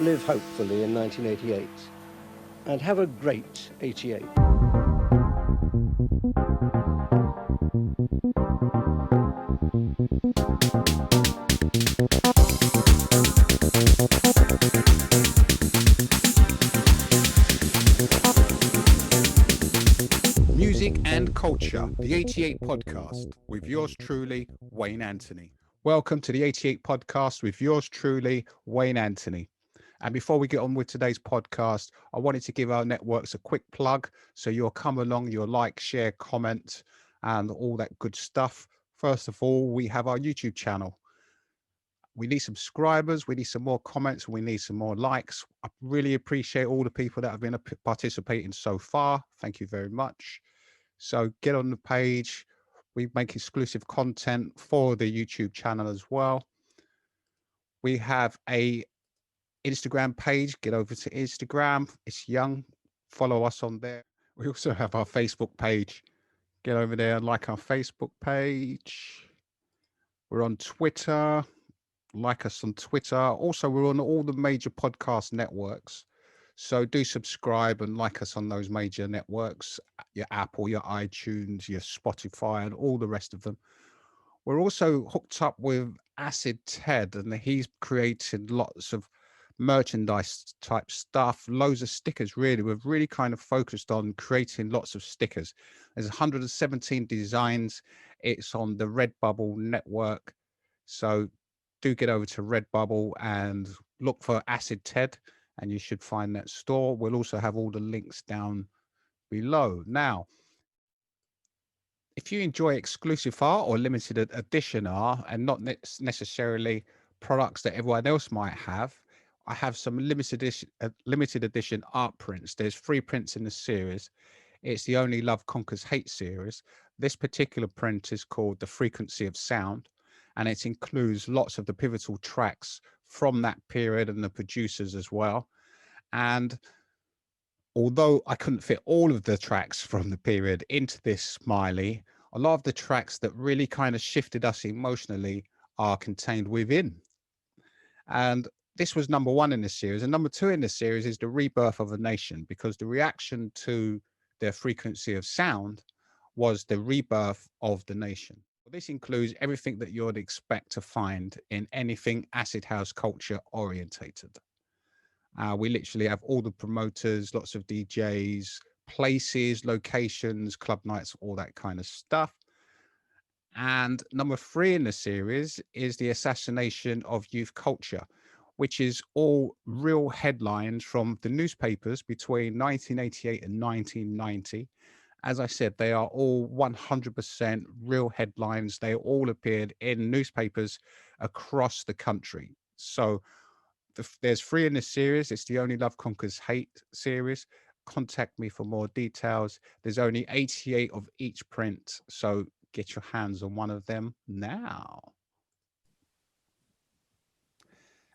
live hopefully in 1988, and have a great 88. Music and Culture, the 88 podcast with yours truly, Wayne Anthony. Welcome to the 88 podcast with yours truly, Wayne Anthony. And before we get on with today's podcast, I wanted to give our networks a quick plug. So you'll come along, you'll like, share, comment, and all that good stuff. First of all, we have our YouTube channel. We need subscribers, we need some more comments, we need some more likes. I really appreciate all the people that have been participating so far. Thank you very much. So get on the page. We make exclusive content for the YouTube channel as well. We have a Instagram page. Get over to Instagram. It's young. Follow us on there. We also have our Facebook page. Get over there and like our Facebook page. We're on Twitter. Like us on Twitter. Also, we're on all the major podcast networks. So do subscribe and like us on those major networks, your Apple, your iTunes, your Spotify, and all the rest of them. We're also hooked up with Acid Ted, and he's created lots of merchandise type stuff, loads of stickers. Really, we've really kind of focused on creating lots of stickers. There's 117 designs. It's on the Redbubble network. So do get over to Redbubble and look for Acid Ted, and you should find that store. We'll also have all the links down below. Now, if you enjoy exclusive art or limited edition art and not necessarily products that everyone else might have, I have some limited edition art prints. There's 3 prints in the series. It's the Only Love Conquers Hate series. This particular print is called The Frequency of Sound, and it includes lots of the pivotal tracks from that period and the producers as well. And although I couldn't fit all of the tracks from the period into this smiley, a lot of the tracks that really kind of shifted us emotionally are contained within. And this was number 1 in this series. And number 2 in this series is the Rebirth of a Nation, because the reaction to their Frequency of Sound was the rebirth of the nation. This includes everything that you'd expect to find in anything acid house culture orientated. We literally have all the promoters, lots of DJs, places, locations, club nights, all that kind of stuff. And number 3 in the series is the Assassination of Youth Culture, which is all real headlines from the newspapers between 1988 and 1990. As I said, they are all 100% real headlines. They all appeared in newspapers across the country. So there's 3 in this series. It's the Only Love Conquers Hate series. Contact me for more details. There's only 88 of each print, so get your hands on one of them now.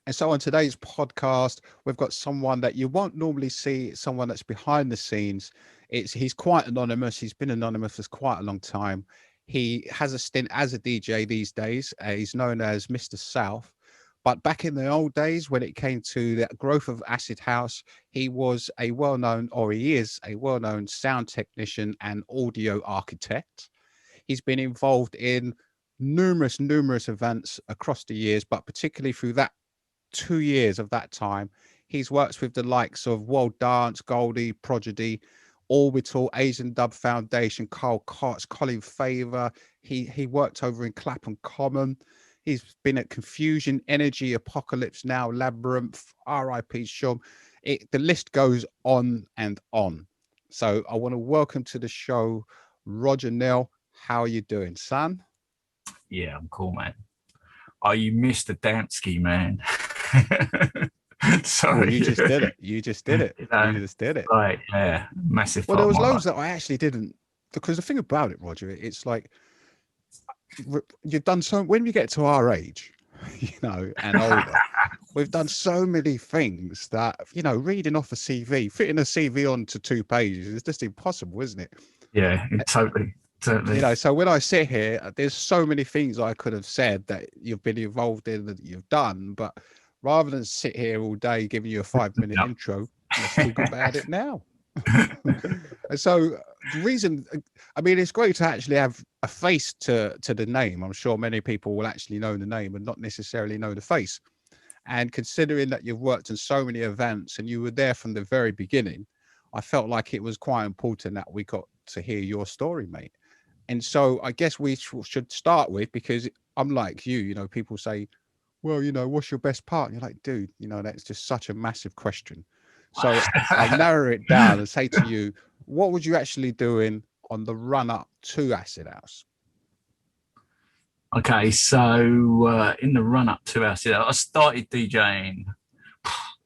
And so on today's podcast, we've got someone that you won't normally see, someone that's behind the scenes. He's quite anonymous. He's been anonymous for quite a long time. He has a stint as a DJ these days. He's known as Mr. South. But back in the old days, when it came to the growth of acid house, he was a well-known, or he is a well-known sound technician and audio architect. He's been involved in numerous events across the years, but particularly through that 2 years of that time, he's worked with the likes of World Dance, Goldie, Prodigy, Orbital, Asian Dub Foundation, Carl Cox, Colin Favor. He worked over in Clapham Common. He's been at Confusion, Energy, Apocalypse Now, Labrynth, R.I.P. Shum. The list goes on and on. So I want to welcome to the show, Roger Nell. How are you doing, son? Yeah, I'm cool, man. Oh, you missed the dance ski, man. Sorry. Well, you just did it. You just did it. You just did it. Right, yeah. Massive. Well, there was loads that I actually didn't, because the thing about it, Roger, it's like you've done so, when we get to our age, and older, we've done so many things that, reading off a CV, fitting a CV onto 2 pages is just impossible, isn't it? Yeah, totally. So when I sit here, there's so many things I could have said that you've been involved in, that you've done, but rather than sit here all day giving you a 5-minute No. intro, let's talk about it now. And so the reason, I mean, it's great to actually have a face to the name. I'm sure many people will actually know the name and not necessarily know the face. And considering that you've worked in so many events and you were there from the very beginning, I felt like it was quite important that we got to hear your story, mate. And so I guess we should start with, because I'm like you know, people say, well, you know, what's your best part? And you're like, dude, you know, that's just such a massive question. So I'll narrow it down and say to you, what was you actually doing on the run up to Acid House? Okay, so in the run up to Acid House, I started DJing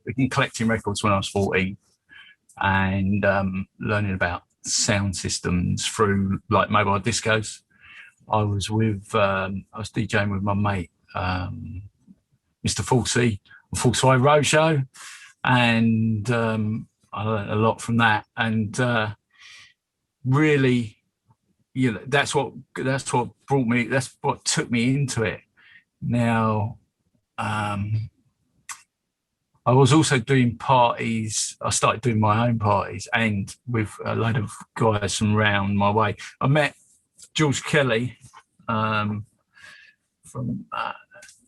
and collecting records when I was 14 and learning about sound systems through like mobile discos. I was DJing with my mate, Mr. Falsey, on Falsey Roadshow, and I learned a lot from that. And really, you know, that's what took me into it. Now, I was also doing parties. I started doing my own parties, and with a load of guys from around my way. I met George Kelly from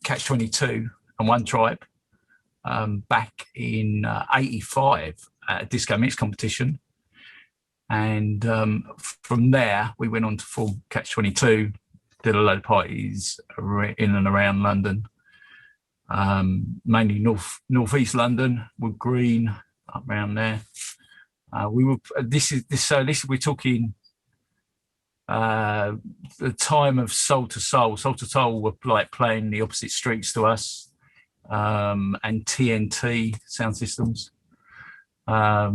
Catch 22 and One Tribe back in '85 at a disco mix competition. And from there, we went on to form Catch 22, did a load of parties in and around London, mainly northeast London, Wood Green, up around there. We're talking the time of Soul to Soul. Soul to Soul were like playing the opposite streets to us, and TNT sound systems. I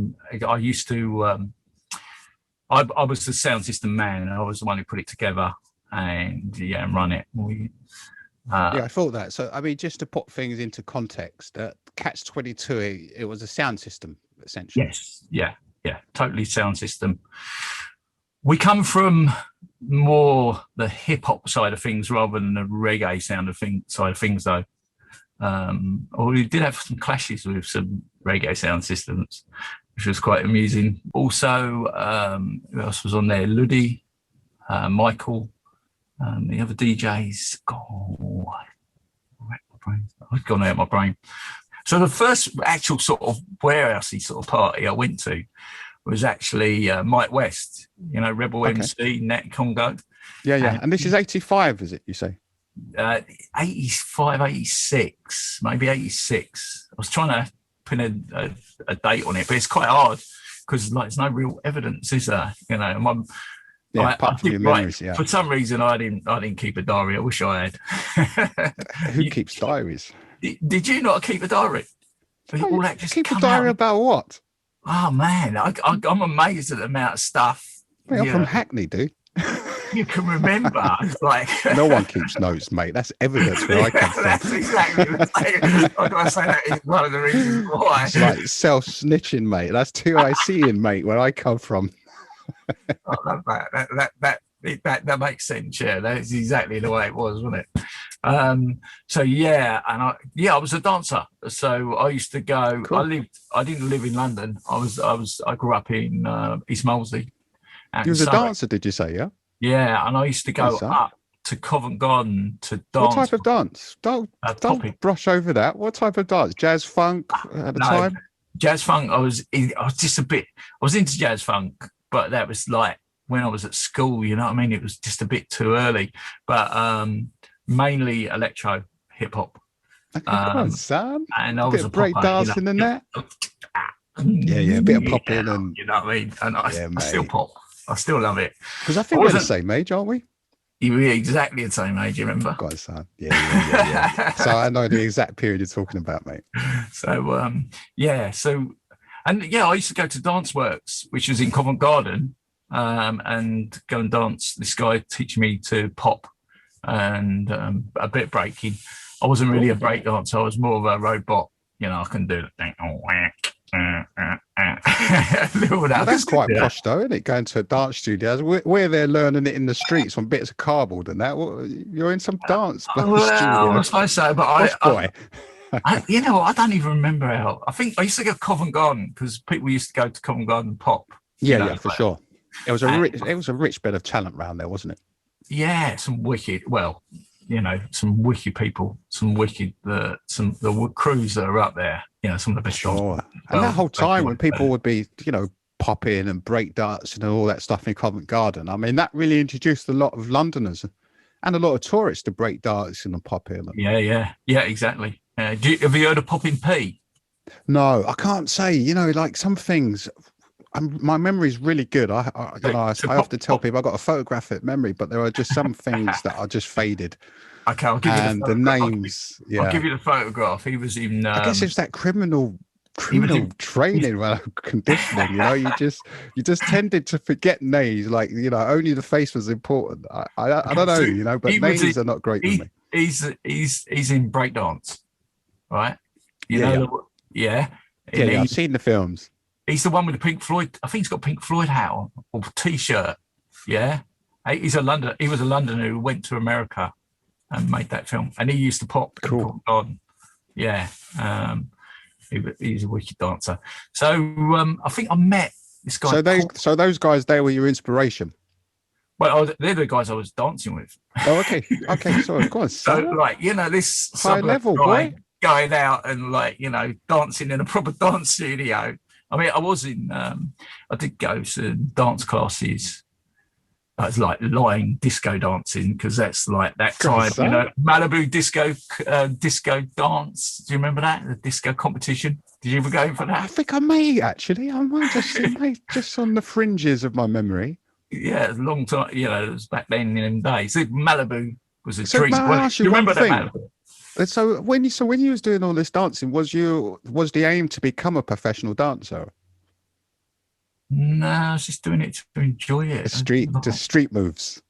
used to. I was the sound system man. I was the one who put it together and run it. Yeah, I thought that. So, I mean, just to put things into context, Catch 22, it was a sound system, essentially. Yes, yeah, totally sound system. We come from more the hip hop side of things rather than the reggae side of things, though. We did have some clashes with some reggae sound systems, which was quite amusing. Also, who else was on there? Luddy, Michael, the other DJs. I've gone out of my brain. So the first actual sort of warehousey sort of party I went to was actually Mike West, you know, Rebel MC, Net Congo. Yeah. And this is 85, is it, you say? 85, 86, maybe 86. I was trying to pin a date on it, but it's quite hard because like there's no real evidence, is there? You know, apart from your memories, For some reason, I didn't keep a diary. I wish I had. Who keeps diaries? Did you not keep a diary? All that just keep a diary about what? Oh man, I'm amazed at the amount of stuff. Mate, I'm from Hackney, dude. You can remember, like no one keeps notes, mate. That's evidence where I come from. That's exactly I say that is one of the reasons why. It's like self-snitching, mate. That's who I see in, mate, where I come from. I love that. That makes sense. Yeah, that's exactly the way it was, wasn't it? So yeah, and I was a dancer. So I used to go. Cool. I didn't live in London. I grew up in East Molesey. You was a dancer, did you say? Yeah. Yeah, and I used to go up to Covent Garden to dance. What type of dance? Don't brush over that. What type of dance? Jazz funk at the time? Jazz funk. I was into jazz funk, but that was like when I was at school, you know what I mean? It was just a bit too early. But mainly electro, hip hop. Okay, come on, son. And I was a break dancing in that. Yeah, a bit of popping and you know what I mean? And I still pop. I still love it. Because I think we're the same age, aren't we? You're exactly the same age, you remember? God, son. Yeah. So I know the exact period you're talking about, mate. So, I used to go to Dance Works, which was in Covent Garden, and go and dance. This guy teaching me to pop and a bit of breaking. I wasn't really a break dancer. I was more of a robot. You know, I can do the thing. That's quite posh, though, isn't it? Going to a dance studio, where they're learning it in the streets on bits of cardboard and that. You're in some dance studio. I suppose so, but You know, I don't even remember how. I think I used to go to Covent Garden because people used to go to Covent Garden Pop. Yeah, for sure. It was a rich bit of talent around there, wasn't it? Yeah, some wicked. Well, you know, some wicked people, some wicked. The crews that are up there. You know, some of the best. Sure. And that whole time when people would be, you know, pop in and break darts and all that stuff in Covent Garden. I mean, that really introduced a lot of Londoners and a lot of tourists to break darts and pop in. Yeah, exactly. Have you heard of Popping P? No, I can't say. You know, like some things. My memory is really good. I often tell people I've got a photographic memory, but there are just some things that are just faded. Okay, I'll give you the names. I'll give you the photograph. He was in. I guess it's that criminal training, conditioning. You know, you just tended to forget names. Like, you know, only the face was important. I don't know, you know, but names are not great for me. He's in breakdance, right? Yeah. I've seen the films. He's the one with the Pink Floyd. I think he's got a Pink Floyd hat on or T-shirt. Yeah, he was a Londoner who went to America and made that film, and he used to pop. Cool. On. Yeah, he's a wicked dancer. So I think I met this guy. So those guys, they were your inspiration. Well, they're the guys I was dancing with. Oh, okay. Sorry, of course. So, like, you know, this high level boy going out and, like, you know, dancing in a proper dance studio. I mean, I did go to dance classes. It's like line disco dancing, because that's like that time, you know, Malibu disco dance. Do you remember that? The disco competition? Did you ever go for that? I think I may actually. I might just on the fringes of my memory. Yeah, it was a long time. You know, it was back then in them days. Malibu was a treat. Do you remember that, Malibu? So when you was doing all this dancing, was the aim to become a professional dancer? No, I was just doing it to enjoy it. The street moves.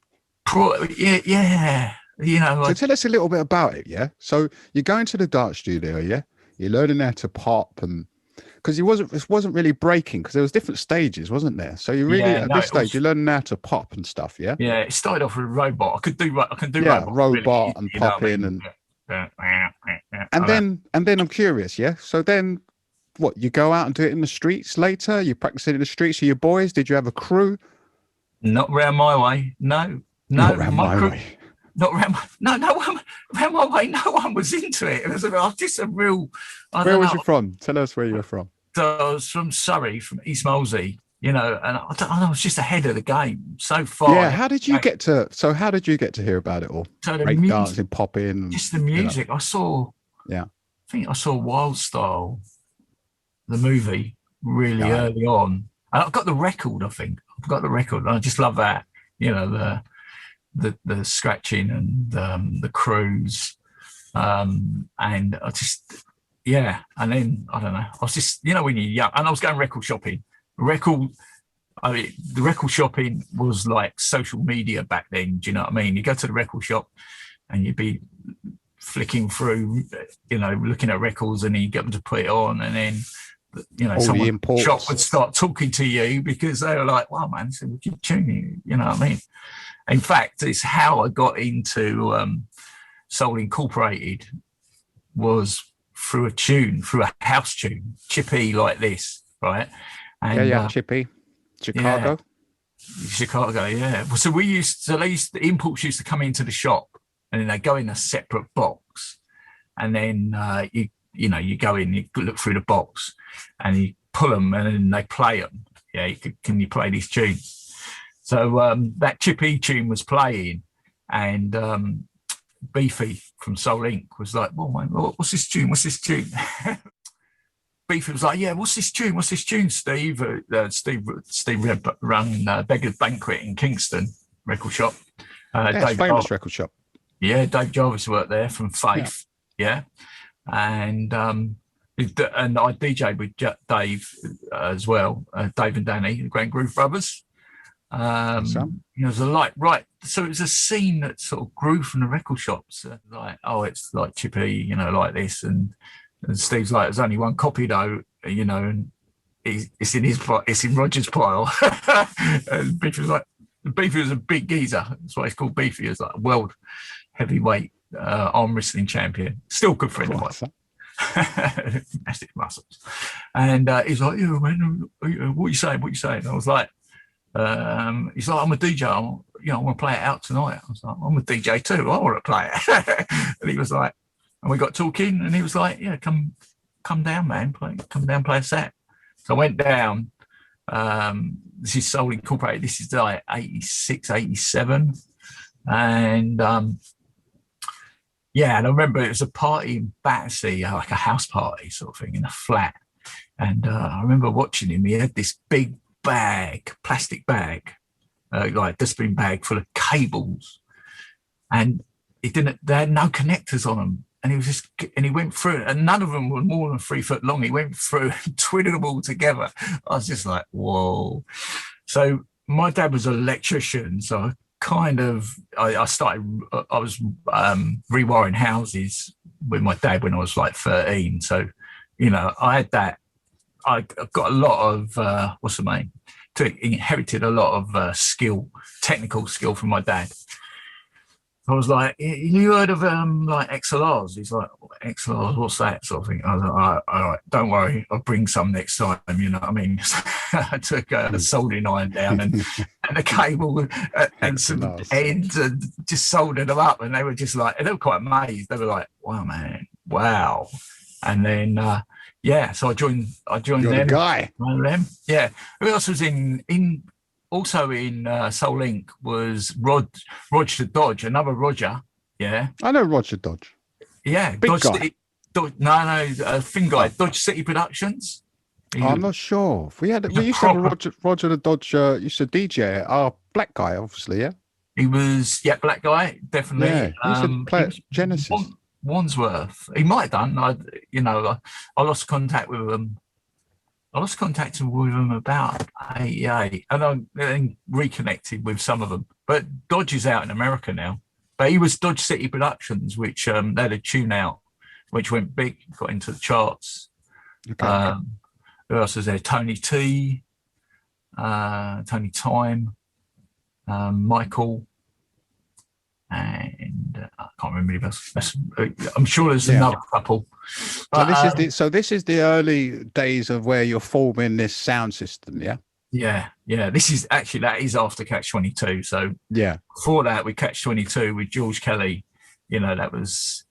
Yeah. You know. So tell us a little bit about it. Yeah. So you're going to the dance studio. Yeah. You're learning how to pop, and because it wasn't really breaking, because there was different stages, wasn't there? So you really you're learning how to pop and stuff. Yeah. Yeah. It started off with a robot. I can do robot and pop in and. And then I'm curious, yeah. So then, what, you go out and do it in the streets later? You practice it in the streets with your boys? Did you have a crew? Not round my way. No. Not round my way. Not round my. No one round my way. No one was into it. It was just a real. Where was you from? Tell us where you're from. So I was from Surrey, from East Molesey. You know, and I was just ahead of the game so far. Yeah, how did you get to hear about it all? So the break dancing, popping, just the music. You know. I think I saw Wild Style, the movie, really early on. And I've got the record. And I just love that. You know, the scratching and the crews, and I just and then I don't know. I was just, you know, when you're young, and I was going record shopping. The record shopping was like social media back then. Do you know what I mean? You go to the record shop and you'd be flicking through, you know, looking at records, and you get them to put it on, and then, you know, someone in the shop would start talking to you because they were like, "Wow, man, so we keep tuning." You know what I mean? In fact, it's how I got into Soul Incorporated, was through a house tune, chippy like this, right? And, Chippy, Chicago. Yeah. Well, so the imports used to come into the shop, and then they go in a separate box, and then you go in, you look through the box, and you pull them, and then they play them. Yeah, can you play these tunes? So that Chippy tune was playing, and Beefy from Soul Inc. was like, "Well, man, what's this tune? What's this tune?" Beefy was like, "Yeah, what's this tune, Steve?" Steve run Beggar's Banquet in Kingston record shop. Famous record shop. Yeah, Dave Jarvis worked there from Faith. Yeah. And I DJ'd with Dave as well, Dave and Danny, the Grand Groove Brothers. You know, there's a right. So it was a scene that sort of grew from the record shops. Like, oh, it's like Chippy, you know, like this, and Steve's like, there's only one copy though, you know, and it's in Roger's pile. And Beefy was like, Beefy was a big geezer. That's why he's called Beefy. He was like a world heavyweight arm wrestling champion. Still a good friend of mine. massive muscles. And he's like, yeah, man, what are you saying? What are you saying? I was like, he's like, I'm a DJ. I want to play it out tonight. I was like, I'm a DJ too. I want to play it. And he was like, and we got talking, and he was like, yeah, come down, man. Come down, play a set. So I went down. This is Soul Incorporated. This is like 86, 87. And and I remember it was a party in Battersea, like a house party sort of thing in a flat. And I remember watching him. He had this big bag, plastic bag, like dustbin bag full of cables. And they had no connectors on them. And he went through, and none of them were more than 3 foot long. He went through and twiddled them all together. I was just like, whoa. So my dad was an electrician. So I was rewiring houses with my dad when I was like 13. So, I had that. I got a lot of, inherited a lot of technical skill from my dad. I was like, you heard of like XLRs? He's like, XLRs, what's that sort of thing? I was like, all right, don't worry, I'll bring some next time, you know what I mean? I took a soldering iron down and a cable and some ends and just soldered them up, and they were just like, they were quite amazed. They were like, wow, man, wow. And then, so I joined You're them. The guy. Yeah. Who else was in also in Soul Inc. was Roger Dodge, another Roger. Yeah. I know Roger Dodge. Yeah. Big Dodge guy. City, thin guy, Dodge City Productions. I'm not sure. We used to have a Roger the Dodge, used to DJ. Our black guy, obviously, yeah? He was, black guy, definitely. Yeah, he used to play at Genesis. Wandsworth. He might have done. I lost contact with him. I lost contact with them about 88, and I then reconnected with some of them. But Dodge is out in America now. But he was Dodge City Productions, which they had a tune out, which went big, got into the charts. Okay. Who else was there? Tony T, Tony Time, Michael, and I can't remember who else. I'm sure there's another couple. But, so this is the early days of where you're forming this sound system, yeah? Yeah. That is after Catch 22. So yeah, before that, we Catch 22 with George Kelly. That was.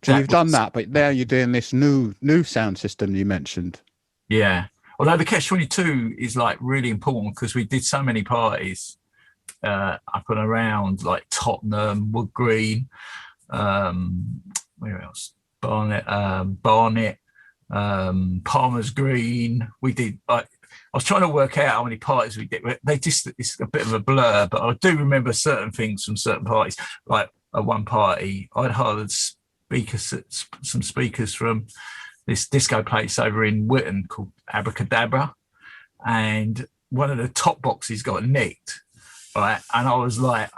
So you've done that, but now you're doing this new sound system you mentioned. Yeah. Although the Catch 22 is like really important because we did so many parties up and around like Tottenham, Wood Green, where else? Barnet, Palmer's Green. We did I was trying to work out how many parties we did. It's a bit of a blur, but I do remember certain things from certain parties. Like at one party, I'd hired some speakers from this disco place over in Whitton called Abracadabra, and one of the top boxes got nicked. Right, and I was like,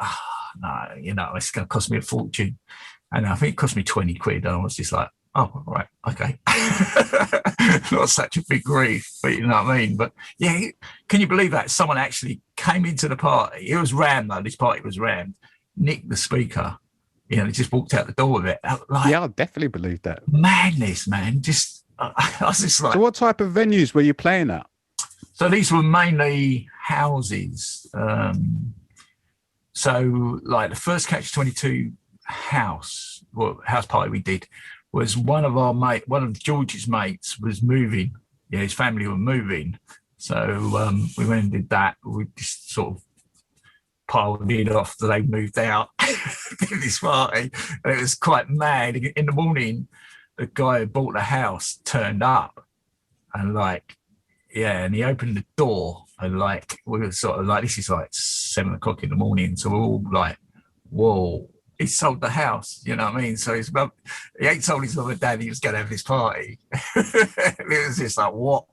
no, it's going to cost me a fortune. And I think it cost me 20 quid. And I was just like, oh, right, okay. Not such a big grief, but you know what I mean? But yeah, can you believe that? Someone actually came into the party. It was rammed, though. This party was rammed. Nicked the speaker. He just walked out the door with it. I definitely believe that. Madness, man. I was just like. So what type of venues were you playing at? So these were mainly houses. So like the first Catch 22 house party we did was one of George's mates was moving. Yeah, his family were moving. So we went and did that. We just sort of piled it off that they moved out in this party. And it was quite mad. In the morning, the guy who bought the house turned up and and he opened the door and we were sort of like, this is like 7 o'clock in the morning. So we're all like, whoa, he sold the house, you know what I mean? So he ain't told his mum and dad he was going to have this party. It was just like, what?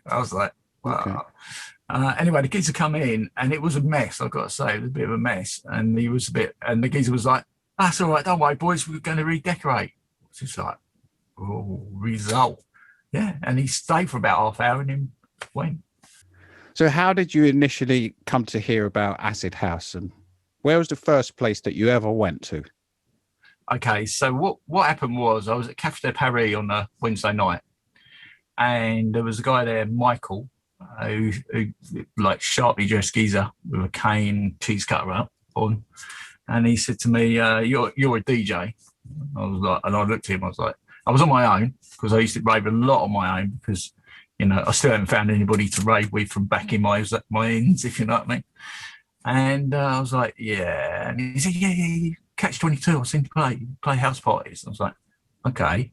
I was like, wow. Okay. Anyway, the geezer come in and it was a mess, I've got to say. It was a bit of a mess. And the geezer was like, that's all right, don't worry, boys, we're going to redecorate. It's just like, oh, result. Yeah, and he stayed for about half hour and then went. So how did you initially come to hear about Acid House, and where was the first place that you ever went to? Okay, so what happened was I was at Café de Paris on a Wednesday night, and there was a guy there, Michael, who like sharply dressed geezer with a cane, cheese cutter up on, and he said to me, "You're a DJ." I was like, and I looked at him. I was like, I was on my own because I used to rave a lot on my own because, you know, I still haven't found anybody to rave with from back in my ends, if you know what I mean. And I was like, yeah. And he said, yeah, Catch 22. I've seen you play house parties. I was like, okay,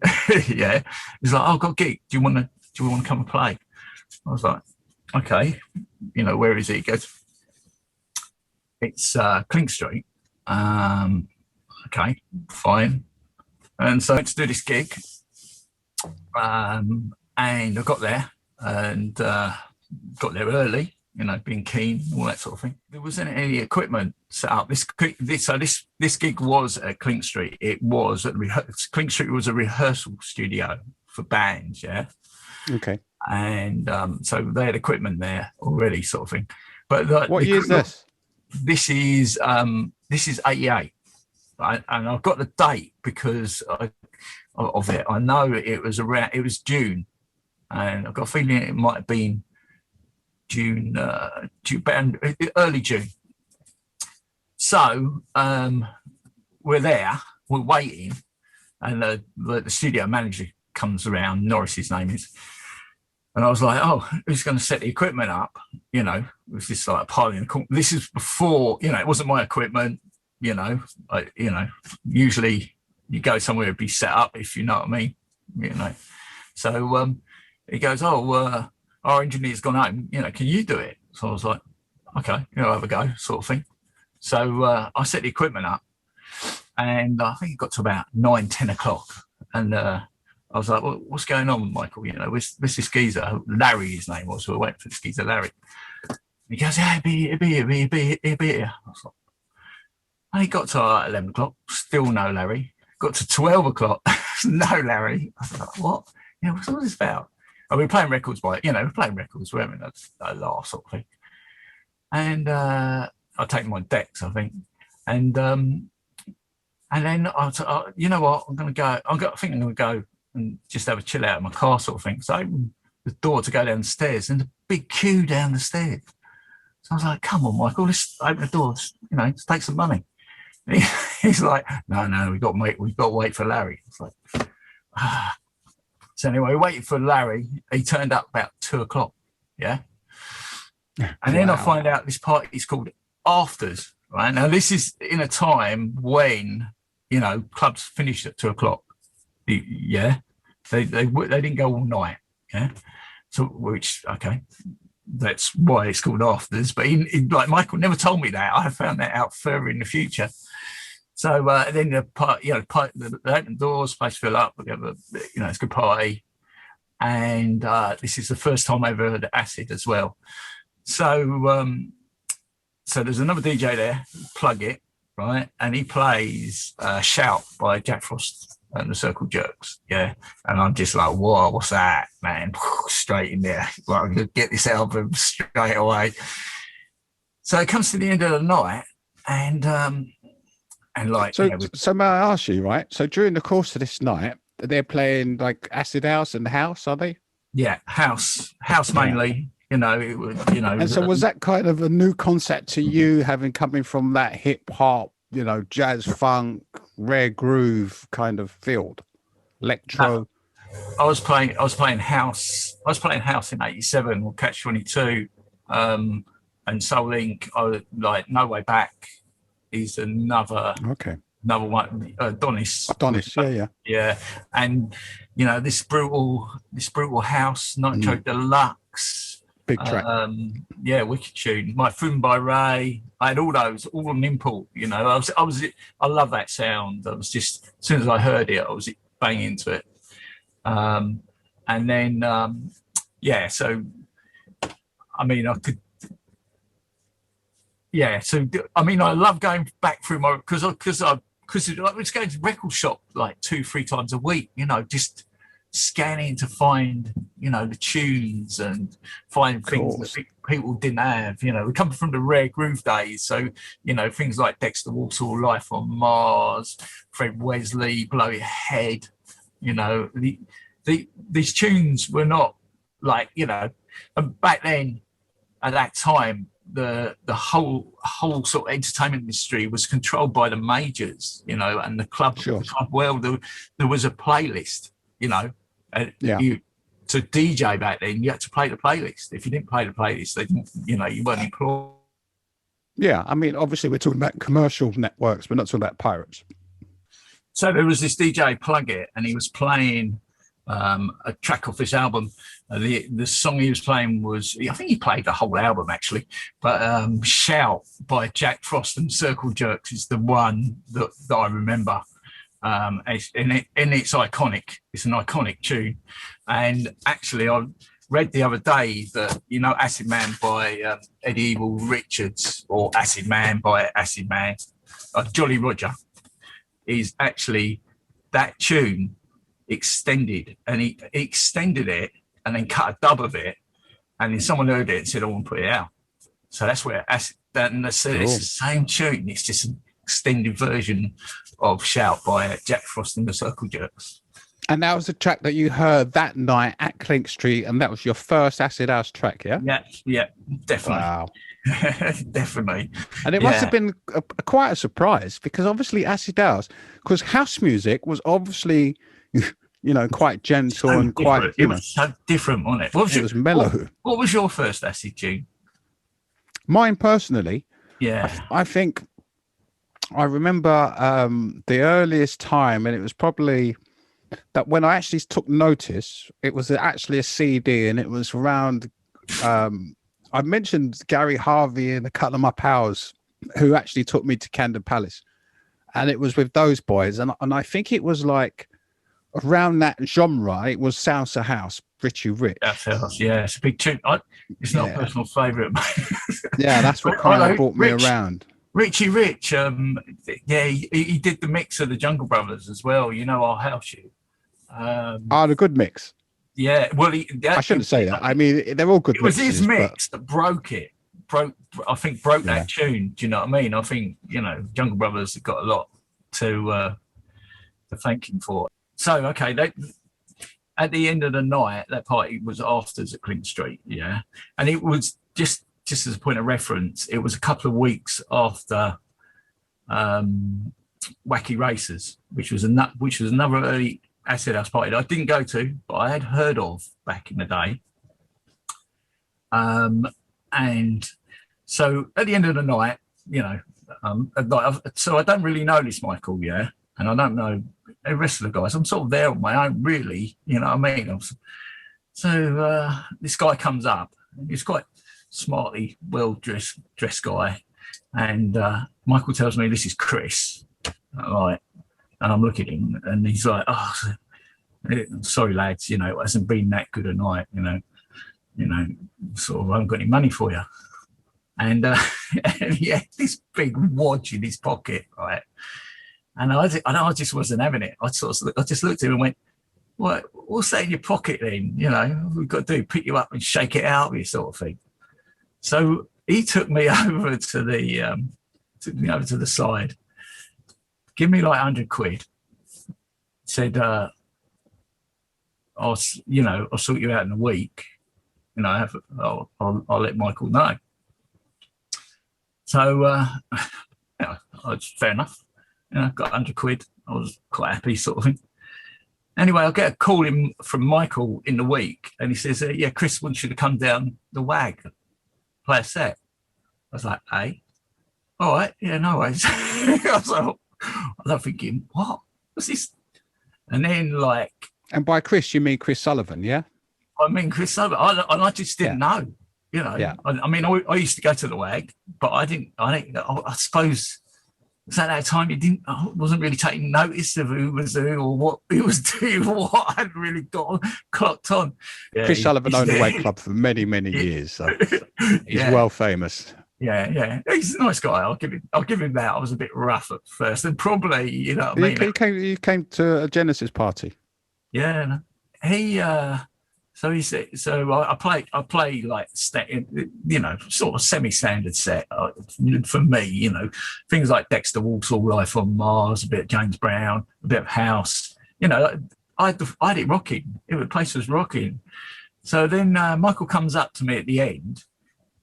yeah. He's like, oh, I've got a gig. Do you want to come and play? I was like, okay. You know, where is it? He goes, it's Clink Street. Okay, fine. And so to do this gig, and I got there and got there early, you know, being keen, all that sort of thing. There wasn't any equipment set up. This gig was at Clink Street. It was at Clink Street was a rehearsal studio for bands, yeah. Okay. And so they had equipment there already, sort of thing. But what year is this? This is 88. Right? And I've got the date because of it. I know it was June, and I've got a feeling it might have been June, early June. So we're there, we're waiting, and the studio manager comes around. Norris, his name is, and I was like, "Oh, who's going to set the equipment up?" You know, it was just like a pile in the corner. This is before, you know, it wasn't my equipment. You know, usually you go somewhere to be set up, if you know what I mean. You know, so he goes, "Oh, our engineer's gone home. You know, can you do it?" So I was like, "Okay, you know, have a go," sort of thing. So I set the equipment up, and I think it got to about 9-10 o'clock, and I was like, well, "What's going on, Michael? You know, where's this geezer? Larry, his name was. So I went for this geezer, Larry." He goes, "Yeah, it'll be here." I was like, and he got to 11 o'clock, still no Larry. Got to 12 o'clock, no Larry. I was like, what? You know, what's all this about? And we were playing records we're having a laugh sort of thing. And I take my decks, I think. And then you know what? I think I'm going to go and just have a chill out in my car sort of thing. So I opened the door to go down the stairs, and a big queue down the stairs. So I was like, come on, Michael, let's open the door. You know, let's take some money. He's like, no, we've got to wait for Larry. It's like, ah. So anyway, we waited for Larry. He turned up about 2 o'clock. Yeah. And then I find out this party is called Afters. Right now, this is in a time when, you know, clubs finished at 2 o'clock. Yeah. They didn't go all night. Yeah. So okay. That's why it's called Afters. But like Michael never told me that. I found that out further in the future. So then they open doors, place fill up. We have it's a good party, and this is the first time I ever heard acid as well. So so there's another DJ there, Plug It, right, and he plays "Shout" by Jack Frost and the Circle Jerks, yeah, and I'm just like, whoa, what's that, man? Straight in there, like, I'm gonna get this album straight away. So it comes to the end of the night, and like, so may I ask you, right? So during the course of this night, they're playing like acid house and house, are they? Yeah, house mainly. You know, it was, you know. And so was that kind of a new concept to you, having coming from that hip hop, you know, jazz, funk, rare groove kind of field, electro? I was playing house. I was playing house in '87 or Catch 22, and Soul Inc. Like No Way Back is another one. Adonis, yeah. And you know, this brutal house, Nitro Deluxe. Big track. Wicked tune. My Fun by Ray. I had all those, all on import. You know, I love that sound. I was just, as soon as I heard it, I was banging into it. And then, so I mean, I could. Yeah, so I mean, I love going back through my because I was going to record shop like 2-3 times a week. You know, just scanning to find, the tunes and find things that people didn't have. We come from the rare groove days, so things like Dexter Warsaw, Life on Mars, Fred Wesley, Blow Your Head. These tunes were not like, and back then at that time the whole sort of entertainment industry was controlled by the majors, and the club. Sure. Well, there was a playlist, to DJ back then, you had to play the playlist. If you didn't play the playlist, they didn't, you weren't employed. Yeah, I mean, obviously we're talking about commercial networks, we're not talking about pirates. So there was this DJ Plug It, and he was playing a track off this album. The song he was playing was, I think he played the whole album actually, but Shout by Jack Frost and Circle Jerks is the one that I remember. And it's iconic. It's an iconic tune. And actually, I read the other day that, Acid Man by Eddie Evil Richards, or Acid Man by Acid Man, Jolly Roger, is actually that tune extended, and he extended it and then cut a dub of it, and then someone heard it and said, I want to put it out. So that's where it's the same tune. It's just an extended version of Shout by Jack Frost and the Circle Jerks. And that was a track that you heard that night at Clink Street, and that was your first acid house track, yeah? Yeah, definitely. Wow. Definitely. And it must have been quite a surprise, because obviously acid house, because house music was obviously, quite gentle so and quite, It was so different, wasn't it? It was mellow. What was your first acid tune? Mine personally, I think I remember the earliest time, and it was probably that when I actually took notice, it was actually a CD, and it was around, I mentioned Gary Harvey and a couple of my pals who actually took me to Camden Palace, and it was with those boys. And I think it was like around that genre, it was Salsa House, Richie Rich. That's house, yeah. It's a big tune. It's not a personal favourite. Yeah, that's what kind of brought me around. Richie Rich, he did the mix of the Jungle Brothers as well. I'll house you. The good mix. Yeah, well, I shouldn't say that. I mean, they're all good. It was his mix that broke it. Broke that tune. Do you know what I mean? I think Jungle Brothers have got a lot to thank him for. So okay, at the end of the night, that party was afters at Clink Street, and it was just as a point of reference, it was a couple of weeks after Wacky Racers, which was another early acid house party that I didn't go to, but I had heard of back in the day. And so at the end of the night, so I don't really know this Michael, and I don't know the rest of the guys. I'm sort of there on my own, really. You know what I mean? So this guy comes up. He's quite smartly, well-dressed guy. And Michael tells me, this is Chris. Right. And I'm looking at him, and he's like, oh, sorry, lads, it hasn't been that good a night, sort of, I haven't got any money for you. And he had this big watch in his pocket, right? And I just wasn't having it. I just looked at him and went, what's that in your pocket then? What we've got to do, pick you up and shake it out of you, sort of thing. So he took me over to the side, give me like 100 quid, said, I'll sort you out in a week, I'll let Michael know. So fair enough. Got 100 quid. I was quite happy, sort of thing. Anyway, I get a call from Michael in the week, and he says, Chris wants you to come down the WAG, play a set. I was like, hey, all right, no worries. I was thinking, what's this? And then and by Chris, you mean Chris Sullivan, yeah? I mean Chris Sullivan. I just didn't know, Yeah. I mean, I used to go to the WAG, but I suppose at that time I wasn't really taking notice of who was who or what he was doing, what I hadn't really got clocked on. Yeah, Chris Sullivan owned the WAG Club for many, many years, so he's well famous. Yeah, he's a nice guy. I'll give him that. I was a bit rough at first, and probably, what I mean. You came to a Genesis party. Yeah, So he said, so I play like sort of semi-standard set for me, things like Dexter Walks All Life on Mars, a bit of James Brown, a bit of house, I had it rocking. The place was rocking. So then Michael comes up to me at the end,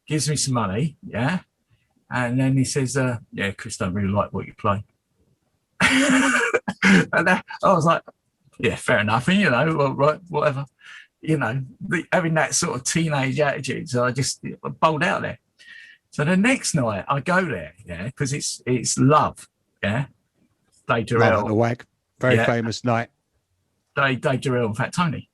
gives me some money, yeah, and then he says, "Yeah, Chris don't really like what you play." And I was like, "Yeah, fair enough, and well, right, whatever." Having that sort of teenage attitude, so I just bowled out there. So the next night I go there, yeah, because it's Love, yeah, Dave Durrell, Love at the Wag, very famous night. Dave Durrell and Fat Tony.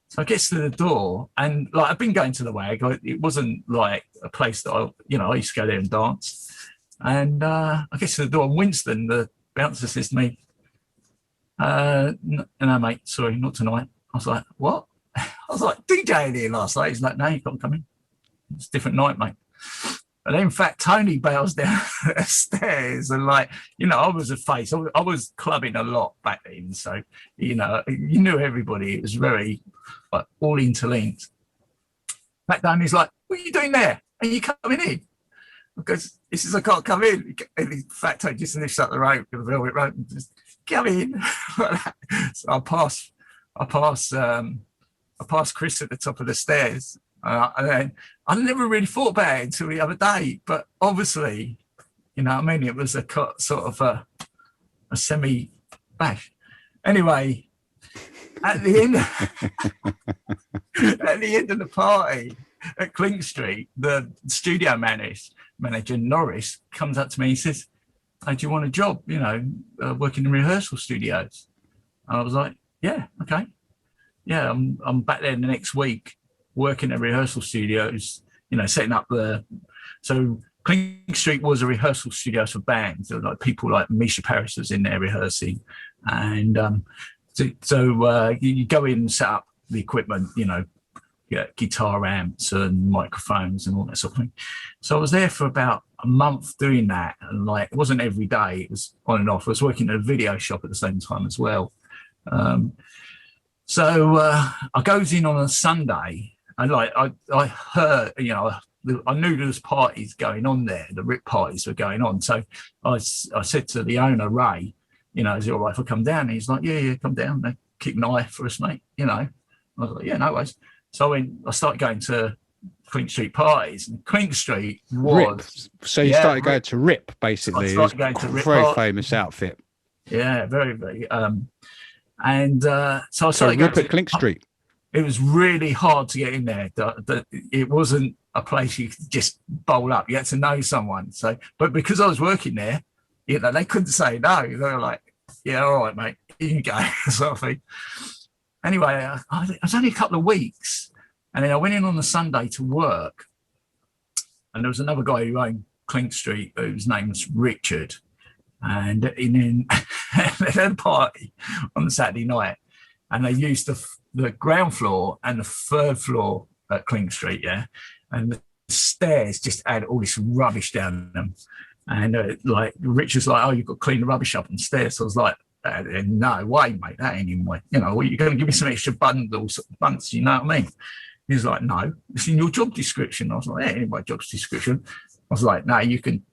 So I get to the door, and like I've been going to the Wag. It wasn't like a place that I used to go there and dance. And I get to the door, and Winston, the bouncer, says to me, "No, mate, sorry, not tonight." I was like, "What?" I was like, "DJing here last night." He's like, "No, you've got to come in. It's a different night, mate." And then Fat Tony bails down the stairs, and I was a face. I was clubbing a lot back then, so you knew everybody. It was very like all interlinked. Fat Tony's like, "What are you doing there? Are you coming in?" Because he says, "I can't come in." And Fat Tony just lifts up the rope, the velvet rope, and just come in. So I passed Chris at the top of the stairs. And I never really thought about it until the other day, but obviously, it was a sort of a semi bash. Anyway, at the end of the party at Clink Street, the studio manager Norris comes up to me and says, "Hey, do you want a job? Working in rehearsal studios?" And I was like, "Yeah, okay, yeah, I'm back there the next week." Working at rehearsal studios, setting up so Clink Street was a rehearsal studio for bands. There were like people like Misha Paris was in there rehearsing, and so you go in and set up the equipment, guitar amps and microphones and all that sort of thing. So I was there for about a month doing that, and like it wasn't every day; it was on and off. I was working at a video shop at the same time as well. So I goes in on a Sunday. And like I heard, I knew there was parties going on there. The RIP parties were going on. So I said to the owner, Ray, "Is it all right if I come down?" And he's like, "Yeah, come down. They keep an eye for us, mate." I was like, "Yeah, no worries." So I started going to Clink Street parties, and Clink Street was. RIP. So you started going to RIP, basically. I started going to RIP. Very famous outfit. Yeah, very, very. So I started RIP at Clink Street. It was really hard to get in there. It wasn't a place you could just bowl up. You had to know someone. So, but because I was working there, they couldn't say no. They were like, "Yeah, all right, mate, you can go," sort of thing. Anyway, it was only a couple of weeks, and then I went in on a Sunday to work, and there was another guy who owned Clink Street, whose name was Richard, and then they had a party on the Saturday night, and they used the ground floor and the third floor at Clink Street, yeah, and the stairs just had all this rubbish down them, and like Richard's like, "Oh, you've got to clean the rubbish up on the stairs." So I was like, "No way, mate, that ain't in way. You're going to give me some extra bunts, you know what I mean?" He's like, "No, it's in your job description." I was like, "Yeah, in my job description." I was like, "No, you can,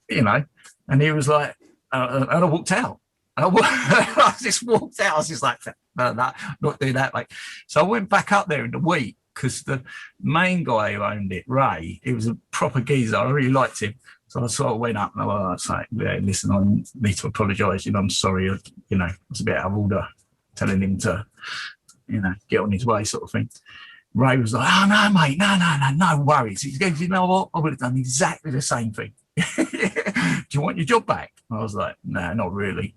and he was like, and I walked out. I just walked out. I was just like, "No, not doing that, mate." So I went back up there in the week because the main guy who owned it, Ray, he was a proper geezer. I really liked him. So I sort of went up and I was like, "Yeah, listen, I need to apologise. I'm sorry. I was a bit out of order telling him to, get on his way," sort of thing. Ray was like, "Oh, no, mate, no worries." He goes, "You know what? I would have done exactly the same thing." "Do you want your job back?" I was like, "No, not really."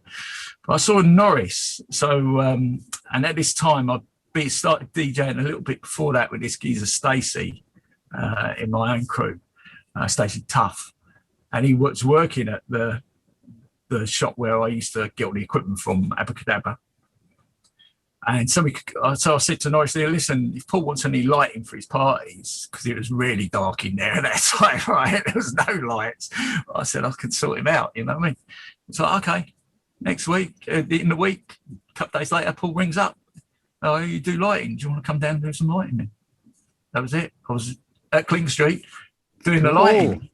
But I saw Norris. So, and at this time, I started DJing a little bit before that with this geezer, Stacey, in my own crew, Stacey Tough. And he was working at the shop where I used to get all the equipment from, Abracadabra. And so I said to Norris, "Listen, if Paul wants any lighting for his parties," because it was really dark in there at that time, right? There was no lights. I said I could sort him out, you know what I mean? It's like, okay, next week, in the week, a couple of days later, Paul rings up. oh, you do lighting. Do you want to come down and do some lighting then? That was it. I was at Clink Street doing the lighting.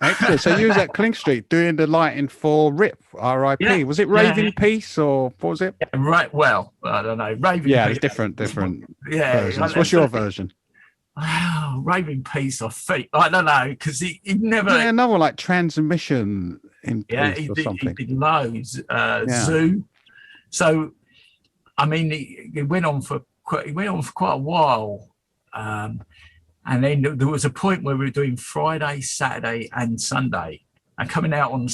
Excellent. So you was at Clink Street doing the lighting for RIP, R.I.P. Yeah. Was it Raving Peace or what was it? Yeah, right. Well, I don't know. Raving Yeah, Peace. it's different Yeah. versions. What's your version? Oh, Raving Peace, I think. I don't know, because he never. Yeah, another like Transmission in Yeah, Peace he or did, something. he did loads. Zoo. So, I mean, it went on for quite a while. And then there was a point where we were doing Friday, Saturday, and Sunday, and coming out on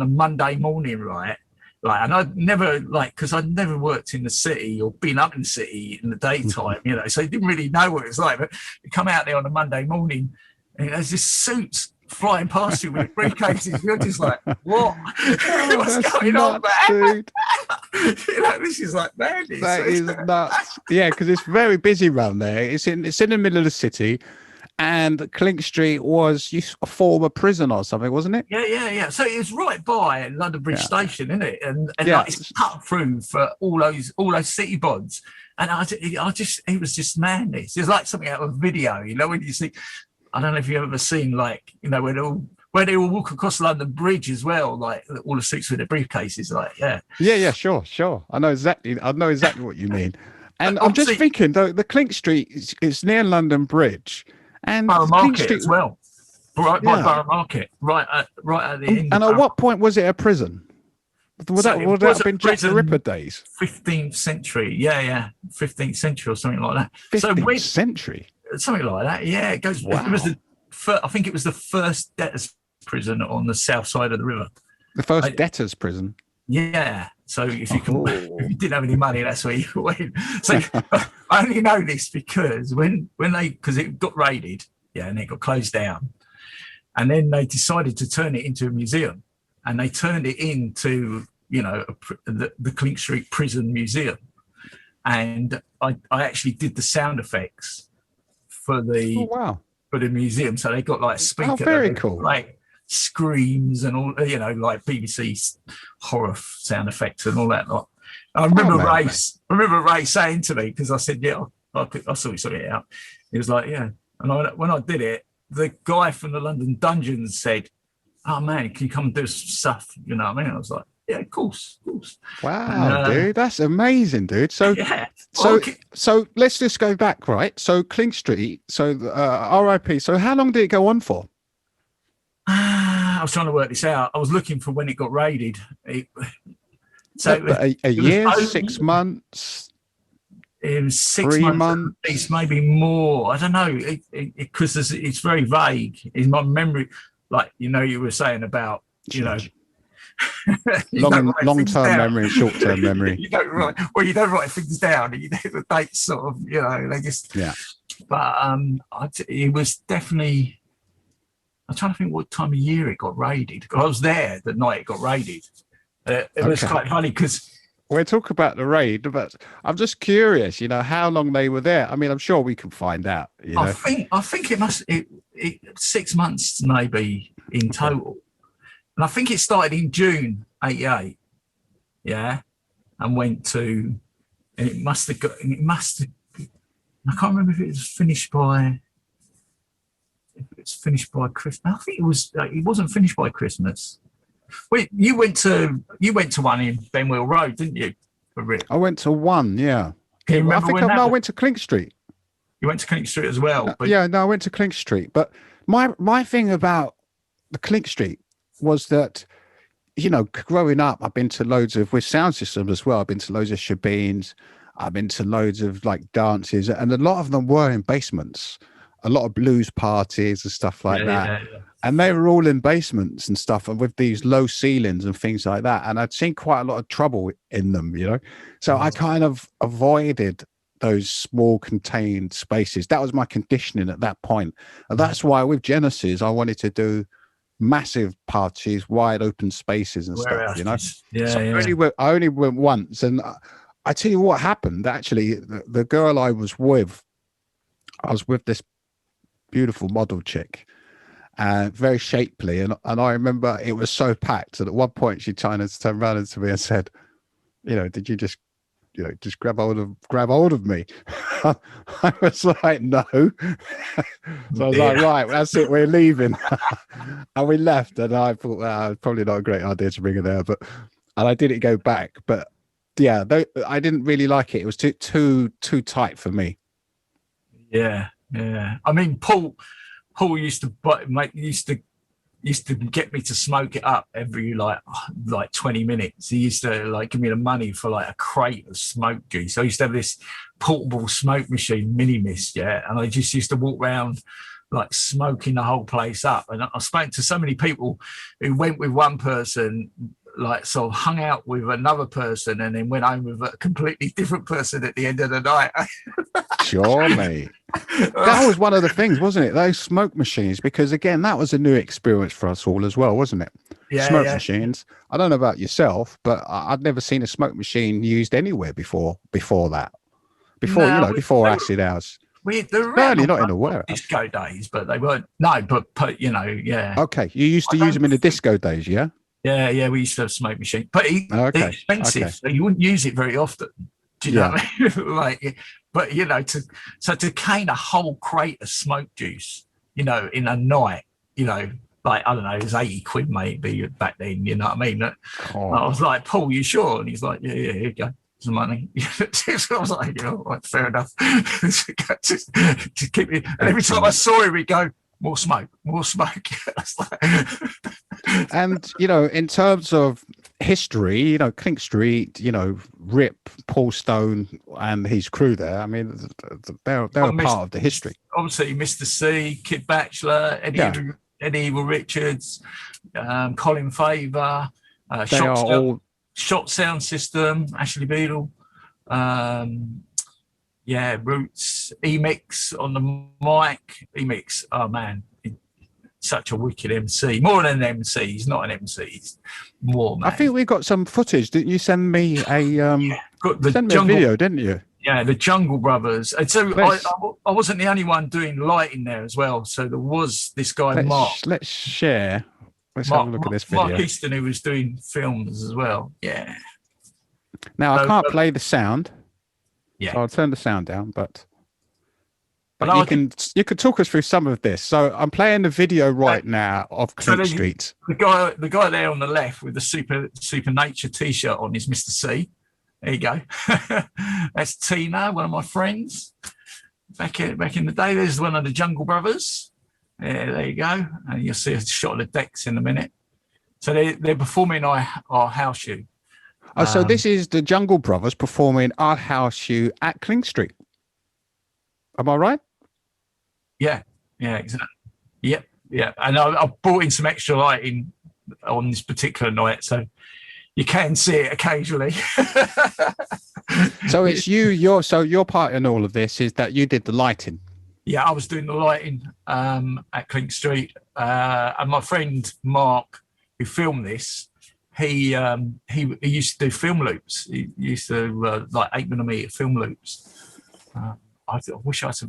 a Monday morning, right? Like, and I'd never because I'd never worked in the city or been up in the city in the daytime, so I didn't really know what it was like. But you come out there on a Monday morning, and there's this suits flying past you with briefcases. You're just like, what? What's going on, man? Dude. This is like madness. That is nuts. Yeah, because it's very busy around there. It's in the middle of the city, and Clink Street was a former prison or something, wasn't it? Yeah. So it was right by London Bridge Station, isn't it? And like, it's cut through for all those city bods. And it was just madness. It's like something out of a video, when you see. I don't know if you've ever seen where they all walk across London Bridge as well, like all the suits with their briefcases, Yeah, sure. I know exactly what you mean. And I'm just thinking, though, the Clink Street is near London Bridge, and Borough Clink Market Street as well, right by Borough Market, right at the end. And at what point was it a prison? Would that have been Jack the Ripper days? 15th century, 15th century or something like that. 15th century. Something like that, yeah. It goes. Wow. It was I think it was the first debtors' prison on the south side of the river. The first debtors' prison. Yeah. So if you didn't have any money, that's where you went. So I only know this because because it got raided, and it got closed down, and then they decided to turn it into a museum, and they turned it into the Clink Street Prison Museum, and I actually did the sound effects for the museum. So they got like a speaker. Oh, very cool. Like screams and all, like BBC horror sound effects and all that. I remember Ray saying to me, because I said, I'll sort it out. He was like, yeah. And when I did it, the guy from the London Dungeons said, oh man, can you come and do some stuff? You know what I mean? I was like, yeah, of course. Wow, dude, that's amazing, dude. So, so let's just go back, right? So Clink Street, so RIP. So how long did it go on for? I was trying to work this out. I was looking for when it got raided. A year, 6 months. It was 6 3 months, at least, maybe more. I don't know, because it's very vague. In my memory, like you were saying about long-term memory, short-term memory. You don't write things down. The dates sort of, they just. Yeah. But it was definitely. I'm trying to think what time of year it got raided. I was there the night it got raided. It was quite funny because. We'll talk about the raid, but I'm just curious, how long they were there. I mean, I'm sure we can find out. I think it must 6 months maybe in total. And I think it started in June '88, and went to, and I can't remember if it was finished by Christmas. I think it wasn't finished by Christmas. Wait, you went to one in Benwell Road, didn't you? I went to one, yeah. Can you remember I went to Clink Street. You went to Clink Street as well. I went to Clink Street. But my thing about the Clink Street was that, growing up, I've been to loads with sound systems as well. I've been to loads of shebeens. I've been to loads of dances, and a lot of them were in basements. A lot of blues parties and stuff like that. Yeah. And they were all in basements and stuff, and with these low ceilings and things like that. And I'd seen quite a lot of trouble in them, So I kind of avoided those small contained spaces. That was my conditioning at that point. And that's why with Genesis, I wanted to do massive parties, wide open spaces and stuff, I only went once. And I tell you what happened, actually, the girl I was with this beautiful model chick, very shapely, and I remember it was so packed that at one point she turned around to me and said, did you just just grab hold of me. I was like, no. So I was like, right, that's it, we're leaving. And we left, and I thought, probably not a great idea to bring her there, and I didn't go back. But yeah, I didn't really like it. It was too tight for me. Yeah. I mean, Paul used to get me to smoke it up every like 20 minutes. He used to like give me the money for like a crate of smoke juice. So I used to have this portable smoke machine, mini mist, and I just used to walk around like smoking the whole place up. And I spoke to so many people who went with one person, like sort of hung out with another person, and then went home with a completely different person at the end of the night. Sure, mate. That was one of the things, wasn't it? Those smoke machines, because again, that was a new experience for us all as well, wasn't it? Smoke machines. I don't know about yourself, but I'd never seen a smoke machine used anywhere before that. Before acid house. Certainly not in a warehouse. Disco days, but they weren't. No, but Okay, you used to use them in the disco days, yeah? Yeah, we used to have smoke machine, but they're expensive, so you wouldn't use it very often. Do you know what I mean? Like, but to cane a whole crate of smoke juice, in a night, like I don't know, it was 80 quid maybe back then. You know what I mean? I was like, Paul, you sure? And he's like, yeah, here you go. Some money. I was like, right, fair enough. just keep it. And every time I saw him, he'd go, more smoke. And in terms of history, Clink Street, Rip, Paul Stone and his crew there, I mean, they're a part of the history. Obviously Mr. C, Kid Batchelor, Eddie Evil Richards, Colin Faver, Shot Sound System, Ashley Beadle, Roots, Emix on the mic. Emix, oh man, such a wicked MC. More than an MC, he's not an MC, he's more, man. I think we got some footage. Didn't you send me a video, didn't you? Yeah, the Jungle Brothers. And so I wasn't the only one doing lighting there as well. So there was this guy, Mark. Let's share. Let's have a look at this video. Mark Easton, who was doing films as well. Yeah. Now, I can't play the sound. Yeah. So I'll turn the sound down, but you could talk us through some of this. So I'm playing the video right now of Clink Street. The guy there on the left with the Super Nature t-shirt on is Mr. C. There you go. That's Tina, one of my friends. Back in the day, there's one of the Jungle Brothers. Yeah, there you go. And you'll see a shot of the decks in a minute. So they're performing our house shoe. So this is the Jungle Brothers performing our house shoe at Clink Street. Am I right? Yeah, exactly. Yep. And I brought in some extra lighting on this particular night, so you can see it occasionally. So it's your part in all of this is that you did the lighting. Yeah, I was doing the lighting at Clink Street, and my friend Mark, who filmed this, he used to do film loops. He used to like 8mm film loops. I wish I had some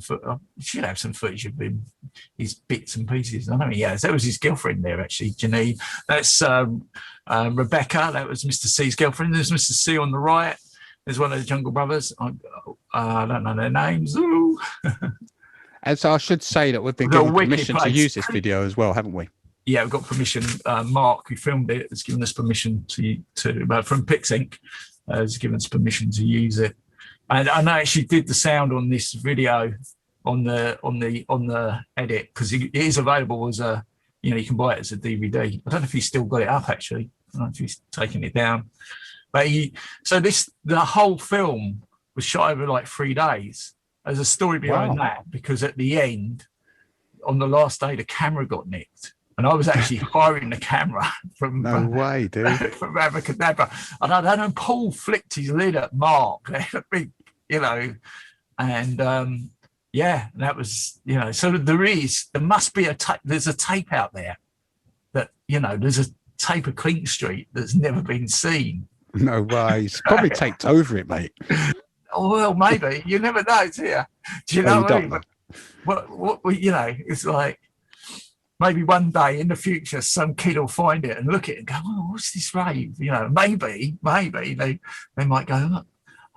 should have some footage of him, his bits and pieces. I know he has. That was his girlfriend there, actually, Janine. That's Rebecca. That was Mr. C's girlfriend. There's Mr. C on the right. There's one of the Jungle Brothers. I don't know their names. Ooh. And so I should say that we've been given permission to use this video as well, haven't we? Yeah, we've got permission. Mark, who filmed it, has given us permission to from Pix Inc. Has given us permission to use it. And I actually did the sound on this video on the edit because it is available as a, you can buy it as a DVD. I don't know if he's still got it up actually. I don't know if he's taken it down. But the whole film was shot over like 3 days. There's a story behind that because at the end, on the last day, the camera got nicked. And I was actually firing the camera from way, dude. From Abracadabra. And I don't know, Paul flicked his lid at Mark, and that was, so there must be there's a tape out there that, there's a tape of Clink Street that's never been seen. No way. It's probably taped over it, mate. Oh, well, maybe. You never know, do you? Do you know what I mean? What it's like, maybe one day in the future, some kid will find it and look at it and go, "Oh, what's this rave?" Maybe they might go,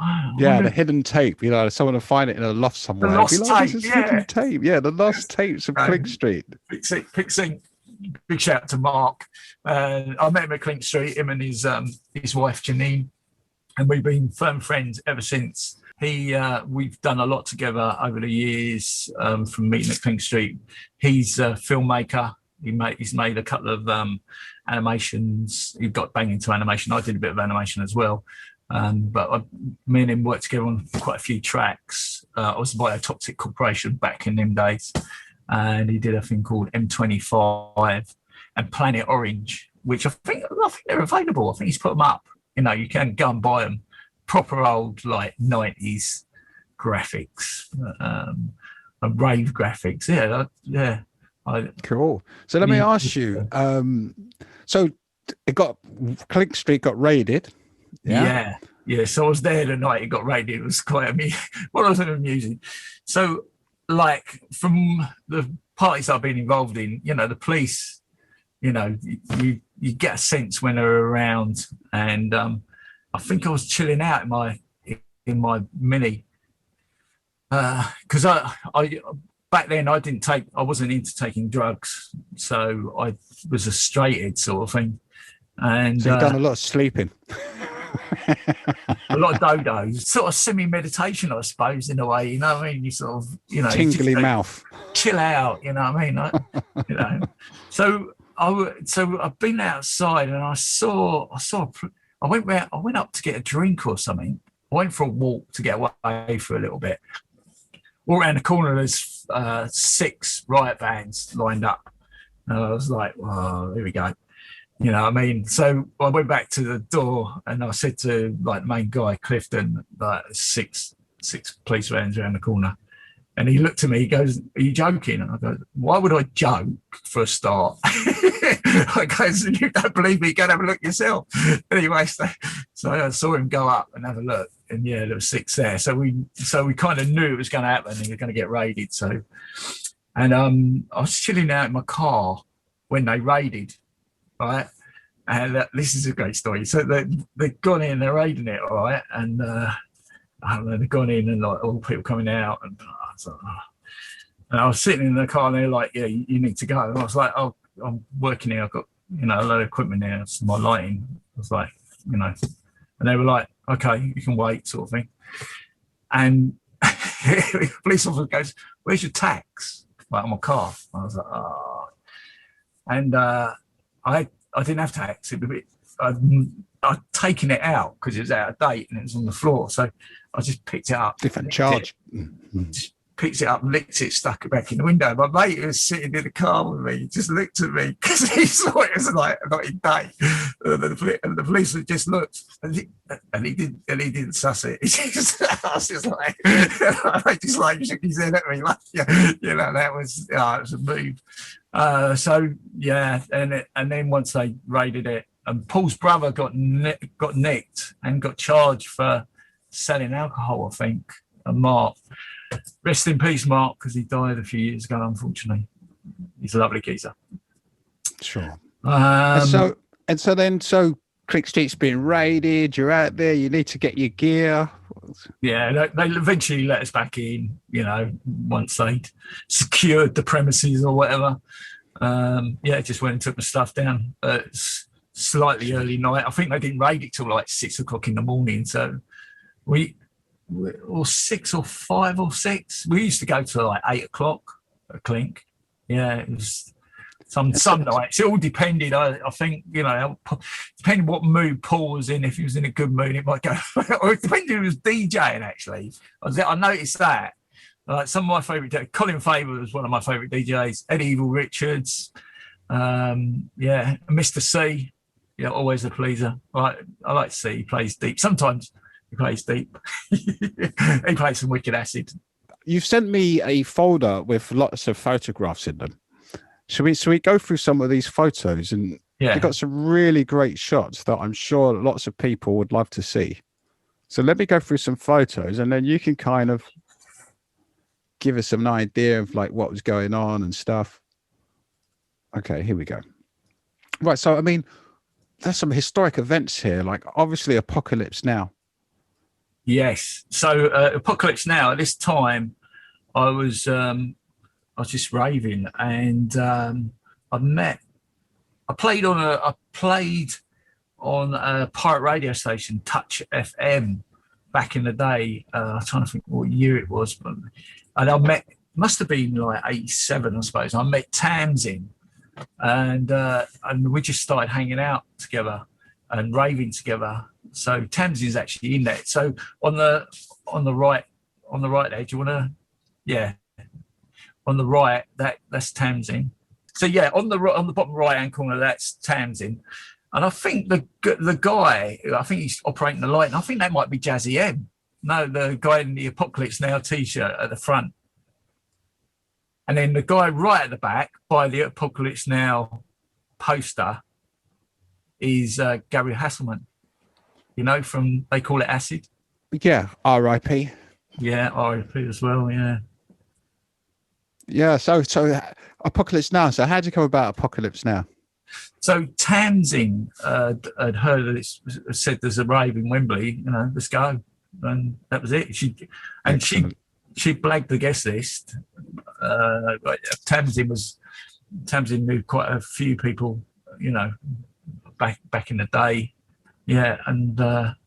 I Yeah, wonder the if hidden tape. You know, someone will find it in a loft the somewhere and be lost like, "This tape, is yeah. hidden tape." Yeah, the lost tapes of Clink Street. Big shout out to Mark. I met him at Clink Street, him and his wife Janine, and we've been firm friends ever since. We've done a lot together over the years, from meeting at Clink Street. He's a filmmaker. He's made a couple of animations. He got bang into animation. I did a bit of animation as well. But me and him worked together on quite a few tracks. I was by a Toxic Corporation back in them days, and he did a thing called M25 and Planet Orange, which I think they're available. I think he's put them up. You know, you can go and buy them. Proper old like 90s graphics, and rave graphics. Yeah. Cool. So let me ask you. So Clink Street got raided. Yeah. So I was there the night it got raided. It was quite amusing. So, like, from the parties I've been involved in, you know, the police, you know, you get a sense when they're around, and I think I was chilling out in my mini, because I back then I wasn't into taking drugs, so I was a straight-ed sort of thing, and So you've done a lot of sleeping. a lot of dodos, sort of semi-meditation, I suppose, in a way. You know what I mean? You sort of, you know, Tingly mouth. chill out. You know what I mean? Like, you know. So I've been outside and I went up to get a drink or something. I went for a walk to get away for a little bit. All around the corner, there's 6 riot vans lined up. And I was like, "Oh, here we go." You know what I mean? So I went back to the door and I said to like the main guy, Clifton, like 6 police vans around the corner. And he looked at me, he goes, "Are you joking?" And I go, "Why would I joke for a start?" I goes, "You don't believe me, go and have a look yourself." Anyway, so I saw him go up and have a look. And yeah, there were 6 there. So we kind of knew it was going to happen and we were going to get raided. So, and I was chilling out in my car when they raided, right? And this is a great story. So they've gone in, they're raiding it, all right? And they've gone in and like all the people coming out. And I was sitting in the car and they're like, "Yeah, you need to go." And I was like, "Oh, I'm working here. I've got, you know, a lot of equipment here. It's my lighting." I was like, you know, and they were like, "Okay, you can wait," sort of thing. And the police officer goes, "Where's your tax?" Like, on my car. I was like, "Oh." And I didn't have tax. I'd taken it out because it was out of date and it was on the floor. So I just picked it up. Different charge. Just picked it up, licked it, stuck it back in the window. My mate who was sitting in the car with me just looked at me because he saw it was like not in date. And the police just looked and he didn't suss it. I was just like, I just like shook his head at me like, yeah, you know, it was a move. So yeah, and then once they raided it, and Paul's brother got nicked and got charged for selling alcohol, I think. And Mark, rest in peace, Mark, because he died a few years ago, unfortunately. He's a lovely geezer. Sure. So Clink Street's been raided. You're out there. You need to get your gear. Yeah, they eventually let us back in, you know, once they'd secured the premises or whatever. Just went and took the stuff down. It's slightly early night. I think they didn't raid it till like 6 o'clock in the morning. So or 6 or 5 or 6. We used to go to like 8 o'clock at Clink. Yeah, it was some nights. It all depended. I think, you know, depending what mood Paul was in. If he was in a good mood, it might go. Or it depended if he was DJing. Actually, I noticed that. Some of my favourite, Colin Faber was one of my favourite DJs. Eddie Evil Richards, Mr. C, yeah, always a pleaser. I like to see he plays deep. Sometimes he plays deep. He plays some wicked acid. You've sent me a folder with lots of photographs in them. Should we go through some of these photos? And you've got some really great shots that I'm sure lots of people would love to see. So let me go through some photos and then you can kind of give us an idea of like what was going on and stuff. Okay, here we go. Right, so I mean, there's some historic events here, like obviously Apocalypse Now. Yes. So Apocalypse Now. At this time, I was just raving, and I played on a pirate radio station, Touch FM, back in the day. I'm trying to think what year it was, and I met, must have been like 87, I suppose. I met Tamsin, and we just started hanging out together and raving together. So Tamsin's actually in there. So on the right there, do you want to? Yeah, on the right, that's Tamsin. So yeah, on the bottom right hand corner, that's Tamsin. And I think the guy, I think he's operating the light, and I think that might be Jazzy M. No, the guy in the Apocalypse Now t-shirt at the front. And then the guy right at the back by the Apocalypse Now poster is Gary Hasselman, you know, from They Call It Acid. Yeah, R.I.P. Yeah, R.I.P. as well, yeah. Yeah, so Apocalypse Now. So how did you come about Apocalypse Now? So Tamsin had heard that it said there's a rave in Wembley, you know, let's go. And that was it. She blagged the guest list. Tamsin knew quite a few people, you know, back in the day. Yeah, and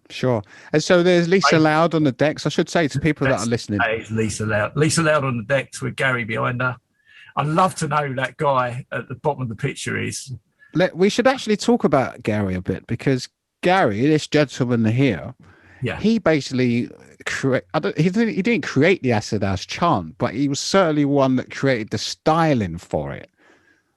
sure. And so there's Lisa Loud on the decks. I should say to people that are listening. It's Lisa Loud. Lisa Loud on the decks with Gary behind her. I'd love to know who that guy at the bottom of the picture is. We should actually talk about Gary a bit, because Gary, this gentleman here, yeah, he basically he didn't create the Acid House chant, but he was certainly one that created the styling for it.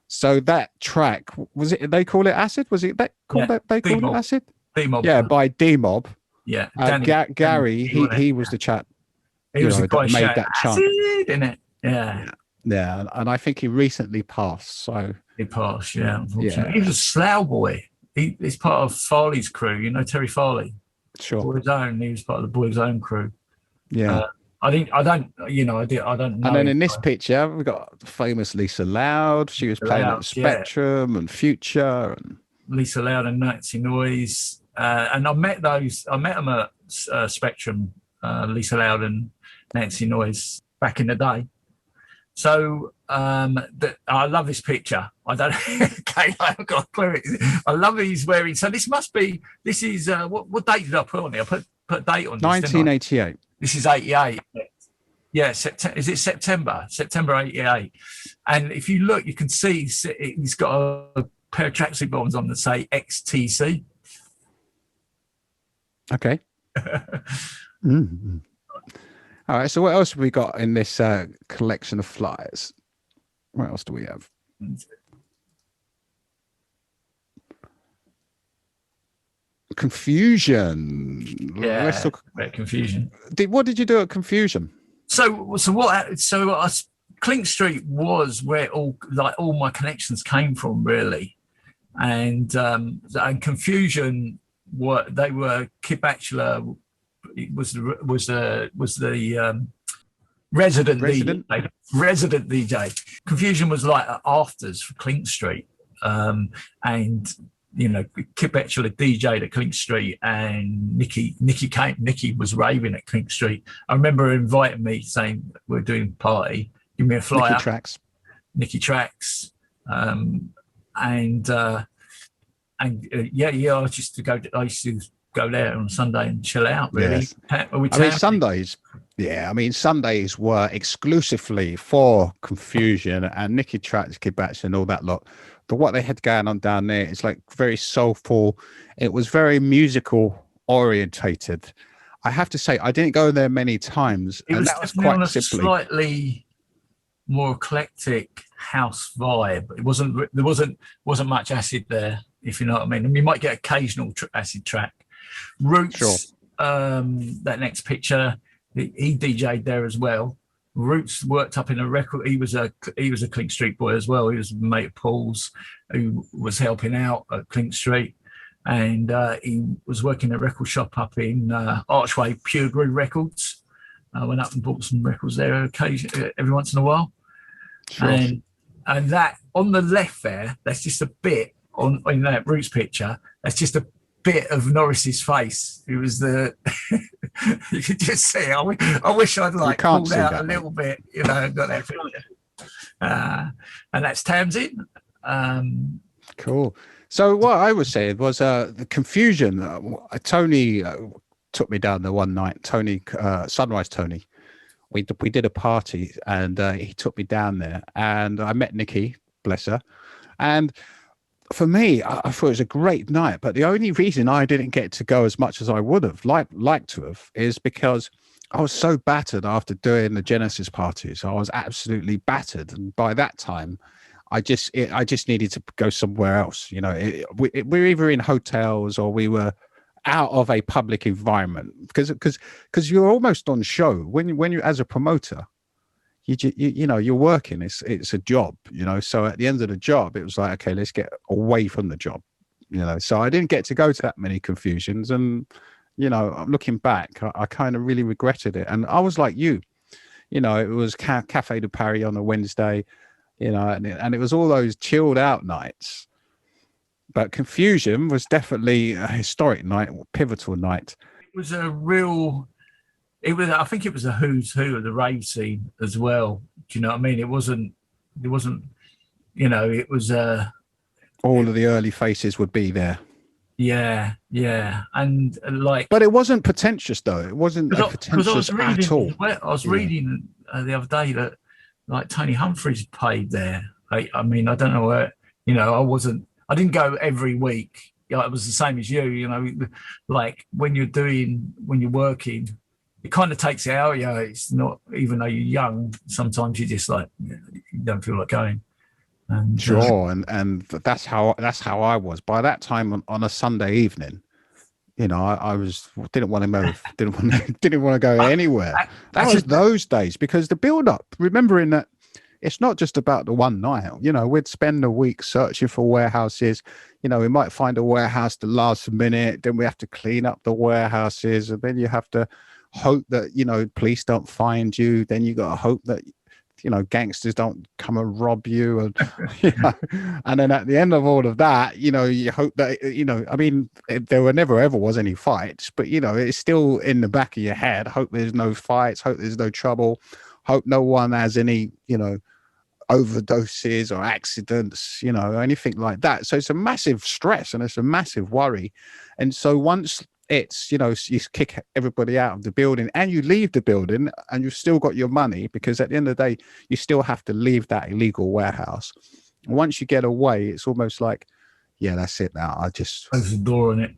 So that track, was it They Call It Acid? Was it that called that They Call It Acid? D-Mob. Yeah, by D-Mob. Yeah. Gary, he was the chap. He was the guy that made that chant, in it. Yeah. Yeah, and I think he recently passed. So he passed. Yeah, unfortunately. Yeah. He was a Slough boy. He's part of Farley's crew. You know Terry Farley. Sure. Boys Own. He was part of the Boys Own crew. Yeah. I don't know. And then in this picture, we've got the famous Lisa Loud. She was playing at Spectrum and Future. And Lisa Loud and Nancy Noise. And I met them at Spectrum, Lisa Loud and Nancy Noise back in the day. So I love this picture. I don't okay, I've got a clue. I love he's wearing. So this is what date did I put on here? I put a date on this. 1988. This is 88. Yeah, is it September? September 88. And if you look, you can see he's got a pair of tracksuit bottoms on that say XTC. Okay. Mm-hmm. All right. So what else have we got in this collection of flyers? What else do we have? Confusion. Yeah. Let's talk about Confusion. What did you do at Confusion? So Clink Street was where all my connections came from, really, and Confusion they were Kid Bachelor was the resident DJ. Confusion was like afters for Clink Street, and you know, Kid Bachelor DJ'd at Clink Street, and Nikki was raving at Clink Street. I remember her inviting me, saying we're doing a party, give me a flyer. Nikki Tracks, I used to go there on Sunday and chill out, really. Yes. Sundays were exclusively for Confusion and Nikki Tracks, Kid Bachelor and all that lot. What they had going on down there is like very soulful. It was very musical orientated. I have to say, I didn't go there many times. It was quite simply slightly more eclectic house vibe. There wasn't much acid there, if you know what I mean. And you might get occasional acid track. Roots, sure. That next picture, he DJ'd there as well. Roots worked up in a record. He was a Clink Street boy as well. He was a mate of Paul's, who was helping out at Clink Street, and he was working at a record shop up in Archway, Pure Groove Records. I went up and bought some records there every once in a while. Sure. And that on the left there, that's just a bit in that Roots picture. That's just bit of Norris's face. It was the you could just see. I wish I'd like pulled out a little bit, you know, got that feeling. And that's Tamsin. Cool. So what I was saying was the confusion. Tony took me down there one night. Tony, Sunrise Tony. We did a party, and he took me down there, and I met Nikki, bless her. And for me, I thought it was a great night. But the only reason I didn't get to go as much as I would have liked to have is because I was so battered after doing the Genesis parties. I was absolutely battered, and by that time, I just needed to go somewhere else. You know, we're either in hotels or we were out of a public environment, because you're almost on show when you as a promoter. You know, you're working. It's a job. You know, so at the end of the job, it was like, okay, let's get away from the job. You know, so I didn't get to go to that many confusions, and you know, looking back, I kind of really regretted it. And I was like you know, it was Café de Paris on a Wednesday. You know, and it was all those chilled out nights. But Confusion was definitely a historic night, pivotal night. It was I think it was a who's who of the rave scene as well. Do you know what I mean? It wasn't, you know, it was all of the early faces would be there. Yeah. And like, but it wasn't pretentious though. It wasn't pretentious at all. I was reading the other day that like Tony Humphries played there. I mean, I don't know where, you know, I didn't go every week. You know, it was the same as you know, like when you're working, it kind of takes it out of you. It's not, even though you're young, sometimes you just like, you don't feel like going. And, sure. And that's how I was. By that time on a Sunday evening, you know, I didn't want to move, didn't want to go anywhere. That was those days, because the build up, remembering that it's not just about the one night. You know, we'd spend a week searching for warehouses. You know, we might find a warehouse the last minute, then we have to clean up the warehouses, and then you have to hope that, you know, police don't find you. Then you got to hope that, you know, gangsters don't come and rob you, and you know, and then at the end of all of that, you know, you hope that, you know, I mean, there never ever was any fights, but you know, it's still in the back of your head. Hope there's no fights. Hope there's no trouble. Hope no one has any, you know, overdoses or accidents, you know, anything like that. So it's a massive stress and it's a massive worry. And so once it's, you know, you kick everybody out of the building and you leave the building and you've still got your money, because at the end of the day, you still have to leave that illegal warehouse. Once you get away, it's almost like, yeah, that's it now. I just close the door on it.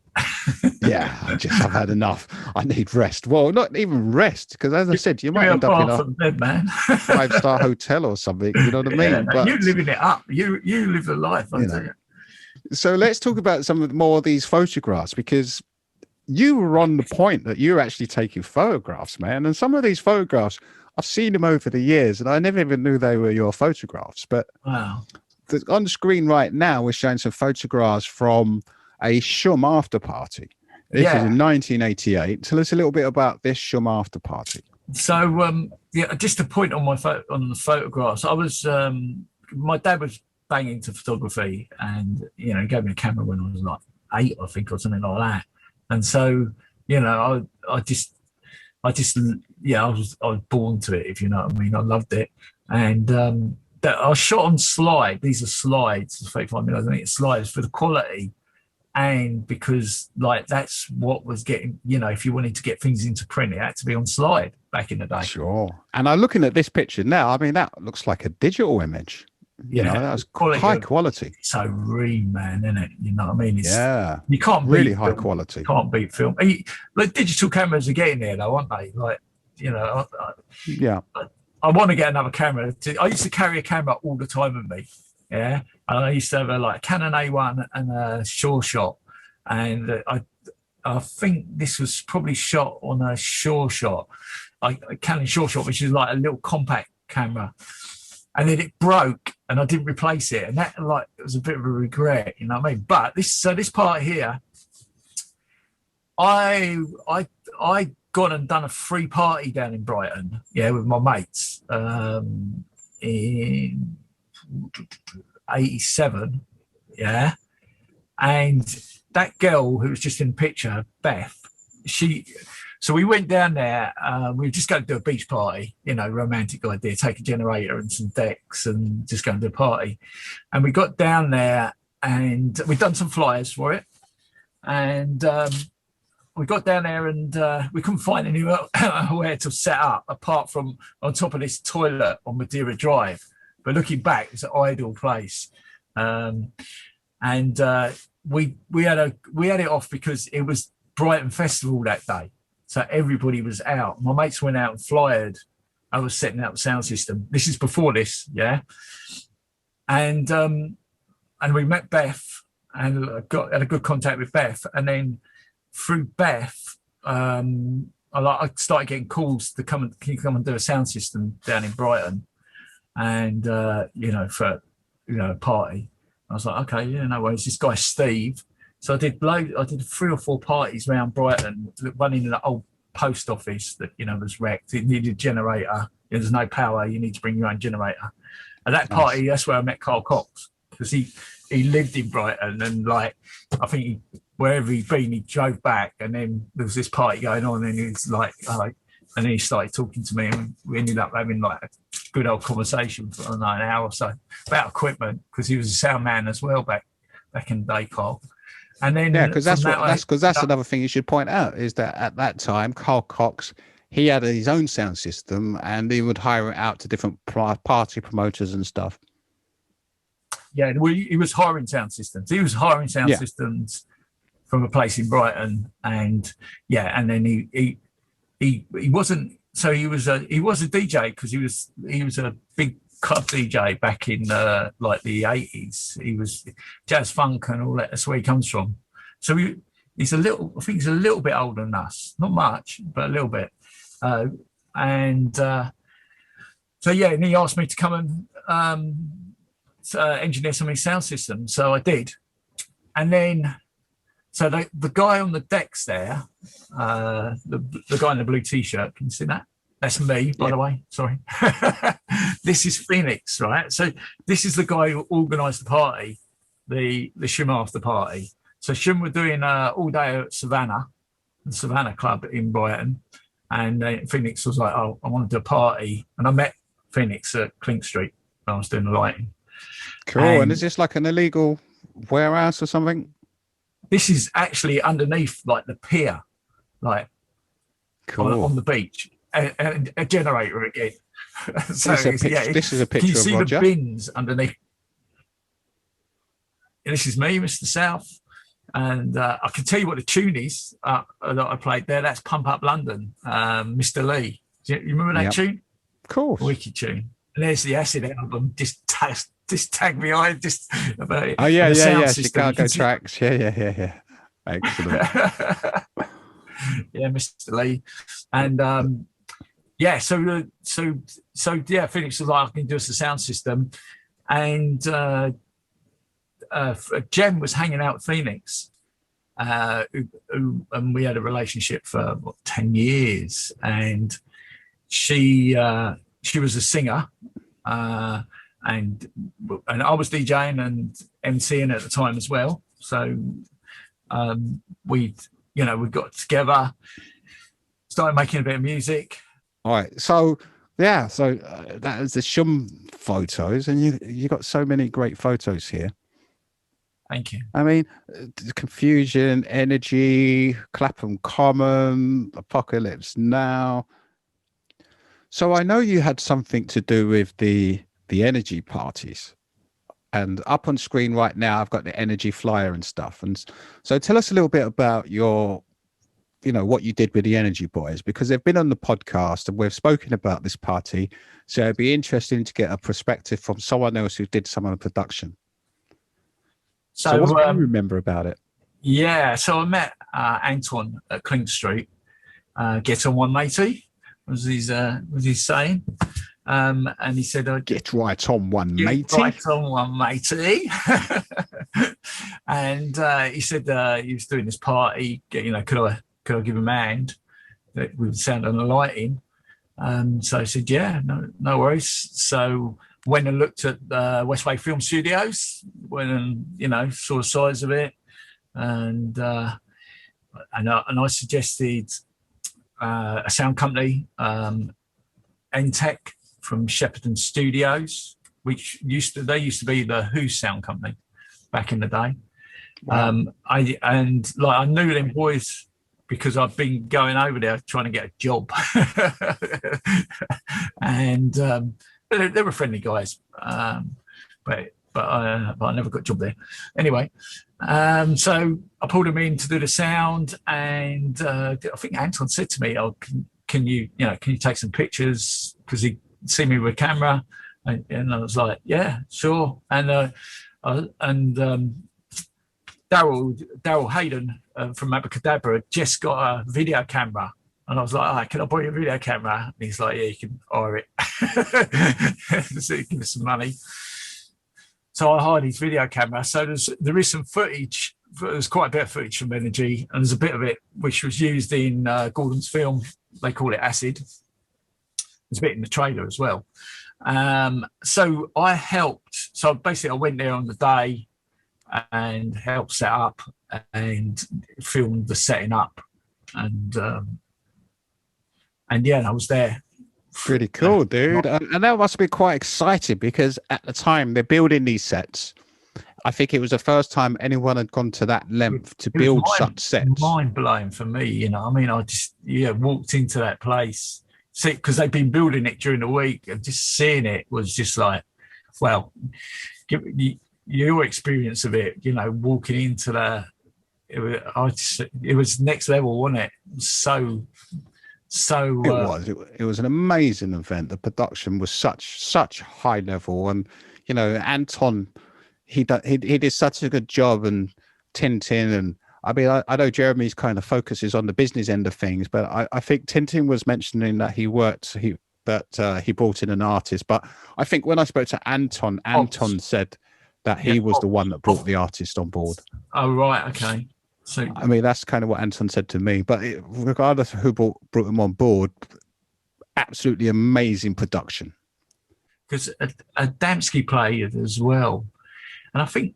Yeah, I've had enough. I need rest. Well, not even rest, because as I said, you might end up in a bed, man. 5-star hotel or something. You know what I mean? Yeah, but you're living it up. You live the life. You know. So let's talk about some of more of these photographs, because you were on the point that you're actually taking photographs, man. And some of these photographs, I've seen them over the years, and I never even knew they were your photographs. But wow. On the screen right now, we're showing some photographs from a Shum after party. This is in 1988. Tell us a little bit about this Shum after party. So, just a point on on the photographs. I was, my dad was banging to photography, and you know, he gave me a camera when I was like 8, I think, or something like that. And so, you know, I was born to it, if you know what I mean. I loved it, and I shot on slide. These are slides, 35mm. I think it's slides for the quality, and because like that's what was getting. You know, if you wanted to get things into print, it had to be on slide back in the day. Sure. And I'm looking at this picture now. I mean, that looks like a digital image. You know, that was high quality. It's so real, man, isn't it? You know what I mean? It's, you can't beat really high film. quality. You can't beat film. Like digital cameras are getting there, though, aren't they? Like, you know, I want to get another camera. I used to carry a camera all the time with me. Yeah, and I used to have a Canon A1 and a Sure Shot, and I think this was probably shot on a Sure Shot, a Canon Sure Shot, which is like a little compact camera. And then it broke, and I didn't replace it, and that it was a bit of a regret, you know what I mean? But this part here, I got and done a free party down in Brighton, with my mates in 87, And that girl who was just in the picture, Beth, so we went down there. We were just going to do a beach party, romantic idea, take a generator and some decks and just go and do a party. And we got down there and we'd done some flyers for it. And we got down there and we couldn't find anywhere to set up apart from on top of this toilet on Madeira Drive. But looking back, it's an ideal place. And we had it off because it was Brighton Festival that day. So everybody was out. My mates went out and flyered. I was setting up the sound system. This is before this, yeah. And we met Beth and had a good contact with Beth. And then through Beth, I started getting calls to can you come and do a sound system down in Brighton, and for a party. I was like, okay, yeah, no worries. This guy Steve. So I did 3 or 4 parties around Brighton, running in an old post office that was wrecked. It needed a generator. There's no power. You need to bring your own generator. At that party, that's where I met Carl Cox, because he lived in Brighton, and I think wherever he'd been, he drove back, and then there was this party going on, and he was and then he started talking to me, and we ended up having a good old conversation for an hour or so about equipment, because he was a sound man as well back in the day, Carl. And then because that's another thing you should point out, is that at that time, Carl Cox, he had his own sound system, and he would hire it out to different party promoters and stuff. Yeah, he was hiring sound systems. He was hiring sound systems from a place in Brighton, and then he wasn't. So he was a DJ, because he was a big club DJ back in the 80s. He was jazz funk and all that. That's where he comes from. So he's a little bit older than us, not much, but a little bit. And he asked me to come and engineer some of his sound systems. So I did. And then, so the guy on the decks there, the guy in the blue t-shirt, can you see that? That's me, by the way. Sorry. This is Phoenix, right? So this is the guy who organised the party, the Shim after party. So Shim were doing all day at the Savannah Club in Brighton. And Phoenix was like, oh, I want to do a party. And I met Phoenix at Clink Street when I was doing the lighting. Cool. And is this like an illegal warehouse or something? This is actually underneath the pier, cool. on the beach. And a generator again. So this is a picture can you see of Roger? The bins underneath? And this is me, Mr. South. And I can tell you what the tune is that I played there. That's Pump Up London, Mr. Lee. You remember that tune? Of course. Wicked tune. And there's the Acid album, just tag behind. Oh, yeah. Chicago tracks. Yeah. Excellent. Yeah, Mr. Lee. And so Phoenix was like, I can do us a sound system. And Jem was hanging out with Phoenix, and we had a relationship for 10 years. And she was a singer, and I was DJing and MCing at the time as well. So we got together, started making a bit of music. All right. So that is the Shum photos, and you got so many great photos here. Thank you. I mean, Confusion, Energy, Clapham Common, Apocalypse Now. So I know you had something to do with the Energy parties. And up on screen right now, I've got the Energy flyer and stuff. And so tell us a little bit about your, what you did with the Energy Boys, because they've been on the podcast and we've spoken about this party. So it'd be interesting to get a perspective from someone else who did some of the production. So what do you remember about it? Yeah, so I met Anton at Clink Street. Get on one, matey, was his saying. And he said, "Get right on one, matey." Get right on one, matey. And he said he was doing this party. Could I give him a hand with sound and the lighting? So I said, yeah, no worries. So went and looked at Westway Film Studios, went and, saw the size of it. and I suggested a sound company, Entech from Shepperton Studios, which used to be the Who sound company back in the day. Wow. I knew them boys because I've been going over there trying to get a job, and they were friendly guys, but I never got a job there. Anyway, so I pulled them in to do the sound, and I think Anton said to me, "Oh, can you take some pictures?" Because he'd seen me with a camera, and I was like, "Yeah, sure." And Daryl Hayden from Abracadabra just got a video camera, and I was like, "Can I borrow your video camera?" And he's like, "Yeah, you can hire it." So he give us some money. So I hired his video camera. So there is some footage. There's quite a bit of footage from Energy, and there's a bit of it which was used in Gordon's film. They call it Acid. There's a bit in the trailer as well. So I helped. So basically, I went there on the day and helped set up and filmed the setting up, and I was there. Pretty cool, dude. And that must be quite exciting because at the time they're building these sets. I think it was the first time anyone had gone to that length to build such sets. Mind blowing for me, I mean, I just walked into that place, because they've been building it during the week, and just seeing it was just like, well, your experience of it, walking into it was next level, wasn't it? It was an amazing event. The production was such high level, and Anton, he did such a good job, and Tintin, and I mean, I know Jeremy's kind of focuses on the business end of things, but I think Tintin was mentioning that he brought in an artist. But I think when I spoke to Anton said that he was the one that brought the artist on board. Oh, right. Okay. So, I mean, that's kind of what Anton said to me, but regardless of who brought him on board, absolutely amazing production. Because Adamski played as well. And I think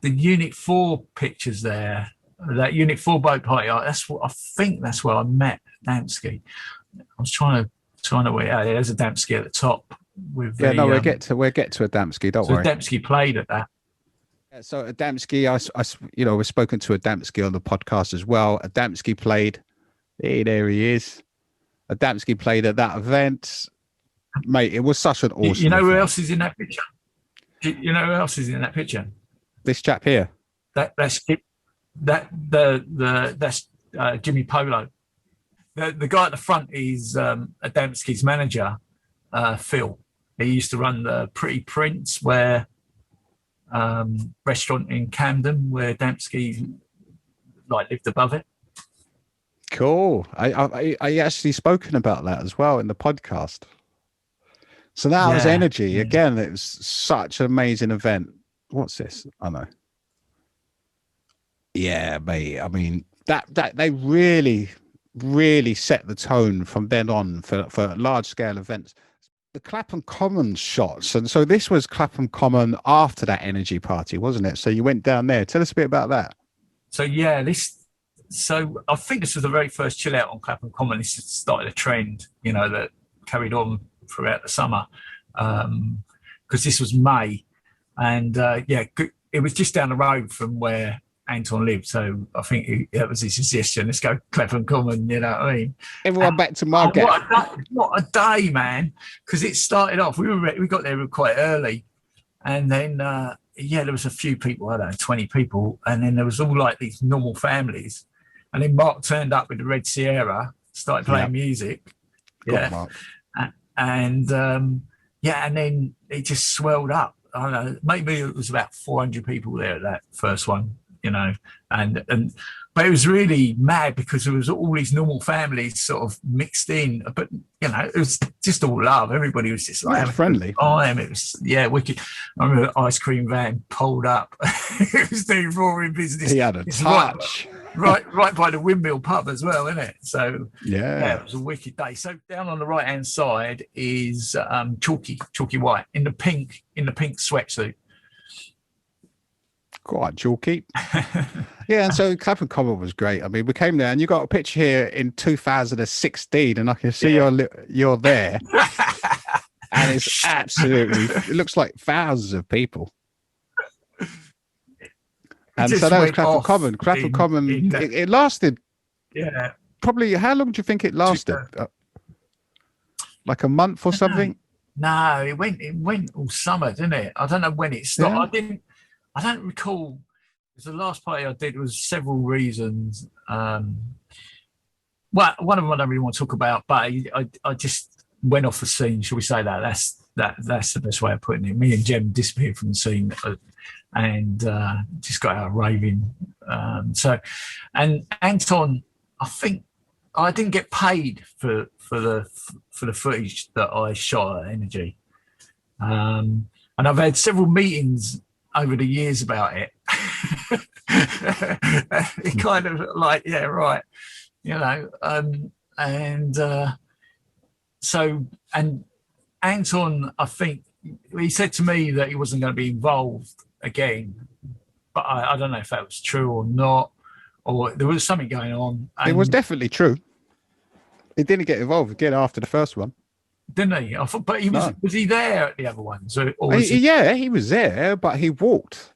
the Unit 4 pictures there, that Unit 4 boat party, that's where I met Adamski. I was trying to work out. There's Adamski at the top. We'll get to Adamski. Don't worry. Adamski played at that. Yeah, so Adamski, we've spoken to Adamski on the podcast as well. Adamski played. Hey, there he is. Adamski played at that event, mate. It was such an awesome. You know who else is in that picture? You know who else is in that picture? This chap here. That's Jimmy Polo. The guy at the front is Adamski's manager, Phil. He used to run the Pretty Prince, restaurant in Camden, where Adamski lived above it. Cool. I actually spoken about that as well in the podcast. So that was Energy. Again, it was such an amazing event. What's this? I know. Yeah, mate. I mean, that they really, really set the tone from then on for large scale events. The Clapham Common shots, and so this was Clapham Common after that Energy party, wasn't it? So you went down there. Tell us a bit about that. So So I think this was the very first chill out on Clapham Common. This started a trend, that carried on throughout the summer, because this was May, and it was just down the road from where Anton lived. So I think that was his suggestion. Let's go Clapham Common. You know what I mean? Everyone back to Margate. What a day, man! Because it started off. We got there quite early, and then there was a few people. I don't know, 20 people, and then there was all like these normal families. And then Mark turned up with the Red Sierra, started playing music. Mark. And then it just swelled up. I don't know, maybe it was about 400 people there at that first one, but it was really mad because there was all these normal families sort of mixed in, but it was just all love. Everybody was just like friendly. It was wicked. I remember the ice cream van pulled up. It was doing roaring business. He had a touch. Right by the Windmill pub as well, isn't it? So it was a wicked day. So down on the right hand side is Chalky White in the pink sweatsuit. Quite chalky. Yeah, and so Clapham Common was great. I mean, we came there, and you got a picture here in 2016, and I can see you're there, and it's absolutely. It looks like thousands of people. And so that was Clapham Common. Clapham Common. It lasted. Yeah. Probably. How long do you think it lasted? Like a month or something? No, it went all summer, didn't it? I don't know when it stopped. Yeah. I don't recall. Because the last party I did was several reasons. Well, one of them I don't really want to talk about, but I just went off the scene. Shall we say that? That's the best way of putting it. Me and Jem disappeared from the scene and just got out raving. And Anton, I think I didn't get paid for the footage that I shot at Energy, and I've had several meetings over the years about it. It kind of like, yeah, right, you know, and Anton, I think he said to me that he wasn't going to be involved again, but I don't know if that was true or not, or there was something going on. It was definitely true. He didn't get involved again after the first one, didn't he? I thought, but was he there at the other ones? Yeah, he was there, but he walked.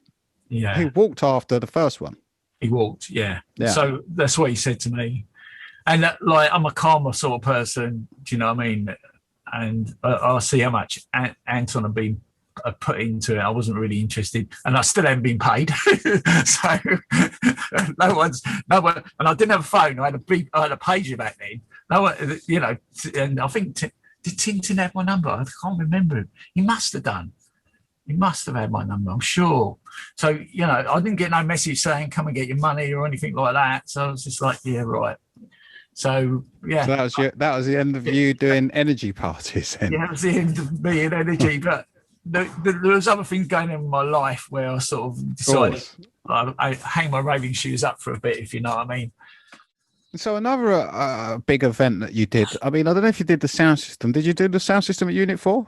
Yeah, he walked after the first one. He walked, yeah. So that's what he said to me. And like, I'm a calmer sort of person, do you know what I mean? And I'll see how much Anton had been put into it. I wasn't really interested, and I still haven't been paid. So no one, and I didn't have a phone. I had a pager back then. No one, you know, and I think did Tintin have my number? I can't remember. He must have done. He must have had my number, I'm sure. So, you know, I didn't get no message saying come and get your money or anything like that. So I was just like, yeah, right. So yeah. So that was the end of you doing energy parties then. Yeah, that was the end of me and energy. But there was other things going on in my life where I sort of decided I hang my raving shoes up for a bit, if you know what I mean. So another big event that you did. I mean, I don't know if you did the sound system. Did you do the sound system at Unit 4?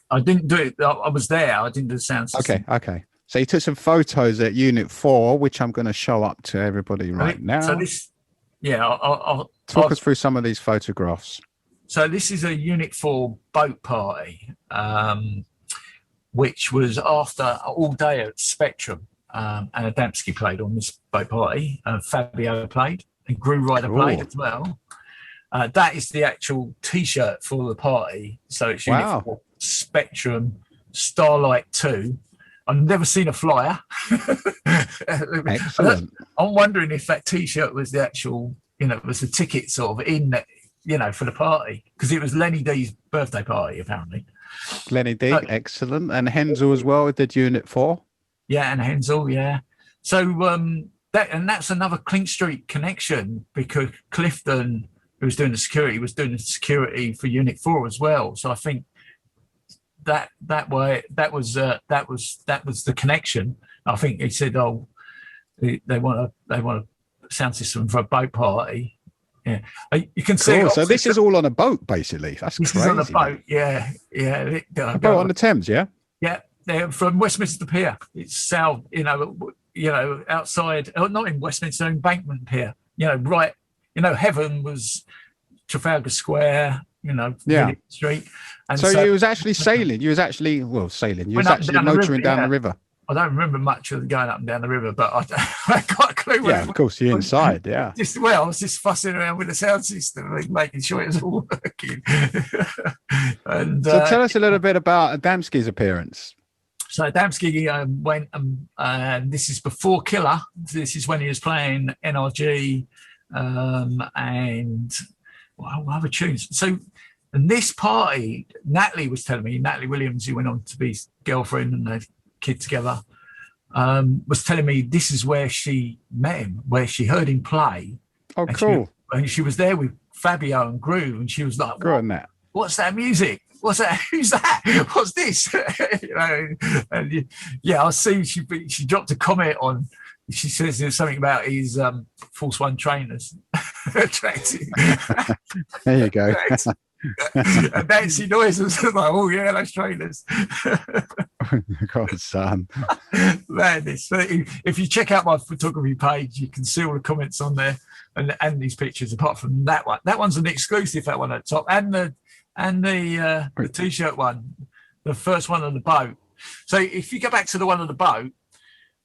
I didn't do it. I was there. I didn't do the sound system. Okay. So you took some photos at Unit 4, which I'm going to show up to everybody right now. So this, I'll talk us through some of these photographs. So this is a Unit 4 boat party, which was after all day at Spectrum, and Adamski played on this boat party. Fabio played, and Gru Rider played as well. That is the actual T-shirt for the party. So it's Unit 4 Spectrum Starlight 2. I've never seen a flyer. Excellent. I'm wondering if that T-shirt was the actual, you know, was the ticket sort of in, you know, for the party, because it was Lenny D's birthday party apparently. Lenny D, excellent, and Hensel as well did Unit 4. Yeah, and Hensel, yeah. So that's another Clink Street connection, because Clifton, who was doing the security, was doing the security for Unit 4 as well. So I think that was the connection. I think he said, "Oh, they want a sound system for a boat party." Yeah, you can see. Cool. So this is all on a boat, basically. That's crazy. This is on a boat. Yeah. A boat on the Thames, yeah. Yeah, they're from Westminster Pier. It's south, you know, outside, not in Westminster, Embankment Pier. You know, right. You know, heaven was Trafalgar Square. You know, Clink Street. And so you was actually sailing. You was actually sailing. You was actually motoring down the river. I don't remember much of going up and down the river, but I got a clue. Yeah, of course, you're inside. Yeah. I was just fussing around with the sound system, like, making sure it was all working. And so tell us a little bit about Adamski's appearance. So Adamski went, and this is before Killer. This is when he was playing NRG, and other tunes. So, and this party, Natalie was telling me, Natalie Williams, who went on to be his girlfriend and they kid together, was telling me this is where she met him, where she heard him play. Oh, cool. And she was there with Fabio and Gru, and she was like, what's that music? What's that? Who's that? What's this? You know, and I'll see she dropped a comment on, she says there's something about his Force One trainers. There you go. And Nancy noises like, oh yeah, those trainers. God, son. Madness. If you check out my photography page, you can see all the comments on there and these pictures. Apart from that one, that one's an exclusive. That one at the top, and the t-shirt one, the first one on the boat. So if you go back to the one on the boat,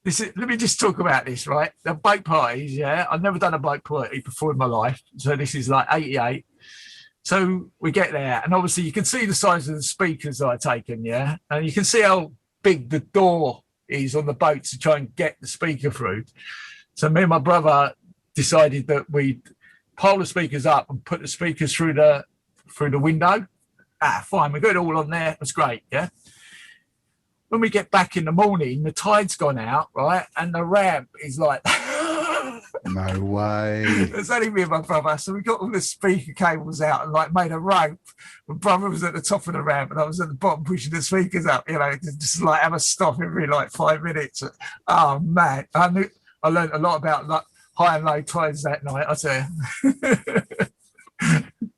let me just talk about this, right? The boat parties, yeah. I've never done a boat party before in my life, so this is like 88. So we get there, and obviously you can see the size of the speakers I've taken, yeah, and you can see how big the door is on the boat to try and get the speaker through. So me and my brother decided that we'd pile the speakers up and put the speakers through the window. Fine, we got it all on there. That's great, yeah. When we get back in the morning, the tide's gone out, right, and the ramp is like. No way. It's only me and my brother. So we got all the speaker cables out and like made a rope. My brother was at the top of the ramp and I was at the bottom pushing the speakers up, you know, just like have a stop every like 5 minutes. Oh man. I learned a lot about like high and low tides that night, I tell you.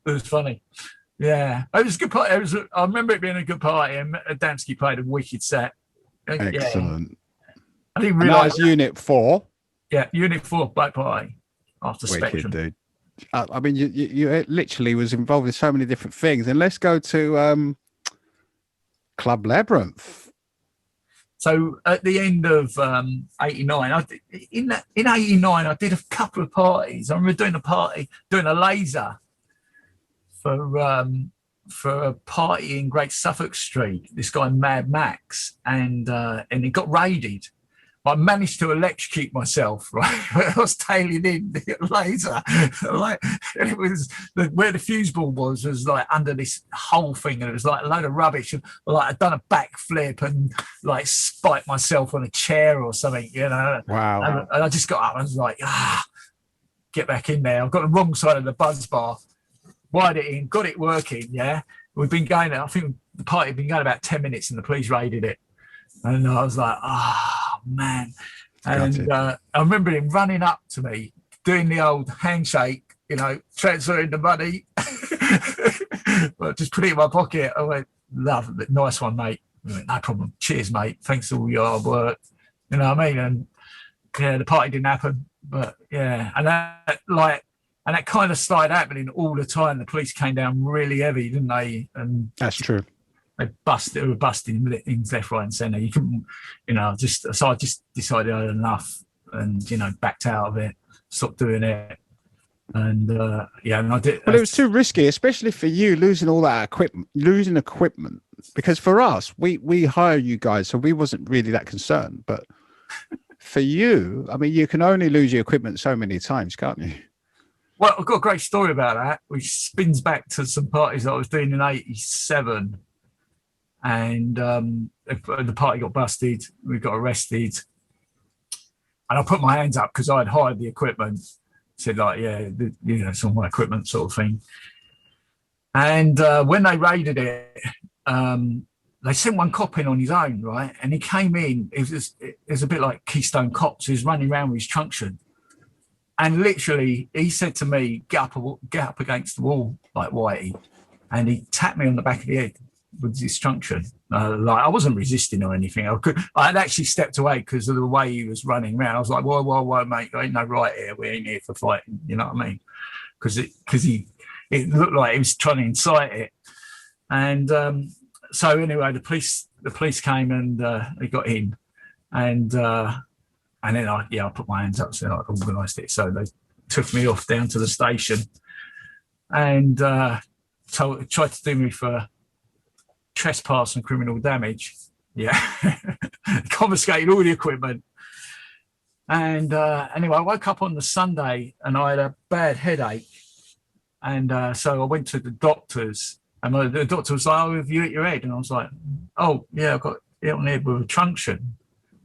It was funny. Yeah. It was a good party. I remember it being a good party, and Adamski played a wicked set. Excellent. Yeah. I didn't realise. Unit 4. Yeah, Unit 4 boat party after Wicked, Spectrum. Dude. I mean, you literally was involved in so many different things. And let's go to Club Labrynth. So at the end of 89, in 89, I did a couple of parties. I remember doing a laser for a party in Great Suffolk Street. This guy Mad Max, and it got raided. I managed to electrocute myself, right? I was tailing in the laser. Like, it was where the fuse ball was like under this whole thing, and it was like a load of rubbish. And, like, I'd done a backflip and like spiked myself on a chair or something, you know. Wow. And I just got up and I was like, get back in there. I've got the wrong side of the buzz bar, wired it in, got it working, yeah. We've been going, I think the party had been going about 10 minutes and the police raided it. And I was like, man. And I remember him running up to me, doing the old handshake, you know, transferring the money. But just put it in my pocket. I went, love it. Nice one, mate. I went, no problem. Cheers, mate. Thanks for all your hard work. You know what I mean? And yeah, the party didn't happen. But yeah, and that kind of started happening all the time. The police came down really heavy, didn't they? And that's true. They were busting things left, right, and centre. You couldn't, you know, so I just decided I had enough, and you know, backed out of it, stopped doing it, and and I did. Well, it was too risky, especially for you losing all that equipment, because for us, we hire you guys, so we wasn't really that concerned. But for you, I mean, you can only lose your equipment so many times, can't you? Well, I've got a great story about that, which spins back to some parties I was doing in '87. And the party got busted. We got arrested, and I put my hands up because I'd hired the equipment. Said like, yeah, you know, it's all my equipment, sort of thing. And when they raided it, they sent one cop in on his own, right? And he came in. It was a bit like Keystone Cops. He was running around with his truncheon, and literally he said to me, "Get up against the wall, like Whitey," and he tapped me on the back of the head with his truncheon. Like, I wasn't resisting or anything. I had actually stepped away because of the way he was running around. I was like, whoa, mate, there ain't no right here. We ain't here for fighting. You know what I mean? Because it looked like he was trying to incite it. And so anyway, the police came and they got in, and then I put my hands up, so I organised it. So they took me off down to the station and tried to do me for trespass and criminal damage. Yeah. Confiscated all the equipment. And anyway, I woke up on the Sunday and I had a bad headache. And so I went to the doctors, and the doctor was like, "Oh, have you hit your head?" And I was like, "Oh, yeah, I got hit on the head with a truncheon."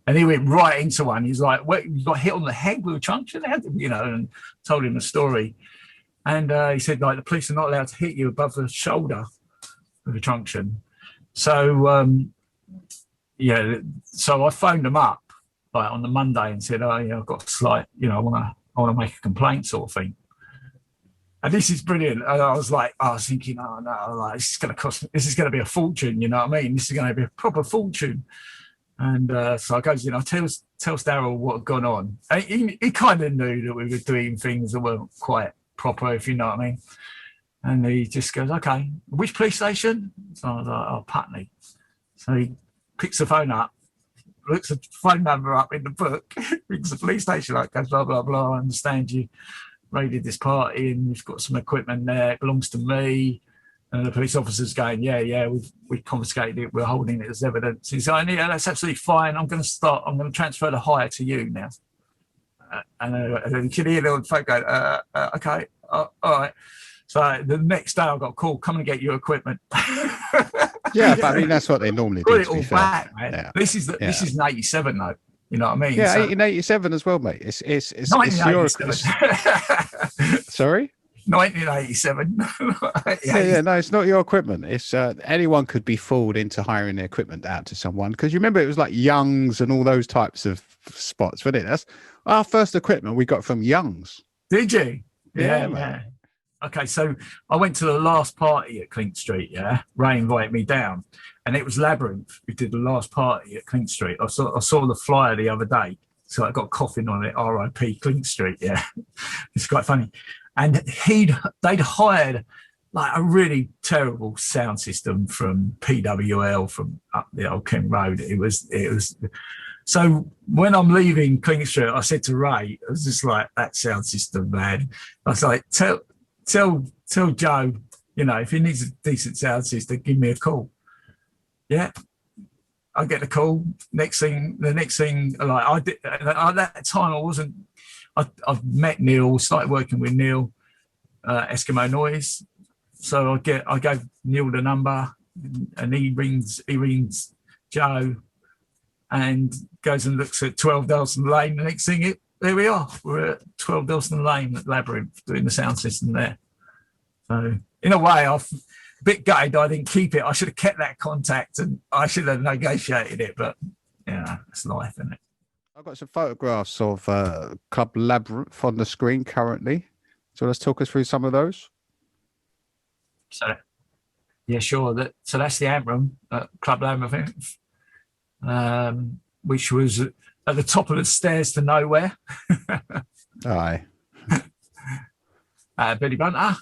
And he went right into one. He's like, "What, you got hit on the head with a truncheon?" You know, and told him the story. And he said, like, the police are not allowed to hit you above the shoulder with a truncheon. So, so I phoned them up like on the Monday and said, "Oh, yeah, I've got a slight, you know, I want to make a complaint," sort of thing. And this is brilliant. And I was thinking, oh no, like this is going to be a fortune. You know what I mean? This is going to be a proper fortune. And so I goes, tells Daryl what had gone on. And he kind of knew that we were doing things that weren't quite proper, if you know what I mean. And he just goes, okay, which police station? So I was like, oh, Putney. So he picks the phone up, looks the phone number up in the book, rings the police station, like goes, blah, blah, blah. I understand you raided this party and you've got some equipment there. It belongs to me. And the police officer's going, yeah, we confiscated it. We're holding it as evidence. He's like, yeah, that's absolutely fine. I'm going to transfer the hire to you now. And then you can hear the phone go, okay, all right. So the next day I got a call, come and get your equipment. Yeah, but I mean, that's what they normally do. Put it all back, man. Yeah. This is an 87 though. You know what I mean? Yeah, 1887 as well, mate. It's your... Sorry? 1987. No, it's not your equipment. It's anyone could be fooled into hiring the equipment out to someone, because you remember it was like Young's and all those types of spots, wasn't it? That's our first equipment we got from Young's. Did you? Yeah, man. Okay, so I went to the last party at Clink Street. Yeah, Ray invited me down, and it was Labrynth who did the last party at Clink Street. I saw the flyer the other day, so I got coughing on it. R.I.P. Clink Street. Yeah, it's quite funny. And they'd hired like a really terrible sound system from PWL from up the Old Kent Road. It was. So when I'm leaving Clink Street, I said to Ray, I was just like, that sound system, man. I was like, tell Joe, if he needs a decent sound system, give me a call. Yeah. I get the call. The next thing, like I did at that time, I've met Neil, started working with Neil, Eskimo Noise. So I gave Neil the number, and he rings Joe, and goes and looks at 12 Dalston Lane. The next thing, there we are. We're at 12 Dalston Lane at Labrynth doing the sound system there. So in a way, I'm a bit gutted I didn't keep it. I should have kept that contact and I should have negotiated it, but it's life, isn't it? I've got some photographs of Club Labrynth on the screen currently. So let's talk us through some of those. So, yeah, sure. So that's the amp room at Club Labrynth, which was at the top of the stairs to nowhere. Aye. Billy Bunter.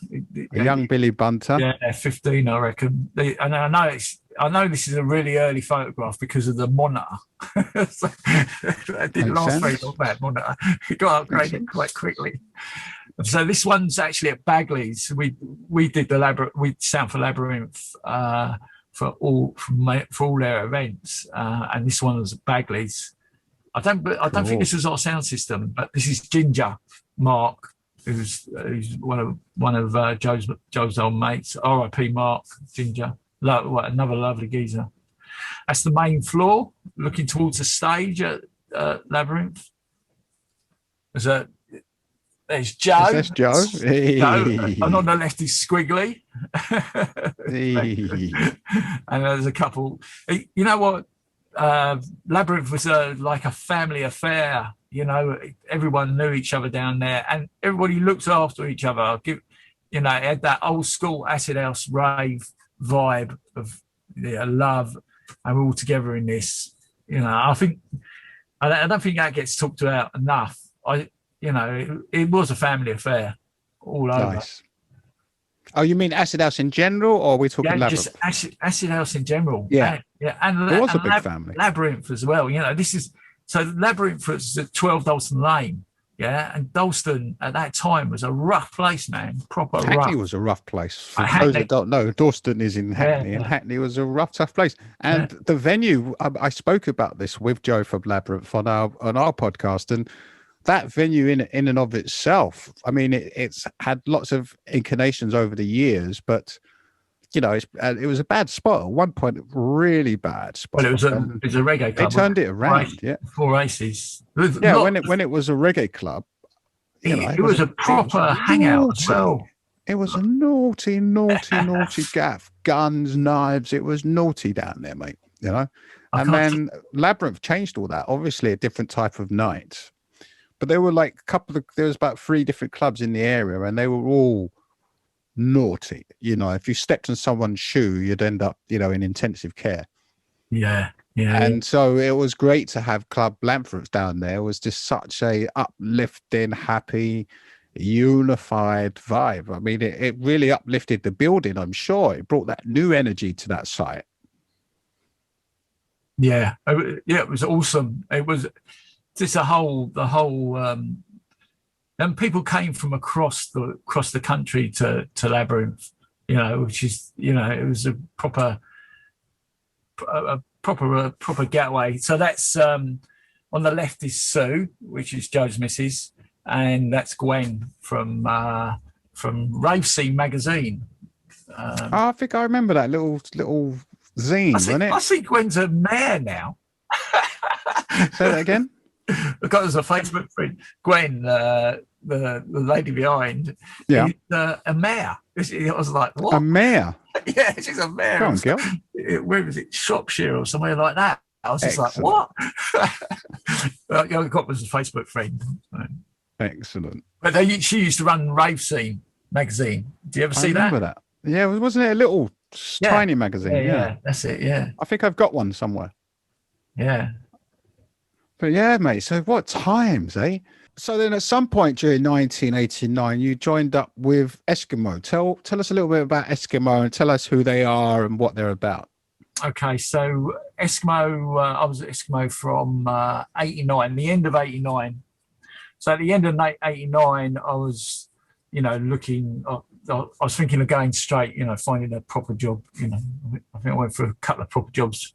A young Billy Bunter. Yeah, 15, I reckon. And I know this is a really early photograph because of the monitor. So, that didn't last very long, that monitor. It got upgraded quite quickly. So this one's actually at Bagley's. We did we sound for Labrynth for all their events, and this one was at Bagley's. I don't think this was our sound system, but this is Ginger Mark, who's one of Joe's old mates. R.I.P. Mark, Ginger. Another lovely geezer. That's the main floor, looking towards the stage at Labrynth. There's Joe. That's Joe. Hey. And on the left is Squiggly. Hey. And there's a couple. You know what? Labrynth was like a family affair. Everyone knew each other down there, and everybody looked after each other. It had that old school acid house rave vibe of love, and we're all together in this. I don't think that gets talked about enough. It was a family affair all over. Nice. Oh, you mean acid house in general, or are we talking Labrynth? Just acid house in general. Yeah, and it was a big family. Labrynth as well. So Labrynth was at 12 Dalston Lane. Yeah, and Dalston at that time was a rough place, man. Proper rough. Hackney was a rough place. For those that don't know, Dalston is in Hackney, and Hackney was a rough, tough place. And the venue, I spoke about this with Joe from Labrynth on our podcast, and that venue in and of itself, I mean, it's had lots of inclinations over the years, but it was a bad spot at one point, really bad spot. Well, it was a reggae club. They turned it around, Four races. Yeah, when it was a reggae club, it was a proper hangout as well. It was a naughty gaff, guns, knives. It was naughty down there, mate. And then Labrynth changed all that. Obviously, a different type of night. But there were there was about 3 different clubs in the area, and they were all naughty. If you stepped on someone's shoe, you'd end up, in intensive care. Yeah. And so it was great to have Club Labrynth down there. It was just such a uplifting, happy, unified vibe. I mean, it really uplifted the building, I'm sure. It brought that new energy to that site. Yeah, it was awesome. It was just the whole, and people came from across the country to Labrynth, which is, it was a proper getaway. So that's on the left is Sue, which is Joe's missus, and that's Gwen from Rave Scene magazine. I think I remember that little zine, wasn't it? I think Gwen's a mayor now. Say that again. Because a Facebook friend, Gwen, the lady behind, yeah, is a mayor. I was like, what? A mayor? Yeah, she's a mayor. Go on, girl. Where was it? Shropshire or somewhere like that. I was just Excellent. like, what? I got was a Facebook friend. Excellent. But she used to run Rave Scene magazine. Do you ever see that? I remember that. Yeah, wasn't it a little tiny magazine? Yeah, that's it. Yeah. I think I've got one somewhere. Yeah. But yeah, mate. So what times, eh? So then at some point during 1989, you joined up with Eskimo. Tell us a little bit about Eskimo and tell us who they are and what they're about. Okay, so Eskimo, I was at Eskimo from 89, the end of 89. So at the end of 89, I was, looking, I was thinking of going straight, finding a proper job. I think I went for a couple of proper jobs,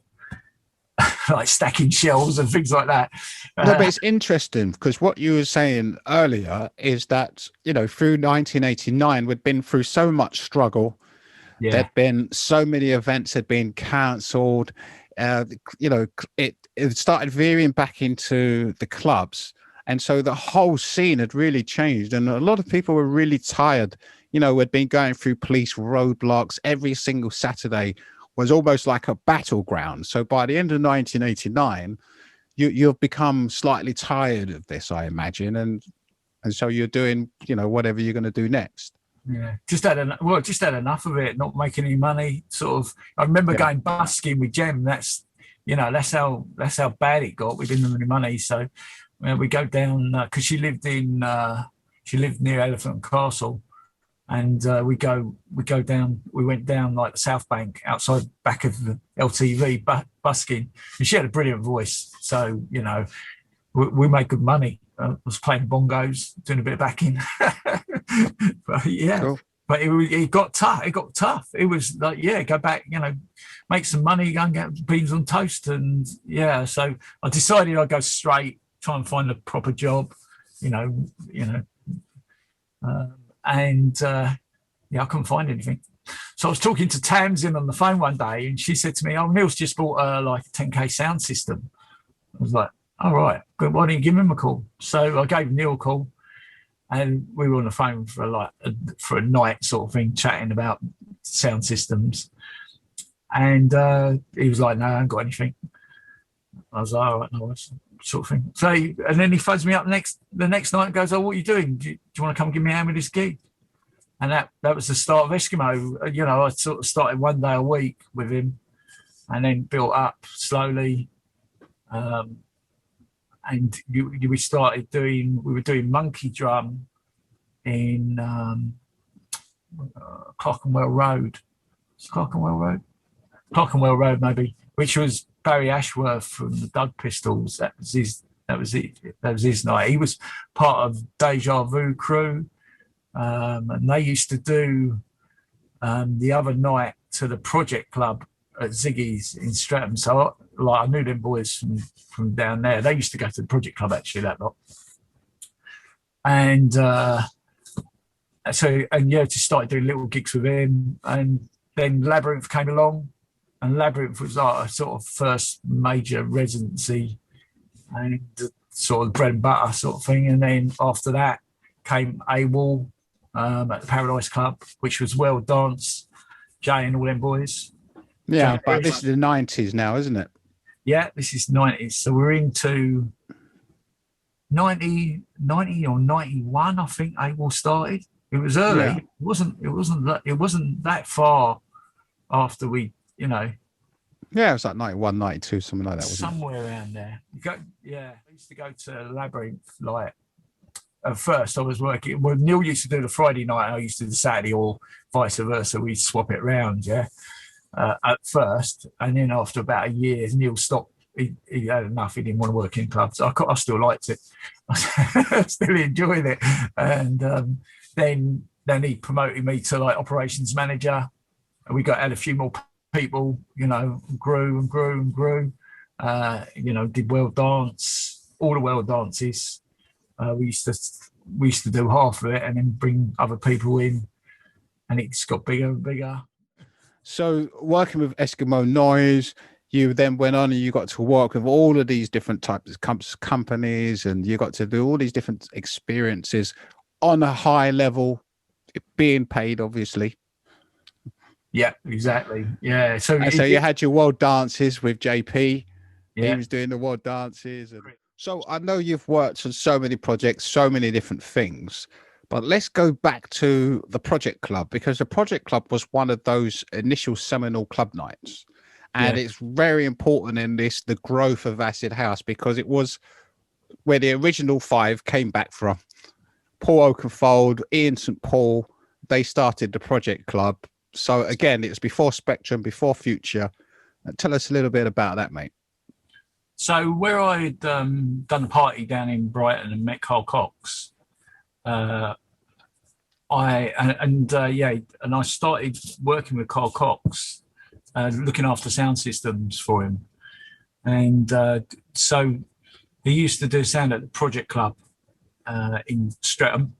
like stacking shelves and things like that. No, but it's interesting because what you were saying earlier is that, through 1989, we'd been through so much struggle. Yeah. There'd been so many events had been cancelled. It started veering back into the clubs. And so the whole scene had really changed. And a lot of people were really tired. We'd been going through police roadblocks. Every single Saturday was almost like a battleground. So by the end of 1989, you've become slightly tired of this, I imagine. And so you're doing, whatever you're going to do next. Yeah, just had enough of it, not making any money. Sort of. I remember going busking with Jem. That's how bad it got. We didn't have any money, so we go down because she lived near Elephant and Castle, and we went down like the South Bank outside back of the LTV busking, and she had a brilliant voice. So we made good money. I was playing bongos, doing a bit of backing. But yeah, cool. But it got tough. It was like, go back, make some money, go and get beans on toast. And so I decided I'd go straight, try and find a proper job, and I couldn't find anything. So I was talking to Tamsin on the phone one day, and she said to me, "Oh, Neil's just bought a 10K sound system." I was like, "All right, good. Why don't you give him a call?" So I gave Neil a call, and we were on the phone for a night sort of thing, chatting about sound systems. And he was like, "No, I haven't got anything." I was like, "All right, no worries," sort of thing. So, and then he phones me up the next night and goes, "Oh, what are you doing? Do you want to come give me a hand with this gig?" And that was the start of Eskimo. I sort of started one day a week with him, and then built up slowly. And we were doing monkey drum in Clerkenwell Road. It's Clerkenwell Road maybe, which was Barry Ashworth from the Doug Pistols. That was his night. He was part of Deja Vu crew, and they used to do the other night to the Project Club at Ziggy's in Streatham. So I knew them boys from down there. They used to go to the Project Club, actually, that lot. And just started doing little gigs with him. And then Labrynth came along, and Labrynth was like a sort of first major residency and sort of bread and butter sort of thing. And then after that came AWOL at the Paradise Club, which was Well Dance, Jay and all them boys. Yeah, but this is the 90s now, isn't it? Yeah, this is 90s. So we're into 90 or 91, I think AWOL started. It was early. Yeah. It wasn't that far after we, you know. Yeah, it was like 91, 92, something like that, wasn't somewhere around there. I used to go to Labrynth. Like at first, I was working. Well, Neil used to do the Friday night, and I used to do the Saturday, or vice versa. We'd swap it around, yeah. At first, and then after about a year, Neil stopped. He had enough. He didn't want to work in clubs. I still liked it. I still enjoyed it. And then he promoted me to like operations manager. And we had a few more people, you know, grew and grew and grew. You know, did world dance, all the world dances. We used to do half of it and then bring other people in, and it just got bigger and bigger. So working with Eskimo Noise, you then went on and you got to work with all of these different types of companies, and you got to do all these different experiences on a high level, being paid, obviously. Yeah, exactly. Yeah. So you had your world dances with JP. Yeah. He was doing the world dances. And so I know you've worked on so many projects, so many different things, but let's go back to the Project Club, because the Project Club was one of those initial seminal club nights. And it's very important in the growth of Acid House, because it was where the original 5 came back from. Paul Oakenfold, Ian St. Paul, they started the Project Club. So again, it's before Spectrum, before Future. Tell us a little bit about that, mate. So where I'd done a party down in Brighton and met Carl Cox, I started working with Carl Cox, looking after sound systems for him. And so he used to do sound at the Project Club in Streatham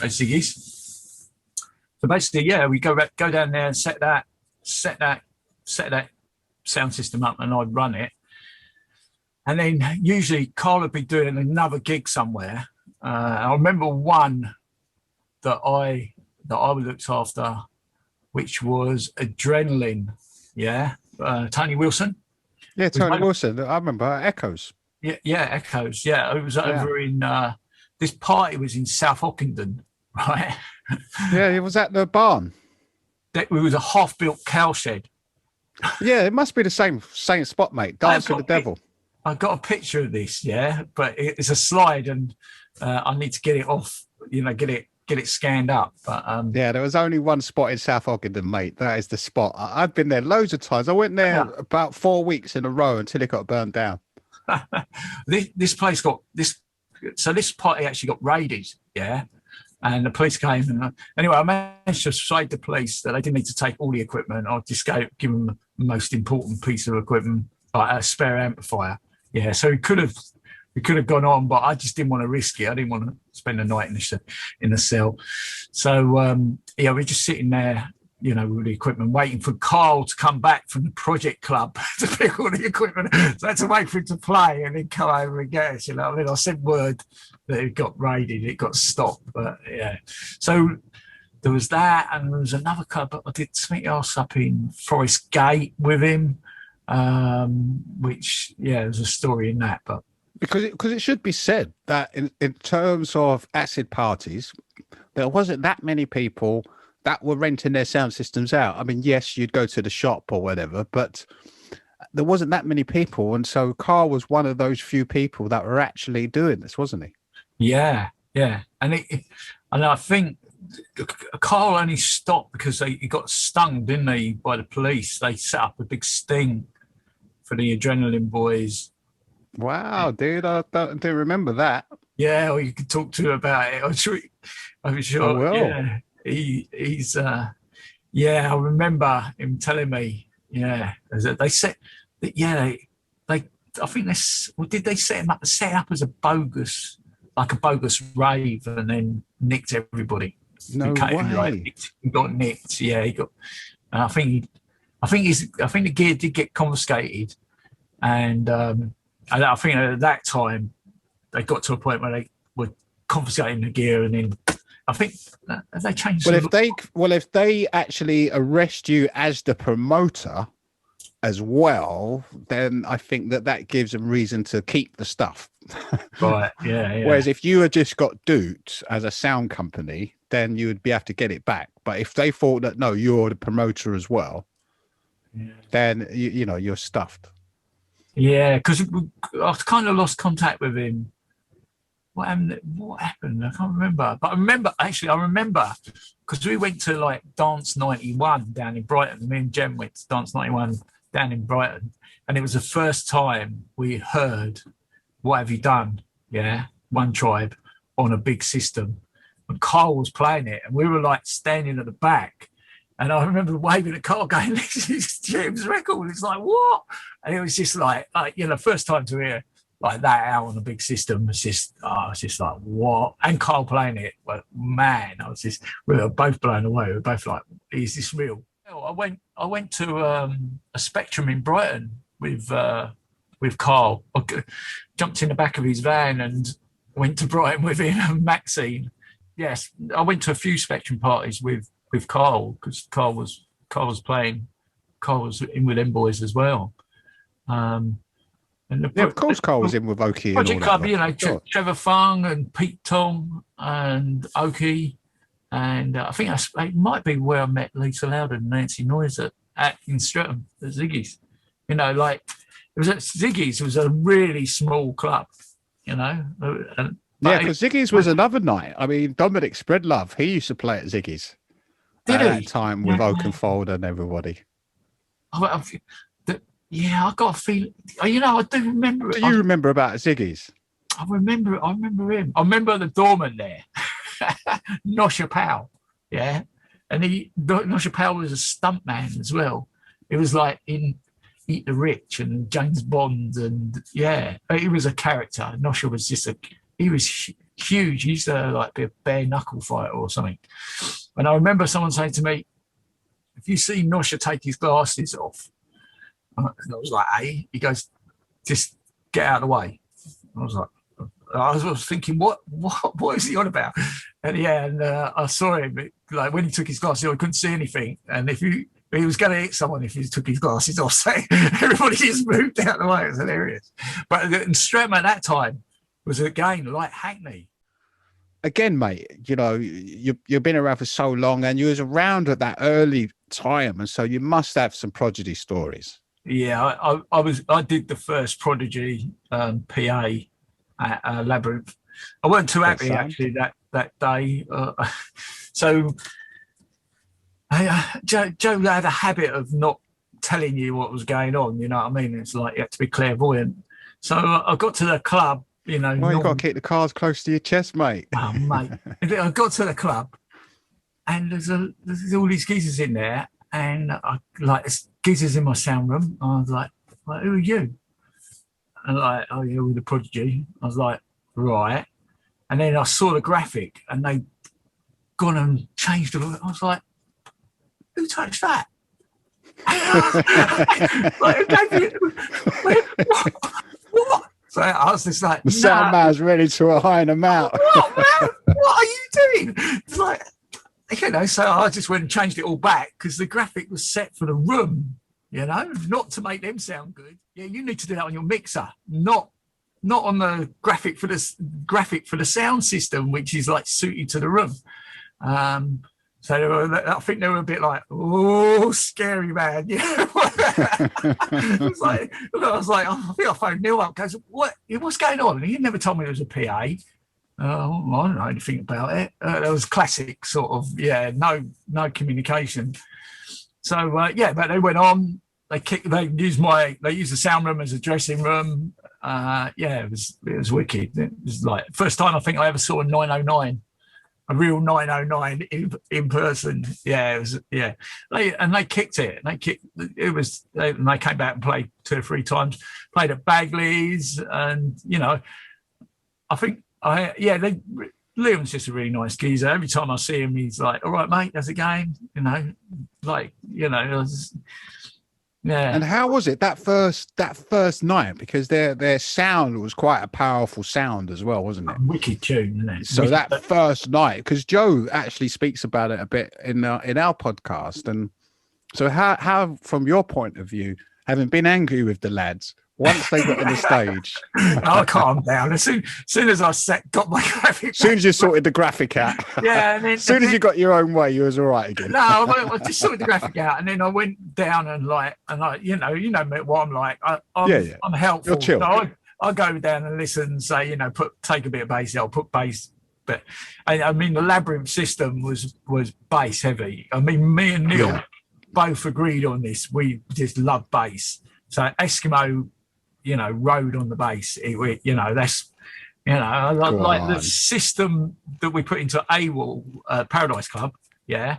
at Ziggy's. So basically, we go down there and set that sound system up, and I'd run it. And then usually Carl would be doing another gig somewhere. I remember one that I looked after, which was Adrenaline. Yeah, Tony Wilson. Yeah, Tony Wilson. I remember Echoes. Yeah, Echoes. Yeah, it was over in this party was in South Ockenden, right? Yeah, it was at the barn. It was a half-built cowshed. Yeah, it must be the same spot, mate. Dance with the Devil. I got a picture of this, yeah, but it's a slide, and I need to get it off. You know, get it scanned up. But yeah, there was only one spot in South Ockenden, mate. That is the spot. I've been there loads of times. I went there about 4 weeks in a row until it got burned down. This place got this. So this party actually got raided, yeah, and the police came. And anyway, I managed to persuade the police that they didn't need to take all the equipment. I'll just give them the most important piece of equipment, like a spare amplifier. Yeah, so we could have gone on, but I just didn't want to risk it. I didn't want to spend the night in the cell. So we're just sitting there, you know, with the equipment, waiting for Carl to come back from the Project Club to pick all the equipment. So I had to wait for him to play and then come over and get us. You know what I mean? I sent word that it got raided, it got stopped. But yeah, so there was that, and there was another club. I did something else up in Forest Gate with him. Which there's a story in that, but because it should be said that in terms of acid parties, there wasn't that many people that were renting their sound systems out. I mean, yes, you'd go to the shop or whatever, but there wasn't that many people, and so Carl was one of those few people that were actually doing this, wasn't he? Yeah, and I think Carl only stopped because he got stung, didn't he, by the police? They set up a big sting for the Adrenaline boys. Wow, dude, I didn't remember that. Yeah, or you could talk to him about it. I'm sure. Oh, well. Yeah, he's. I remember him telling me. Yeah, they set. Yeah, they. I think this. Well, did they set him up? Set up as a bogus rave, and then nicked everybody. No way. He got nicked. Yeah, he got. And I think the gear did get confiscated, and I think at that time they got to a point where they were confiscating the gear, and then I think they changed. If they actually arrest you as the promoter as well, then I think that gives them reason to keep the stuff. Right. Yeah. Whereas if you had just got duped as a sound company, then you would be able to get it back. But if they thought that, no, you're the promoter as well, then, you know, you're stuffed. Yeah, because I kind of lost contact with him. What happened? I can't remember. But I remember because we went to like Dance 91 down in Brighton. Me and Jem went to Dance 91 down in Brighton. And it was the first time we heard What Have You Done? Yeah, One Tribe on a big system. And Carl was playing it. And we were like standing at the back. And I remember waving at Carl going, this is Jim's record. It's like, what? And it was just like, you know, first time to hear like that out on a big system. It's just like, what? And Carl playing it, well, man, we were both blown away. We were both like, is this real? I went to a Spectrum in Brighton with Carl. I jumped in the back of his van and went to Brighton with him and Maxine. Yes, I went to a few Spectrum parties with Carl, because Carl was playing. Carl was in with them boys as well. And of course, Carl was in with Oakie. Project Club, you know, sure. Trevor Fung and Pete Tong and Oakie. And I think it might be where I met Lisa Loudon and Nancy Noyes in Streatham at Ziggy's. You know, like it was at Ziggy's. It was a really small club, you know. Yeah, because Ziggy's was another night. I mean, Dominic Spreadlove, he used to play at Ziggy's. Did he? At that time with Oakenfold and everybody. Yeah, I got a feeling. You know, I do remember. Do you remember about Ziggy's? I remember him. I remember the doorman there, Nosha Powell. Yeah, and Nosha Powell was a stuntman as well. It was like in Eat the Rich and James Bond, and yeah, he was a character. Nosha was he was huge. He used to like be a bare knuckle fighter or something. And I remember someone saying to me, if you see Nosha take his glasses off, and I was like, hey, he goes, just get out of the way. I was thinking, what is he on about? And yeah, and I saw him, like when he took his glasses off, I couldn't see anything. And he was going to hit someone if he took his glasses off. So everybody just moved out of the way. It was hilarious. But in Streatham at that time was again like Hackney. Again, mate, you know, you've been around for so long and you was around at that early time. And so you must have some Prodigy stories. Yeah, I did the first Prodigy PA at Labrynth. I weren't too happy actually that day. So Joe had a habit of not telling you what was going on. You know what I mean? It's like you had to be clairvoyant. So I got to the club. You know, well, you got to keep the cards close to your chest, mate. Oh, mate! I got to the club, and there's all these geezers in there, and I like geezers in my sound room. I was like, who are you? And like, oh yeah, we're the Prodigy. I was like, right. And then I saw the graphic, and they gone and changed it. I was like, who touched that? What? So I was just like, the sound man's ready to iron them out. What, man? What are you doing? It's like, you know, so I just went and changed it all back because the graphic was set for the room, you know, not to make them sound good. Yeah, you need to do that on your mixer, not on the graphic for the sound system, which is like suited to the room. So I think they were a bit like, oh, scary, man. Yeah. I was like, I think I phoned Neil up. Goes, what's going on? And he never told me there was a PA. I don't know anything about it. That was classic sort of, no communication. So but they went on. They used the sound room as a dressing room. It was wicked. It was like first time I think I ever saw a 909. A real 909 in person. Yeah, it was. Yeah, they kicked it. They came back and played 2 or 3 times. Played at Bagley's, and you know, I think Liam's just a really nice geezer. Every time I see him, he's like, "All right, mate, there's a game." You know, like you know, it was, yeah. And how was it that first night? Because their sound was quite a powerful sound as well, wasn't it? Wicked tune, isn't it? So that first night, because Joe actually speaks about it a bit in our podcast, and so how from your point of view, having been angry with the lads, once they got on the stage. I calmed down as soon as I got my graphic. As soon as you sorted the graphic out. Yeah, and then, as soon as you got your own way, you was all right again. No, I just sorted the graphic out, and then I went down and you know what I'm like. I'm helpful. You're chill. So I go down and listen and say, take a bit of bass. I'll put bass. But I mean, the Labrynth system was bass heavy. I mean, me and Neil both agreed on this. We just love bass. So Eskimo, rode on the bass. That's, like the system that we put into AWOL, Paradise Club. Yeah.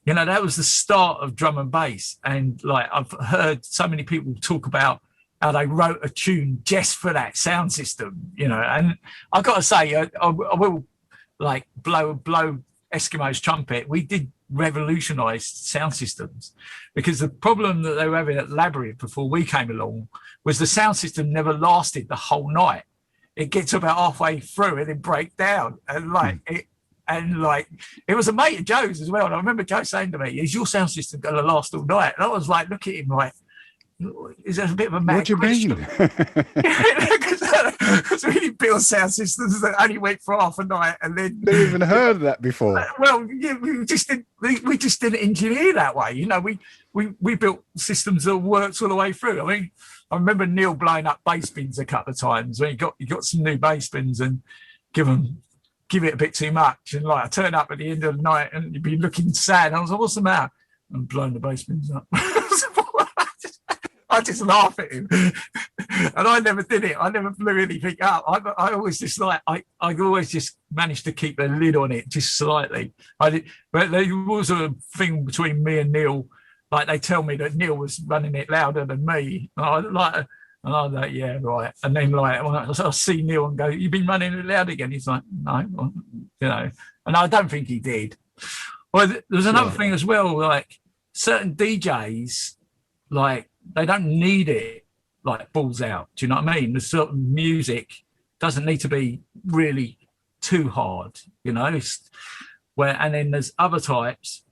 That was the start of drum and bass. And like, I've heard so many people talk about how they wrote a tune just for that sound system, and I've got to say, I will like blow Eskimo's trumpet. We did revolutionize sound systems, because the problem that they were having at Labrynth before we came along was the sound system never lasted the whole night. It gets about halfway through and then break down, and it was a mate of Joe's as well. And I remember Joe saying to me, "Is your sound system going to last all night?" And I was like, look at him like, is that a bit of a mad What do you mean? Because we did build sound systems that only went for half a night, and then Never even heard of that before. Well, yeah, we just didn't engineer that way. We built systems that worked all the way through. I mean, I remember Neil blowing up bass bins a couple of times when he got some new bass bins and give it a bit too much, and like I turn up at the end of the night and you'd be looking sad. I was like, "What's the matter?" I'm blowing the bass bins up. I just laugh at him, and I never did it. I never blew anything up. I always just I always just managed to keep the lid on it just slightly. But there was a thing between me and Neil. Like, they tell me that Neil was running it louder than me. And I'm like, yeah, right. And then I see Neil and go, "You've been running it loud again." He's like, "No," and I don't think he did. Well, there's another thing as well. Like, certain DJs, like, they don't need it like balls out. Do you know what I mean? The certain music doesn't need to be really too hard, and then there's other types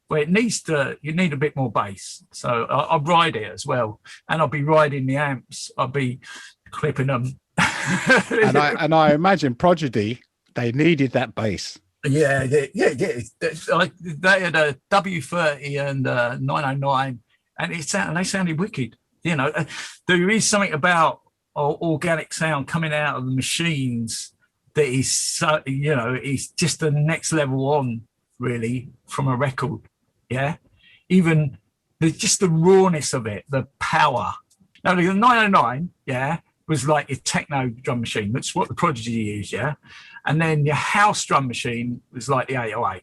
where you need a bit more bass. So I ride it as well, and I'll be riding the amps. I'll be clipping them. and I imagine Prodigy, they needed that bass. Yeah. Like, they had a W30 and 909. And they sounded wicked. There is something about organic sound coming out of the machines that is so, is just the next level on, really, from a record. Yeah, even just the rawness of it, the power. Now, the 909, was like your techno drum machine. That's what the Prodigy used, and then your house drum machine was like the 808.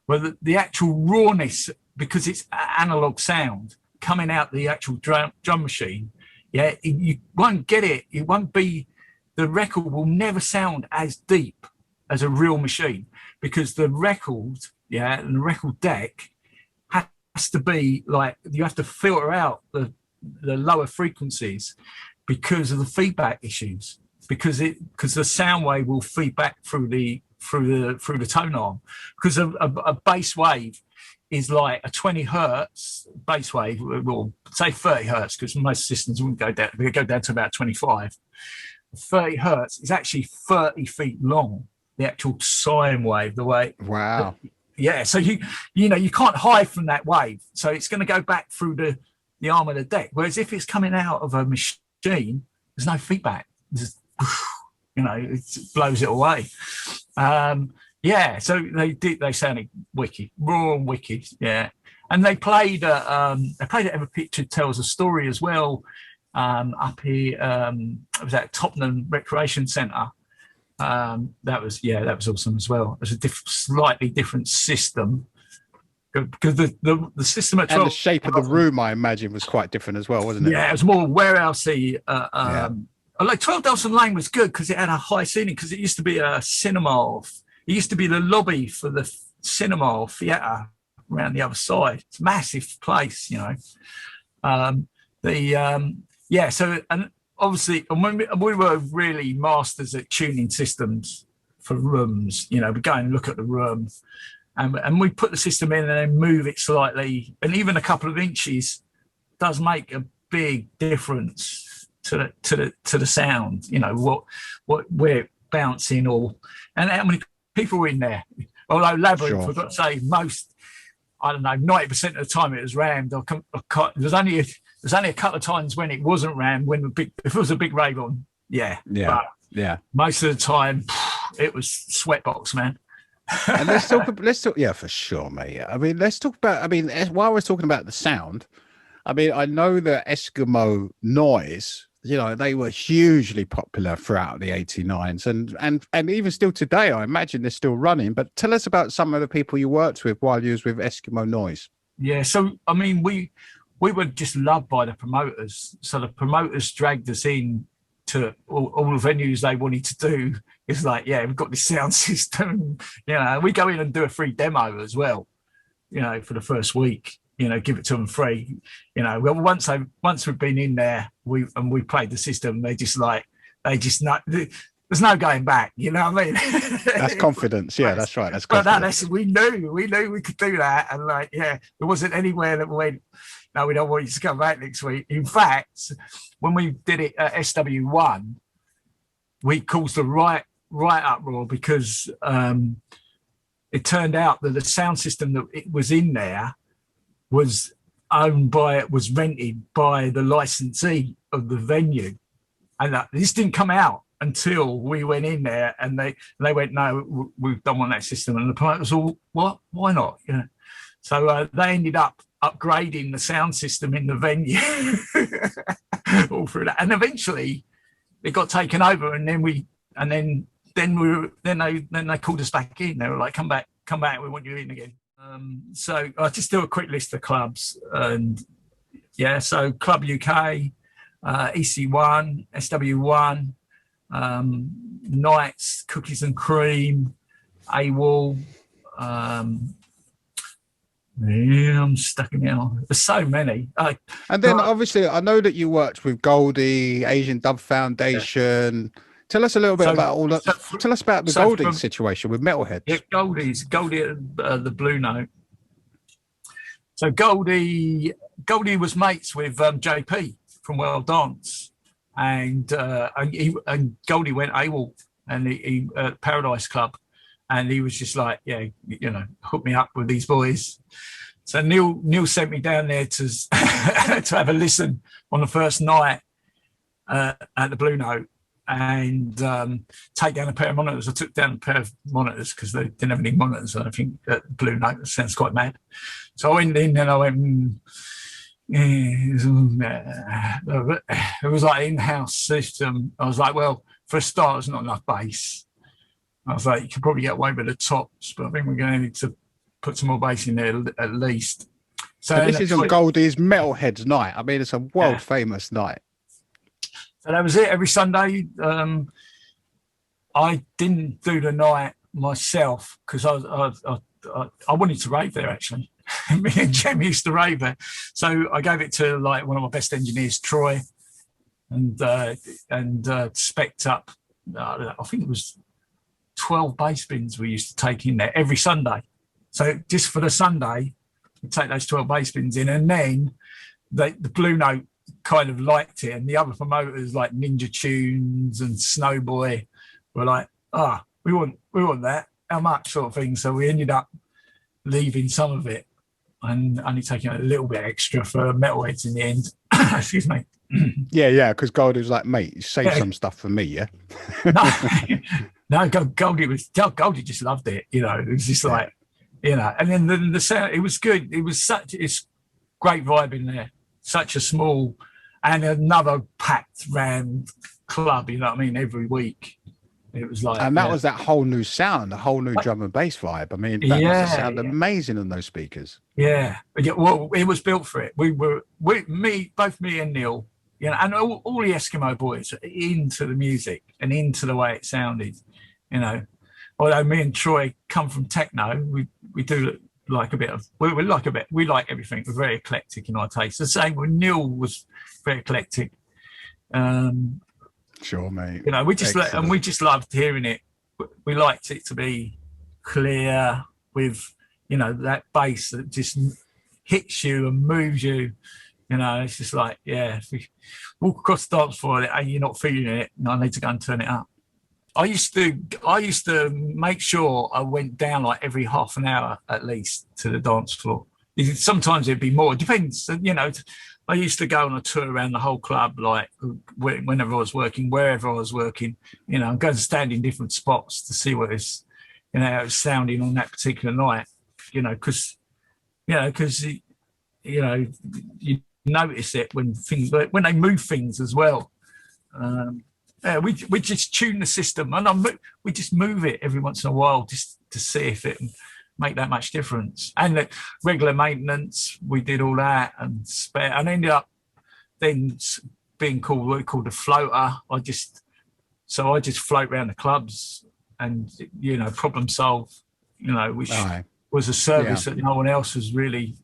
Well, the actual rawness, because it's analog sound coming out the actual drum machine, you won't get it. It won't be, the record will never sound as deep as a real machine, because the record, and the record deck has to be like, you have to filter out the lower frequencies because of the feedback issues, because the sound wave will feed back through the tone arm, because a bass wave is like a 20 hertz bass wave, well, say 30 hertz, because most systems wouldn't go down. They go down to about 25. 30 hertz is actually 30 feet long, the actual sine wave, the way. Wow. So you can't hide from that wave. So it's going to go back through the arm of the deck. Whereas if it's coming out of a machine, there's no feedback. It's just, it blows it away. So they sounded wicked, raw and wicked, And they played Every Picture Tells a Story as well, up here. It was at Tottenham Recreation Centre. That was awesome as well. It was a slightly different system, because the system at 12, and the shape of the room, I imagine, was quite different as well, wasn't it? Yeah, it was more warehousey. Like 12 Dawson Lane was good because it had a high ceiling, because it used to be a cinema. It used to be the lobby for the cinema theatre around the other side. It's a massive place, So, and obviously, we were really masters at tuning systems for rooms. We go and look at the room, and we put the system in and then move it slightly, and even a couple of inches does make a big difference to the sound. You know what we're bouncing, and how many people were in there. Although Labrynth, I've got to say, I don't know, 90% of the time it was rammed. There's only a couple of times when it wasn't rammed, if it was a big rave on, but most of the time it was sweatbox, man. And let's talk, yeah, for sure, mate. I mean, let's talk about, while we're talking about the sound, I mean, I know that Eskimo noise, you know, they were hugely popular throughout the 89s and even still today, I imagine they're still running. But tell us about some of the people you worked with while you was with Eskimo noise. Yeah, so, I mean, we were just loved by the promoters. So the promoters dragged us in to all the venues they wanted to do. It's like, yeah, we've got this sound system. You know, we go in and do a free demo as well, you know, for the first week, you know, give it to them free. You know, well, once we've been in there, we played the system, they just know, there's no going back, you know what I mean? That's confidence. Yeah, that's right. That's confidence. But we knew we could do that. And like, yeah, there wasn't anywhere that we went, no, we don't want you to come back next week. In fact, when we did it at SW1, we caused a right uproar because it turned out that the sound system that it was in there was rented by the licensee of the venue. And this didn't come out until we went in there, and they went, no, we don't want that system. And the promoters all, what? Why not? You know? So they ended up upgrading the sound system in the venue all through that, and eventually it got taken over, and then they called us back in. They were like, come back, we want you in again. So I just do a quick list of clubs, and yeah, so Club UK, EC1, SW1, Knights, Cookies and Cream, AWOL. Yeah, I'm stuck in now. There's so many. And then obviously, I know that you worked with Goldie, Asian Dub Foundation. Yeah. Tell us a little bit about all that. Tell us about the Goldie situation with Metalheads. Yeah, Goldie at the Blue Note. So Goldie was mates with JP from World Dance, and Goldie went AWOL and he Paradise Club. And he was just like, yeah, you know, hook me up with these boys. So Neil sent me down there to to have a listen on the first night at the Blue Note and take down a pair of monitors. I took down a pair of monitors because they didn't have any monitors. I think at the Blue Note, that sounds quite mad. So I went in and I went, it was like an in-house system. I was like, well, for a start, there's not enough bass. I was like, you could probably get away with the tops, but I think we're going to need to put some more bass in there at least. So this is on Goldie's Metalheads night. I mean, it's a world famous night. So that was it. Every Sunday, I didn't do the night myself because I wanted to rave there actually. Me and Jem used to rave there, so I gave it to like one of my best engineers, Troy, and spec'd up. I think it was 12 bass bins we used to take in there every Sunday. So just for the Sunday, we take those 12 bass bins in, and then the Blue Note kind of liked it, and the other promoters like Ninja Tunes and Snowboy were like, we want that. How much, sort of thing. So we ended up leaving some of it and only taking a little bit extra for Metalheads in the end. Excuse me. Yeah, because Goldie was like, mate, save some stuff for me, yeah? No, Goldie just loved it, you know. It was just like, you know, and then the sound, it was good. It's great vibe in there. Such a small and another packed round club, you know what I mean, every week. It was like, and that was that whole new sound, a whole new drum and bass vibe. I mean, that must sound amazing on those speakers. Yeah, well, it was built for it. Both me and Neil, you know, and all the Eskimo boys are into the music and into the way it sounded, you know. Although me and Troy come from techno, we do like a bit of, we like everything. We're very eclectic in our taste. The same with Neil was very eclectic. Sure, mate. You know, we just loved hearing it. We liked it to be clear with, you know, that bass that just hits you and moves you. You know, it's just like, yeah, if we walk across the dance floor and you're not feeling it, I need to go and turn it up. I used to make sure I went down like every half an hour at least to the dance floor. Sometimes it'd be more. It depends, you know. I used to go on a tour around the whole club, like whenever I was working, wherever I was working, you know, and go and stand in different spots to see what it's, you know, how it's sounding on that particular night, you know, because you know, you notice it when they move things as well. Yeah, we just tune the system, and we just move it every once in a while just to see if it make that much difference. And the regular maintenance, we did all that and spare, and ended up then being called what we called a floater. I just float around the clubs and, you know, problem solve, you know, which was a service that no one else was really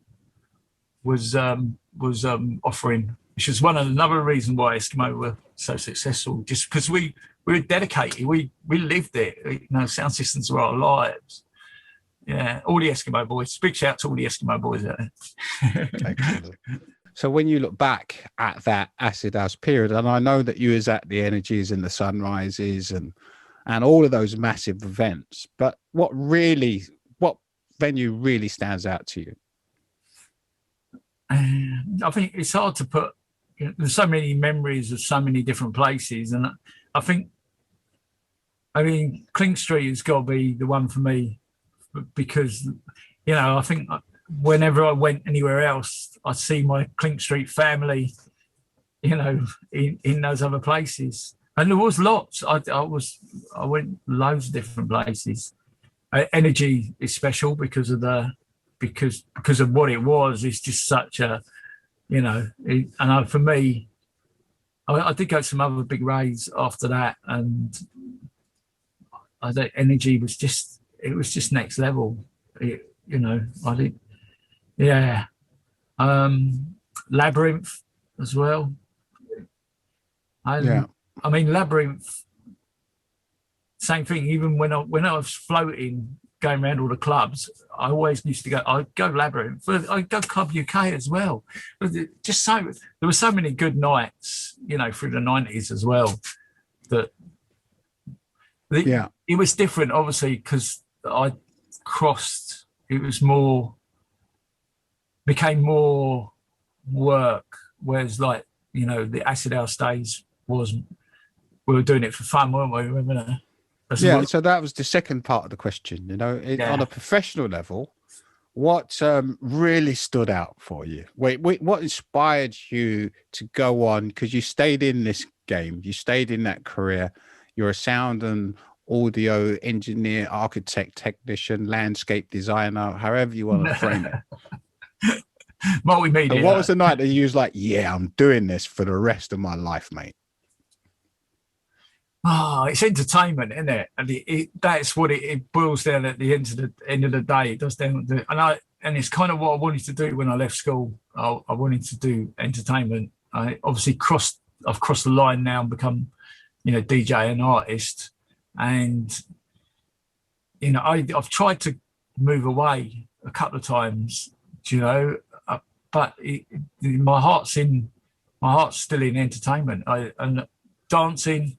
offering, which is another reason why Eskimo were so successful, just because we were dedicated. We lived it. You know, sound systems were our lives. Yeah, all the Eskimo boys. Big shout out to all the Eskimo boys out there. So when you look back at that acid house period, and I know that you was at the Energies and the Sunrises and all of those massive events, but what venue really stands out to you? I think it's hard to put. You know, there's so many memories of so many different places, and I mean, Clink Street has got to be the one for me, because, you know, I think whenever I went anywhere else, I'd see my Clink Street family, you know, in those other places, and there was lots. I went loads of different places. Energy is special because of what it was. It's just such a, you know, for me, I did go to some other big raves after that, and I think Energy was just next level. You know, I think, yeah. Labrynth as well. I mean, Labrynth, same thing. Even when I was floating, going around all the clubs, I always used to go. I'd go Labrynth, but I'd go Club UK as well. There were so many good nights, you know, through the 90s as well. It was different, obviously, because I crossed. It was became more work, whereas, like, you know, the acid house days we were doing it for fun, weren't we? Remember? So that was the second part of the question. You know, on a professional level, what really stood out for you? What inspired you to go on? Because you stayed in this game, you stayed in that career. You're a sound and audio engineer, architect, technician, landscape designer, however you want to frame it. Multimedia. And what was the night that you was like, yeah, I'm doing this for the rest of my life, mate? It's entertainment, isn't it? And that's what it boils down at the end of the day. It does down to, and it's kind of what I wanted to do when I left school. I wanted to do entertainment. I've crossed the line now and become, you know, DJ and artist. And, you know, I've tried to move away a couple of times, you know, but my heart's still in entertainment. And dancing.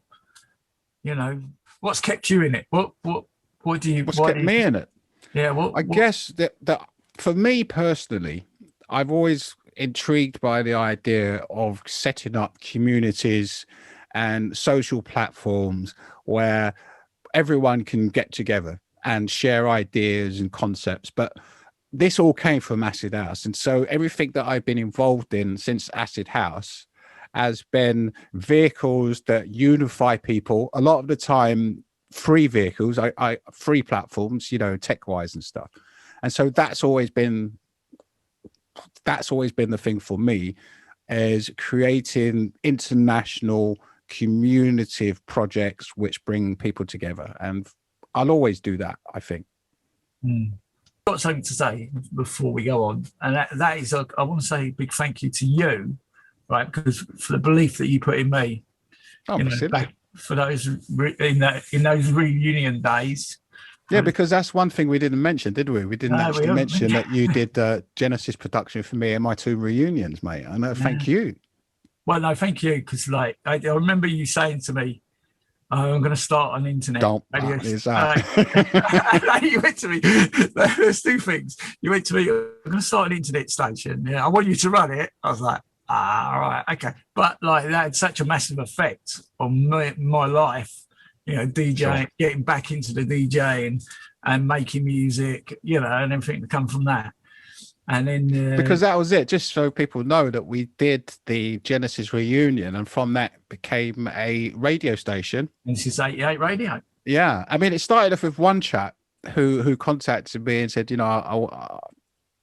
You know, what's kept you in it? What's kept me in it? Yeah, I guess that for me personally, I've always intrigued by the idea of setting up communities and social platforms where everyone can get together and share ideas and concepts. But this all came from Acid House, and so everything that I've been involved in since Acid House has been vehicles that unify people. A lot of the time, free vehicles, free platforms, you know, tech wise and stuff. And so that's always been the thing for me, is creating international communicative projects which bring people together. And I'll always do that, I think. I've got something to say before we go on, and that is, I want to say a big thank you to you, right? Because for the belief that you put in me, back for those in those reunion days, Yeah, because that's one thing we didn't mention, did we? We didn't actually mention that you did Genesis production for me and my 2 reunions, mate. I know. Thank you. Well, no, thank you. Because like I remember you saying to me, "Oh, I'm going to start an internet radio." You went to me. There's 2 things. You went to me. I'm going to start an internet station. Yeah, I want you to run it. I was like, all right, okay. But like that had such a massive effect on my life. You know, DJing, getting back into the DJing and making music, you know, and everything that come from that. And then because that was it, just so people know that we did the Genesis reunion, and from that became a radio station. And this is 88 Radio. Yeah, I mean, it started off with one chap who contacted me and said, you know,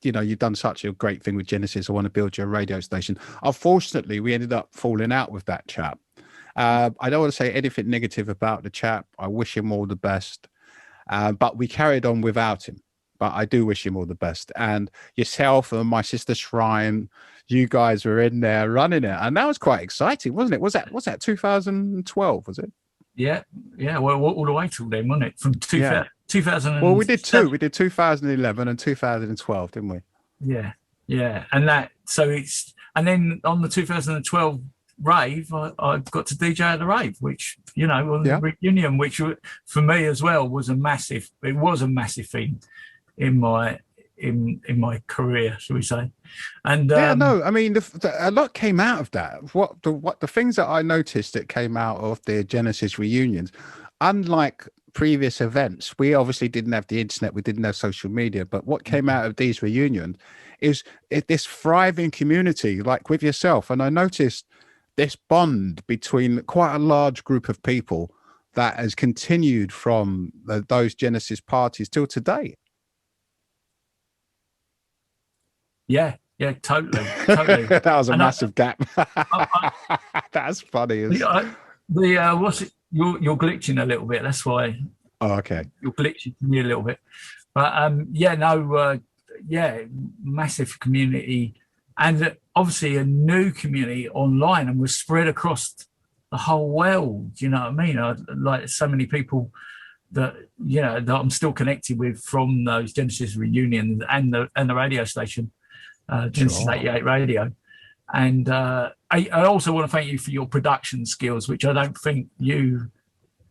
you know, you've done such a great thing with Genesis. I want to build you a radio station. Unfortunately, we ended up falling out with that chap. I don't want to say anything negative about the chap. I wish him all the best. But we carried on without him. But I do wish him all the best. And yourself and my sister Shrine, you guys were in there running it. And that was quite exciting, wasn't it? Was that 2012, was it? Yeah. Well, all the way till then, wasn't it? From 2000. Well, we did 2. We did 2011 and 2012, didn't we? Yeah. And that, so it's, and then on the 2012 rave, I got to DJ at the rave, which, you know, on the reunion, which for me as well was a massive thing in my career, shall we say. And I mean, a lot came out of that. What the things that I noticed that came out of the Genesis reunions, unlike previous events, we obviously didn't have the internet, we didn't have social media, but what came out of these reunions is this thriving community, like with yourself. And I noticed this bond between quite a large group of people that has continued from those Genesis parties till today. Yeah, totally. That was a massive gap. That's funny. What's it? You're glitching a little bit. That's why. Oh, okay. You're glitching me a little bit, but massive community, and obviously a new community online, and we're spread across the whole world. You know what I mean? Like so many people that, you know, that I'm still connected with from those Genesis reunions and the radio station, Genesis 88 Radio. And I also want to thank you for your production skills, which I don't think you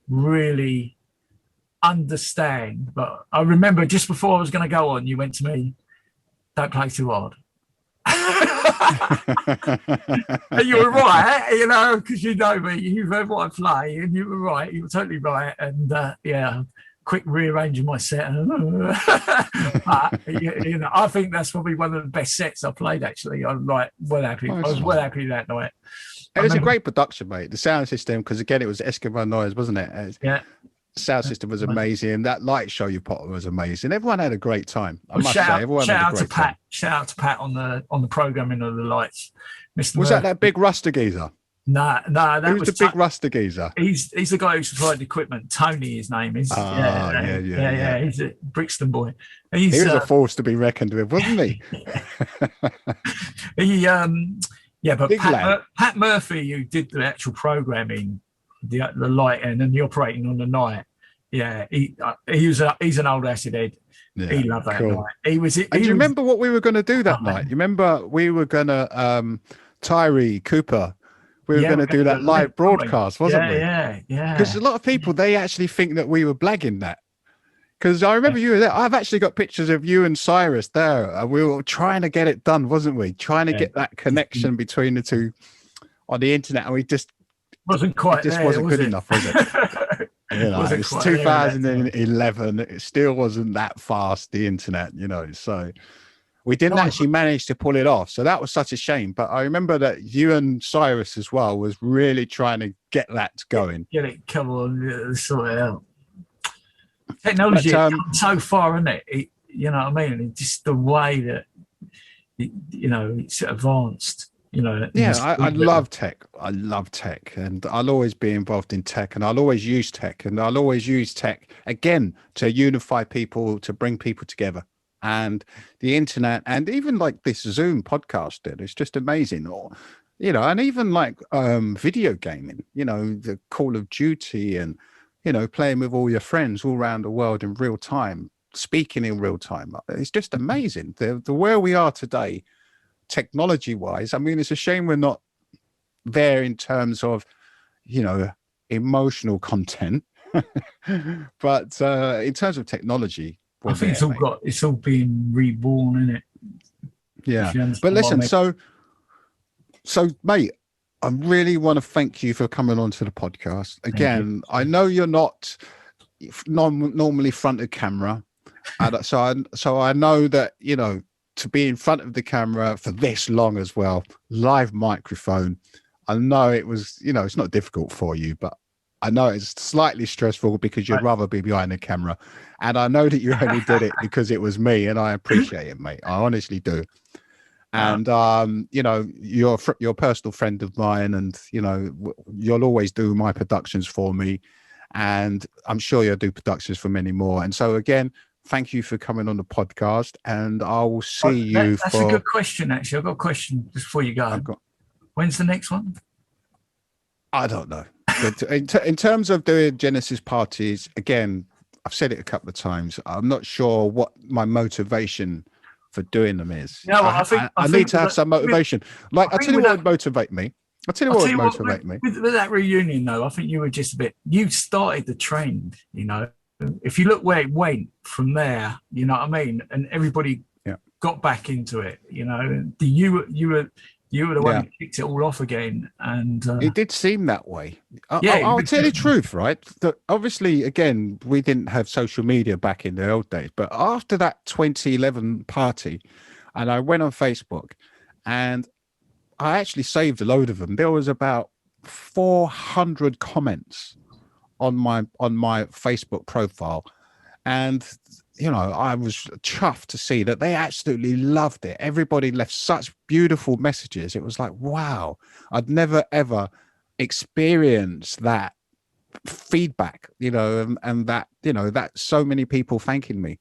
really understand. But I remember just before I was going to go on, you went to me, "Don't play too hard." And you were right, you know, because you know me, you've heard what I play, and you were right, you were totally right. And quick rearranging my set. But, you know, I think that's probably one of the best sets I played, actually. I'm like well happy. I was well happy that night. It was a great production, mate. The sound system, because again, it was Eskimo noise, wasn't it? Yeah. Sound system was amazing. That light show you put was amazing. Everyone had a great time. I must say, everyone had a great time. Shout out to Pat on the programming of the lights. Mr. Was that big Rasta geezer? No, that was the big Rasta geezer. He's the guy who supplied the equipment. Tony, his name is. Yeah. He's a Brixton boy. He was a force to be reckoned with, wasn't he? But Pat Murphy, who did the actual programming, the lighting and the operating on the night. Yeah, he's an old acid head. Yeah, he loved that night. Do you remember what we were going to do that night? You remember we were going to Tyree Cooper. We were going to do that live broadcast, wasn't we? Yeah. Because a lot of people, they actually think that we were blagging that. Because I remember you were there. I've actually got pictures of you and Cyrus there. We were trying to get it done, wasn't we? Trying to get that connection between the two on the internet, and we just wasn't quite. It just wasn't good enough, was it? You know, it was 2011. It still wasn't that fast, the internet, you know. So we didn't actually manage to pull it off. So that was such a shame. But I remember that you and Cyrus as well was really trying to get that going. Get it, come on, sort it out. Technology has come so far, isn't it? You know what I mean? It's just the way that it's advanced. You know. Yeah, I love tech. I love tech, and I'll always be involved in tech, and I'll always use tech, and I'll always use tech again to unify people, to bring people together. And the internet, and even like this Zoom podcast did, it's just amazing. Or, you know, and even like video gaming, you know, the Call of Duty and, you know, playing with all your friends all around the world in real time, speaking in real time. It's just amazing. The where we are today, technology wise. I mean, it's a shame we're not there in terms of, you know, emotional content, but in terms of technology, I think it's all being reborn, isn't it? Yeah. But listen, so mate, I really want to thank you for coming on to the podcast again. I know you're not normally front of camera, and so I know that, you know, to be in front of the camera for this long as well, live microphone, I know it was, you know, it's not difficult for you, but I know it's slightly stressful because you'd rather be behind the camera, and I know that you only did it because it was me, and I appreciate it, mate. I honestly do. And you know, you're a personal friend of mine, and you know, you'll always do my productions for me, and I'm sure you'll do productions for many more. And so again, thank you for coming on the podcast, and I will see you. That's a good question, actually. I've got a question just before you go. When's the next one? I don't know. But in terms of doing Genesis parties, again, I've said it a couple of times. I'm not sure what my motivation for doing them is. No, I need to have some motivation. Like, I'll tell you what would motivate me. With that reunion, though, I think you were just a bit. You started the trend, you know. If you look where it went from there, you know what I mean, and everybody got back into it. You know, you were the one who kicked it all off again, and it did seem that way. I'll tell you the truth, right? That obviously, again, we didn't have social media back in the old days, but after that 2011 party, and I went on Facebook, and I actually saved a load of them. There was about 400 comments on my Facebook profile, and you know, I was chuffed to see that they absolutely loved it. Everybody left such beautiful messages. It was like, wow, I'd never ever experienced that feedback, you know, and that, you know, that so many people thanking me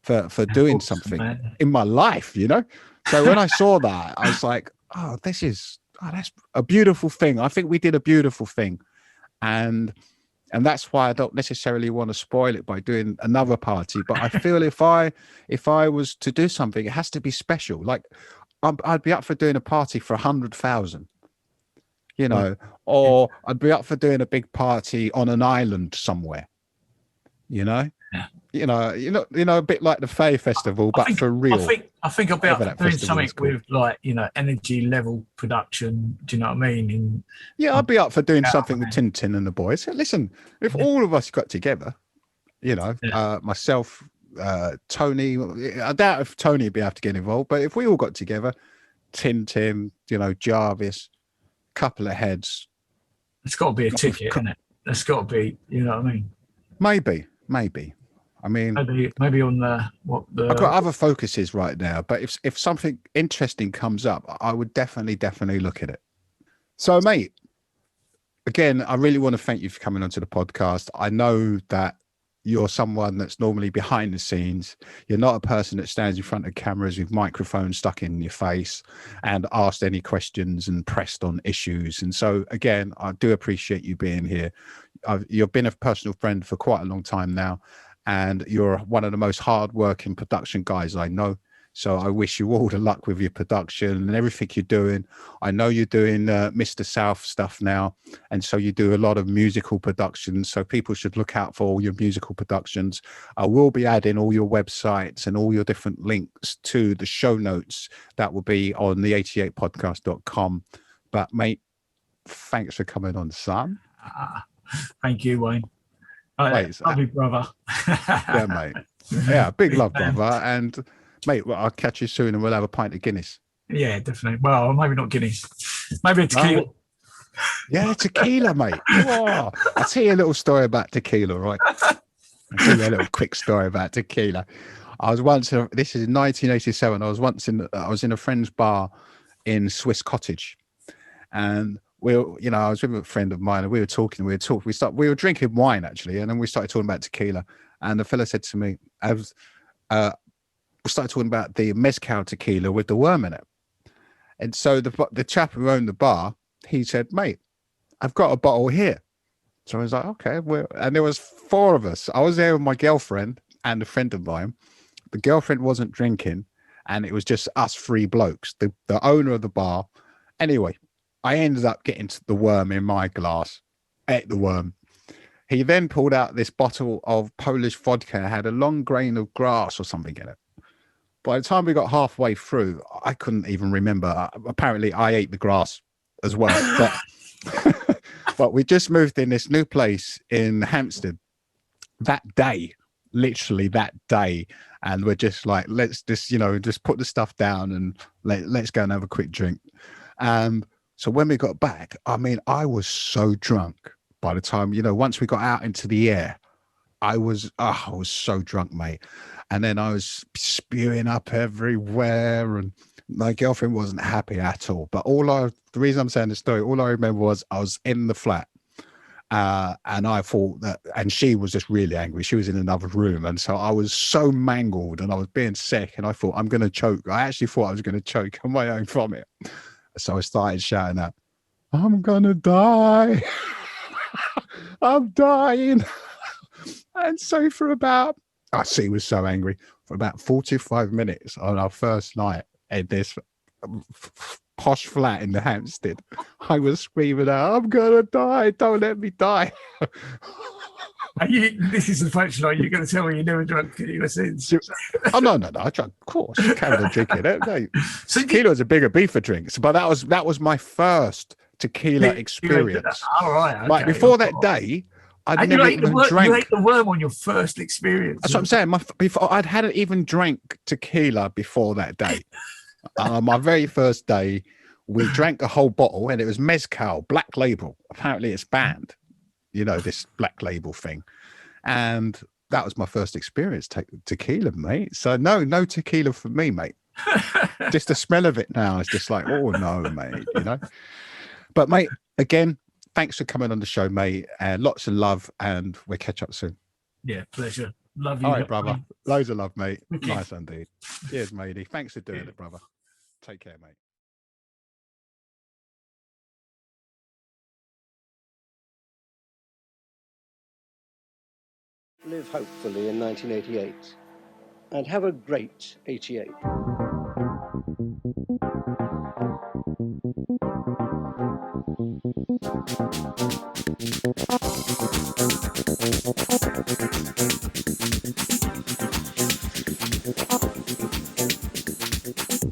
for doing something in my life, you know. So when I saw that, I was like, oh, that's a beautiful thing. I think we did a beautiful thing, and that's why I don't necessarily want to spoil it by doing another party. But I feel if I was to do something, it has to be special. Like I'd be up for doing a party for 100,000, you know, or I'd be up for doing a big party on an island somewhere, you know. Yeah. You know, a bit like the Fae Festival, but for real. I think I'll be up for doing something with, like, you know, energy level production. Do you know what I mean? I'd be up for doing something with Tintin and the boys. Listen, if all of us got together, you know, myself, Tony, I doubt if Tony would be able to get involved, but if we all got together, Tintin, you know, Jarvis, couple of heads. It's got to be a ticket, isn't it? It's got to be, you know what I mean? Maybe. I mean, maybe on I've got other focuses right now, but if something interesting comes up, I would definitely look at it. So, mate, again, I really want to thank you for coming onto the podcast. I know that you're someone that's normally behind the scenes. You're not a person that stands in front of cameras with microphones stuck in your face and asked any questions and pressed on issues. And so, again, I do appreciate you being here. You've been a personal friend for quite a long time now, and you're one of the most hardworking production guys I know. So I wish you all the luck with your production and everything you're doing. I know you're doing Mr. South stuff now, and so you do a lot of musical productions. So people should look out for all your musical productions. I will be adding all your websites and all your different links to the show notes that will be on the 88podcast.com. But mate, thanks for coming on, son. Thank you, Wayne. Love you, brother. Yeah, mate. Yeah, big love, brother. And mate, well, I'll catch you soon and we'll have a pint of Guinness. Yeah, definitely. Well, maybe not Guinness. Maybe a tequila. Yeah, tequila, mate. Whoa. I'll tell you a little story about tequila, right? I'll tell you a little quick story about tequila. I was once, this is 1987. I was in a friend's bar in Swiss Cottage, and I was with a friend of mine, and we were drinking wine actually, and then we started talking about tequila, and the fella said to me, we started talking about the mezcal tequila with the worm in it. And so the chap who owned the bar, he said, mate, I've got a bottle here. So I was like, okay, and there was 4 of us. I was there with my girlfriend and a friend of mine. The girlfriend wasn't drinking, and it was just us 3 blokes, the owner of the bar. Anyway, I ended up getting the worm in my glass, ate the worm. He then pulled out this bottle of Polish vodka, had a long grain of grass or something in it. By the time we got halfway through, I couldn't even remember. Apparently, I ate the grass as well. But we just moved in this new place in Hampstead that day, literally that day. And we're just like, let's just, just put the stuff down and let's go and have a quick drink. So when we got back, I mean, I was so drunk by the time, once we got out into the air, I was so drunk, mate. And then I was spewing up everywhere, and my girlfriend wasn't happy at all. But the reason I'm saying this story, all I remember was I was in the flat, and I thought that, and she was just really angry. She was in another room. And so I was so mangled and I was being sick, and I thought I'm going to choke. I actually thought I was going to choke on my own vomit. So I started shouting out, I'm going to die. I'm dying. And so she was so angry. For about 45 minutes on our first night at this posh flat in the Hampstead, I was screaming out, I'm going to die. Don't let me die. This is the punchline. You're going to tell me you never drunk tequila since? Oh, no. I drank, of course. Carried on drinking it. No. So tequila was a bigger beef for drinks, but that was my first tequila experience. All right. Okay. Like before that day, I'd never even drank. You ate the worm on your first experience. That's what I'm saying. Before I hadn't even drank tequila before that day. My very first day, we drank a whole bottle, and it was mezcal, Black Label. Apparently, it's banned. This Black Label thing, and that was my first experience tequila, mate. So no tequila for me, mate. Just the smell of it now is just like, oh no, mate. But mate, again, thanks for coming on the show, mate. Lots of love, and we'll catch up soon. Yeah, pleasure. Love you. All right, brother. Loads of love, mate. Nice indeed. Cheers, matey. Thanks for doing it, brother. Take care, mate. Live hopefully in 1988 and have a great 88.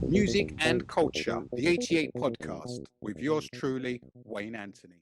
Music and Culture, the 88 podcast with yours truly, Wayne Anthony.